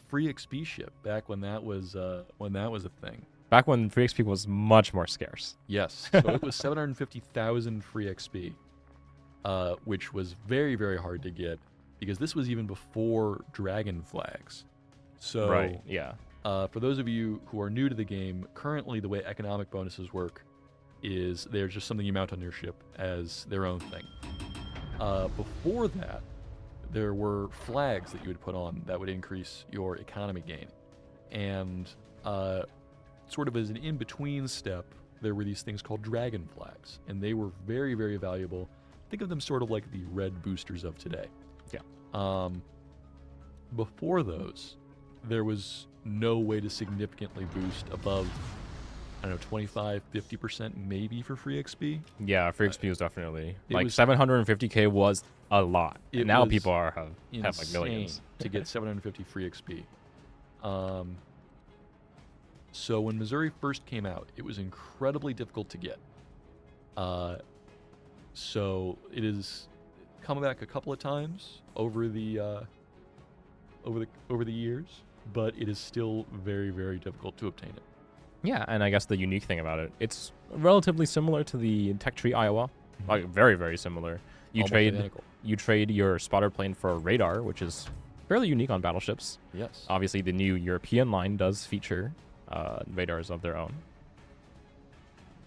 free XP ship back when that was a thing. back when free XP was much more scarce. Yes, so it was 750,000 free XP, which was very, very hard to get because this was even before dragon flags. So, Right. Yeah. for those of you who are new to the game, currently the way economic bonuses work is they're just something you mount on your ship as their own thing. Before that, there were flags that you would put on that would increase your economy gain. And sort of as an in-between step, there were these things called dragon flags, and they were very, very valuable. Think of them sort of like the red boosters of today. Yeah. Before those, there was no way to significantly boost above, I don't know, 25, 50% maybe for free XP. Yeah, free XP was definitely it like was- 750k was a lot. It And now was people have like millions. Insane to get 750 free XP. So when Missouri first came out, it was incredibly difficult to get. So it has come back a couple of times over the years, but it is still very, very difficult to obtain it. Yeah, and I guess the unique thing about it, it's relatively similar to the Tech Tree Iowa, like very, very similar. Almost identical. You trade your spotter plane for a radar, which is fairly unique on battleships. Yes. Obviously, the new European line does feature radars of their own.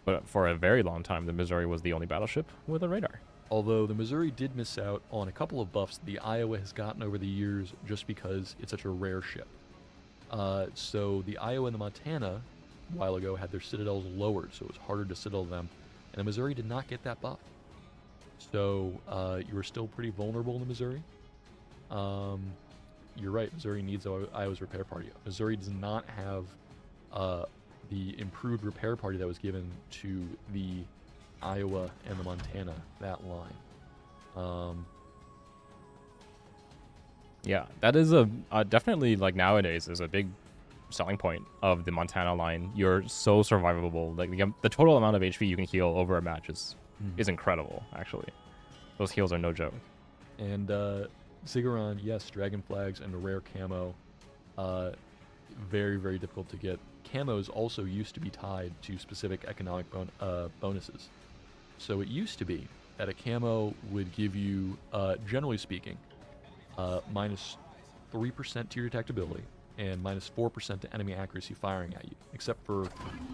But for a very long time, the Missouri was the only battleship with a radar. Although the Missouri did miss out on a couple of buffs the Iowa has gotten over the years just because it's such a rare ship. So the Iowa and the Montana, a while ago, had their citadels lowered, so it was harder to citadel them. And the Missouri did not get that buff. So you were still pretty vulnerable in the Missouri. You're right, Missouri needs Iowa's repair party. Missouri does not have the improved repair party that was given to the Iowa and the Montana, that line. Yeah, that is a definitely, like, nowadays is a big selling point of the Montana line. You're so survivable. Like the total amount of HP you can heal over a match is incredible, actually. Those heals are no joke. And Zigguron, yes, dragon flags and a rare camo. Very, very difficult to get. Camos also used to be tied to specific economic bonuses. So it used to be that a camo would give you, generally speaking, minus 3% to your detectability and minus 4% to enemy accuracy firing at you, except for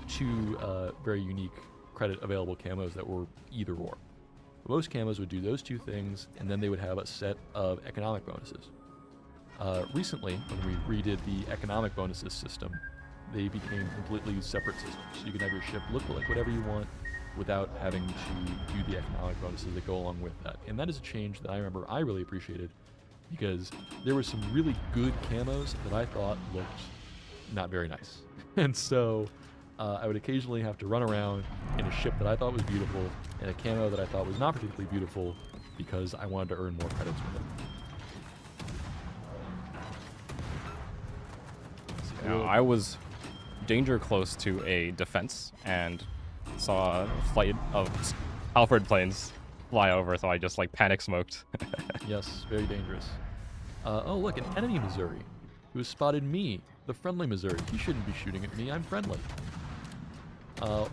two very unique credit available camos that were either or. Most camos would do those two things, and then they would have a set of economic bonuses. Recently, when we redid the economic bonuses system, they became completely separate systems. So you can have your ship look like whatever you want without having to do the economic bonuses that go along with that. And that is a change that I remember I really appreciated, because there were some really good camos that I thought looked not very nice. And so I would occasionally have to run around in a ship that I thought was beautiful and a camo that I thought was not particularly beautiful because I wanted to earn more credits with it. You know, I was danger close to a defense and saw a flight of Alfred planes fly over, so I just like panic smoked. Yes, very dangerous. Oh, look, an enemy Missouri who has spotted me, the friendly Missouri. He shouldn't be shooting at me. I'm friendly. Ow.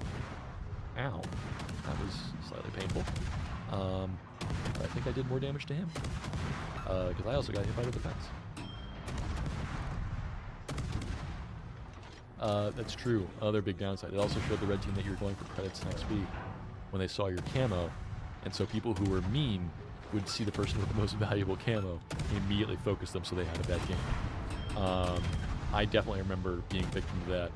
That was slightly painful. But I think I did more damage to him. Because I also got hit by the defense. That's true. Other big downside. It also showed the red team that you were going for credits and XP when they saw your camo. And so people who were mean would see the person with the most valuable camo and immediately focus them so they had a bad game. I definitely remember being victim to that,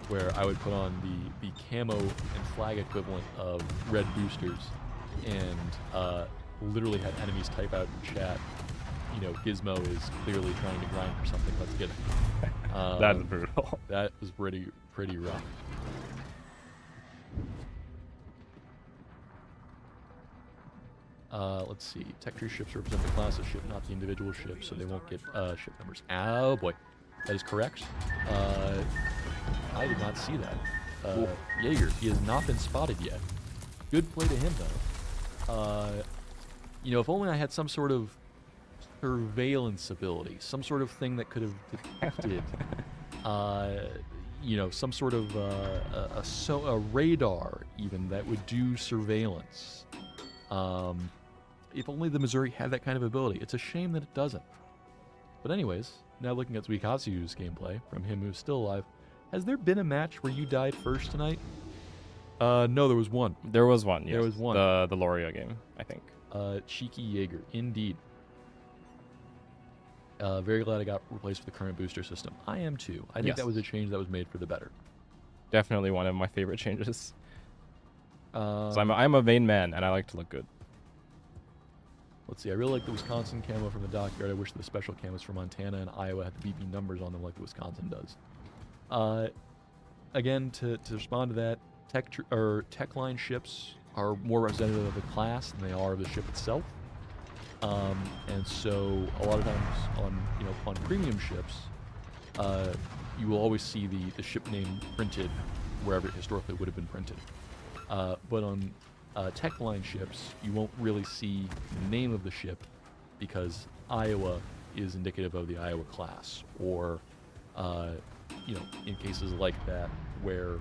where I would put on the camo and flag equivalent of red boosters and literally had enemies type out in chat, you know, Gizmo is clearly trying to grind for something, let's get it. That is brutal. That was pretty rough. Let's see. Tech tree ships represent the class of ship, not the individual ship, so they won't get ship numbers. Oh boy, that is correct. I did not see that. Jaeger, he has not been spotted yet. Good play to him though. You know, if only I had some sort of surveillance ability, some sort of thing that could have detected, you know, some sort of a radar even that would do surveillance. If only the Missouri had that kind of ability. It's a shame that it doesn't. But anyways, now looking at zuiKatsu's gameplay, from him who's still alive, has there been a match where you died first tonight? No, there was one. There was one, yes. There was one. The Loria game, I think. Cheeky Jaeger, indeed. Very glad I got replaced with the current booster system. I am too. I think Yes. that was a change that was made for the better. Definitely one of my favorite changes. So I'm a vain man, and I like to look good. Let's see. I really like the Wisconsin camo from the dockyard. I wish the special camos from Montana and Iowa had the BP numbers on them like the Wisconsin does. Again, to respond to that, tech line ships are more representative of the class than they are of the ship itself. And so a lot of times on premium ships, you will always see the ship name printed wherever it historically would have been printed. But on tech line ships, you won't really see the name of the ship because Iowa is indicative of the Iowa class, or in cases like that where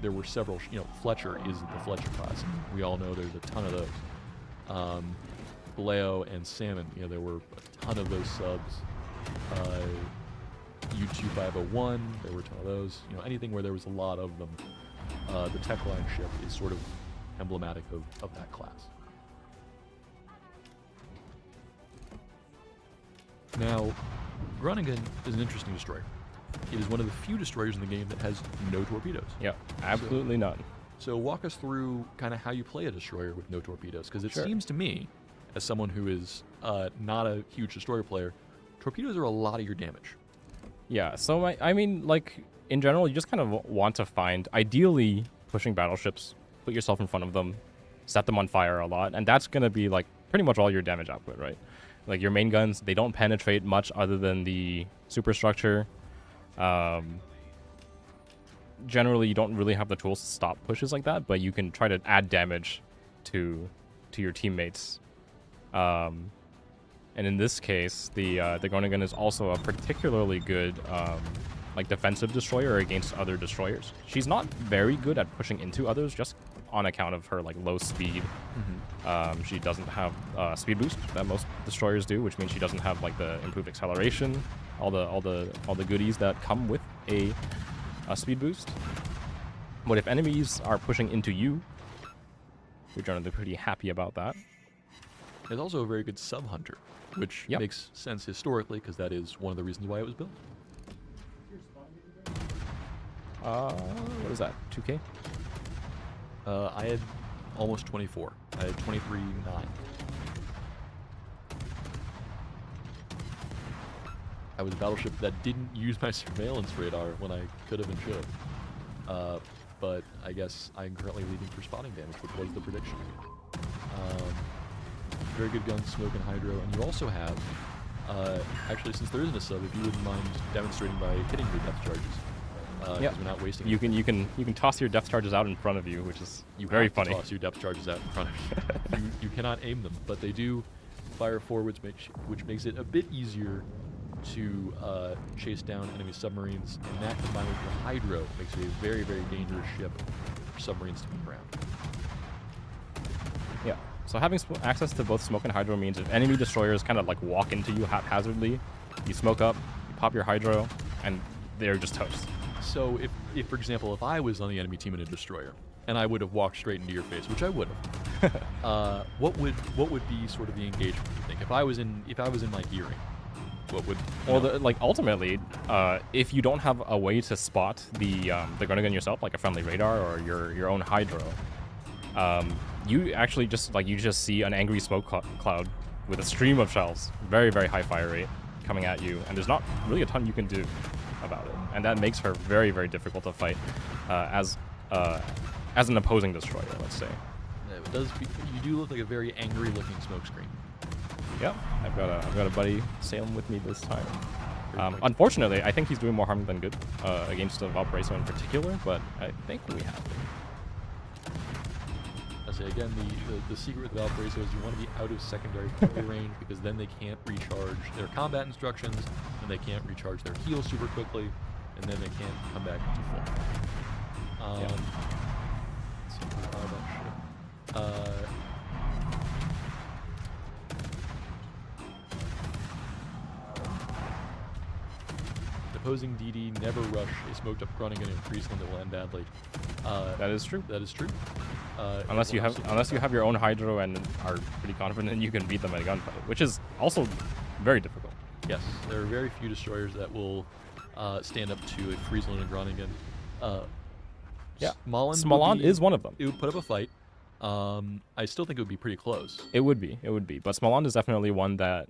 there were several, Fletcher is the Fletcher class, and we all know there's a ton of those. Vallejo and Salmon, there were a ton of those subs. U-2501, there were a ton of those. Anything where there was a lot of them, the tech line ship is sort of emblematic of that class. Now, Groningen is an interesting destroyer. It is one of the few destroyers in the game that has no torpedoes. Yeah, absolutely none. So walk us through kind of how you play a destroyer with no torpedoes, because it Sure. seems to me, as someone who is not a huge destroyer player, torpedoes are a lot of your damage. Yeah, so I mean, like, in general, you just kind of want to find, ideally, pushing battleships, put yourself in front of them, set them on fire a lot, and that's going to be, like, pretty much all your damage output, right? Like, your main guns, they don't penetrate much other than the superstructure. Generally, you don't really have the tools to stop pushes like that, but you can try to add damage to your teammates. And in this case, the Groningen is also a particularly good like defensive destroyer against other destroyers. She's not very good at pushing into others, just on account of her like low speed. She doesn't have speed boost that most destroyers do, which means she doesn't have like the improved acceleration, all the goodies that come with a speed boost. But if enemies are pushing into you, you're generally pretty happy about that. It's also a very good sub-hunter, which Yep. makes sense historically, because that is one of the reasons why it was built. What is that? 2K? I had almost 24. I had 23.9. I was a battleship that didn't use my surveillance radar when I could have and should have. But I guess I'm currently leading for spotting damage, which was the prediction. Very good guns, smoke and hydro, and you also have, actually, since there isn't a sub, if you wouldn't mind demonstrating by hitting your depth charges. Because we're not wasting. You can toss your depth charges out in front of you, which is very funny. You have to toss your depth charges out in front of you. You cannot aim them, but they do fire forwards, which makes it a bit easier to chase down enemy submarines, and that combined with the hydro makes it a very, very dangerous ship for submarines to be around. Yeah. So having access to both smoke and hydro means if enemy destroyers kind of like walk into you haphazardly, you smoke up, you pop your hydro, and they're just toast. So if for example, if I was on the enemy team in a destroyer, and I would have walked straight into your face, which I would have, what would be sort of the engagement, you think? If I was in my hearing, what would... Well, ultimately, if you don't have a way to spot the Groningen yourself, like a friendly radar or your own hydro, you actually just see an angry smoke cloud with a stream of shells, very, very high fire rate coming at you, and there's not really a ton you can do about it, and that makes her very, very difficult to fight as an opposing destroyer, let's say. Yeah, it does. You do look like a very angry-looking smokescreen. Yep, I've got a buddy sailing with me this time. Unfortunately, I think he's doing more harm than good against the Valparaiso in particular, but I think we have him. I say again, the secret with Valparaiso is you want to be out of secondary fire range, because then they can't recharge their combat instructions, and they can't recharge their heal super quickly, and then they can't come back to full. Let's see if we found that ship. Opposing DD never rush a smoked up Groningen in Friesland that will end badly. That is true. That is true. Unless you have your own hydro and are pretty confident you can beat them at a gunfight, which is also very difficult. Yes, there are very few destroyers that will stand up to a Friesland and Groningen. Yeah, Småland Småland is one of them. It would put up a fight, I still think it would be pretty close. It would be. But Smolan is definitely one that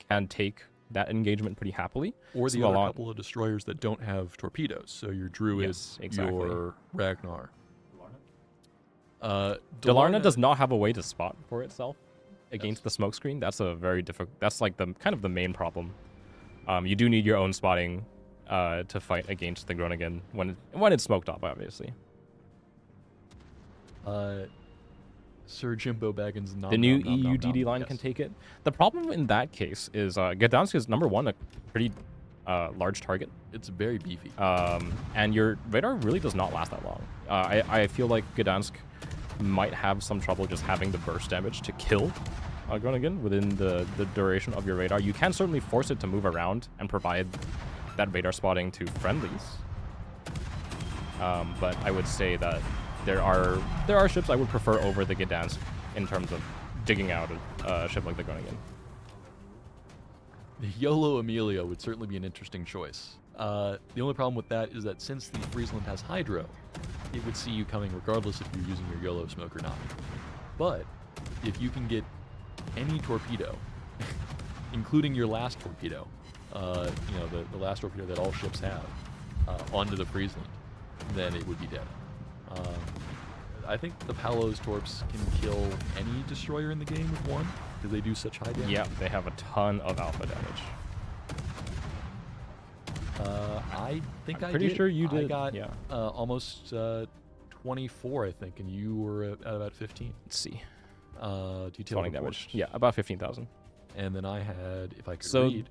can take that engagement pretty happily. Or the other Smolan- couple of destroyers that don't have torpedoes. So your Druid, Yes, exactly. your Ragnar. Delarna does not have a way to spot for itself against the smoke screen. That's a very difficult. That's like the kind of the main problem. You do need your own spotting to fight against the Groningen when it's smoked up, obviously. Sir Jimbo Baggins. The new EUDD line can take it. The problem in that case is Gdansk is number one, a pretty large target. It's very beefy. And your radar really does not last that long. I feel like Gdansk might have some trouble just having the burst damage to kill Groningen within the duration of your radar. You can certainly force it to move around and provide that radar spotting to friendlies. But I would say that there are ships I would prefer over the Gdansk in terms of digging out a ship like the Groningen. The YOLO Amelia would certainly be an interesting choice. The only problem with that is that since the Friesland has Hydro, it would see you coming regardless if you're using your YOLO smoke or not. But if you can get any torpedo, including your last torpedo, the last torpedo that all ships have, onto the Friesland, then it would be dead. I think the Palos torps can kill any destroyer in the game with one, because they do such high damage. Yeah, they have a ton of alpha damage. I think I'm pretty sure you did. I got yeah. almost 24, I think, and you were at about 15. Let's see. Detail Spawning damage. Yeah, about 15,000. And then I had, if I could So- read,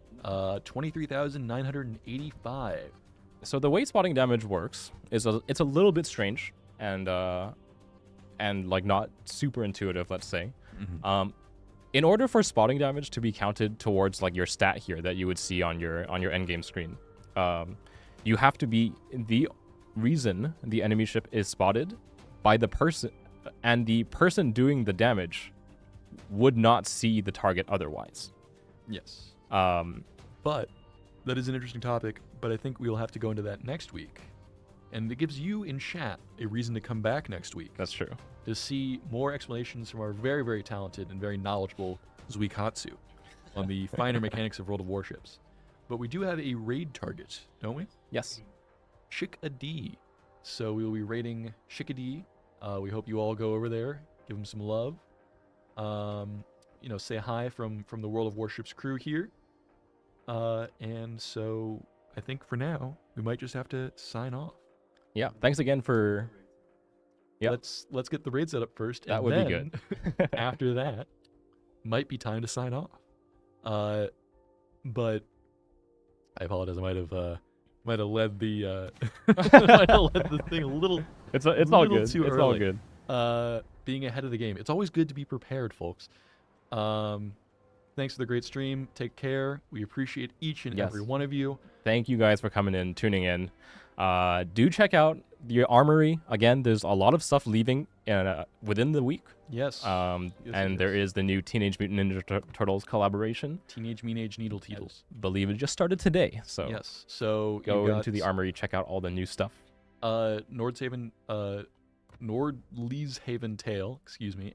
23,985. So the way spotting damage works is it's a little bit strange and like not super intuitive, let's say. In order for spotting damage to be counted towards like your stat here that you would see on your endgame screen, you have to be the reason the enemy ship is spotted by the person, and the person doing the damage would not see the target otherwise. Yes. Um, But that is an interesting topic, but I think we'll have to go into that next week. And it gives you in chat a reason to come back next week that's true. to see more explanations from our very, very talented and very knowledgeable zuiKatsu on the finer mechanics of World of Warships. But we do have a raid target, don't we? Yes. Chick-a-D. So we will be raiding Chick-a-D. We hope you all go over there, give him some love. Say hi from the World of Warships crew here. And so I think for now, we might just have to sign off. Yeah. Thanks again for. Yep. Let's get the raid set up first. That and would be then, good. after that, might be time to sign off. But I apologize. I might have led the thing a little. It's all little good. too It's all early. good. Being ahead of the game. It's always good to be prepared, folks. Thanks for the great stream. Take care. We appreciate each and Yes. every one of you. Thank you guys for coming in, tuning in. Do check out the armory. Again, there's a lot of stuff leaving within the week. Yes. And Yes. there is the new Teenage Mutant Ninja Turtles collaboration. Teenage Meanage Needle Teetles. Believe it just started today. So Yes. So go you got, into the armory, check out all the new stuff. Nordleeshaven Tale,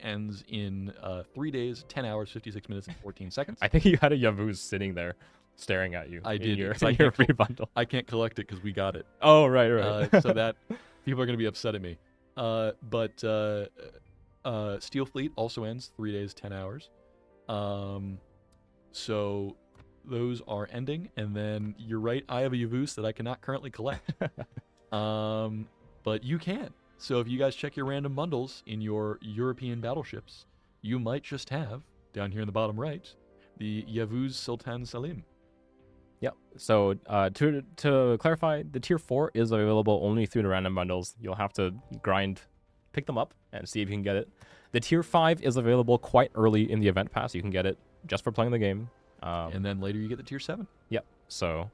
ends in 3 days, 10 hours, 56 minutes, and 14 seconds. I think you had a Yavuz sitting there staring at you. I in did, Your, 'cause I in your can't free bundle. I can't collect it because we got it. Oh, right. So that people are going to be upset at me. But Steel Fleet also ends 3 days, 10 hours. So those are ending. And then you're right, I have a Yavuz that I cannot currently collect. But you can. So if you guys check your random bundles in your European battleships, you might just have, down here in the bottom right, the Yavuz Sultan Salim. Yep. So to clarify, the tier 4 is available only through the random bundles. You'll have to pick them up and see if you can get it. The tier 5 is available quite early in the event pass. You can get it just for playing the game. And then later you get the tier 7. Yep. So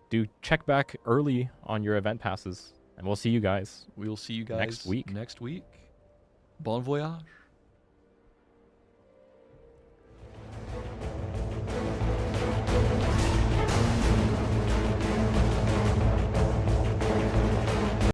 do check back early on your event passes, and we'll see you guys We will see you guys next week. Bon voyage.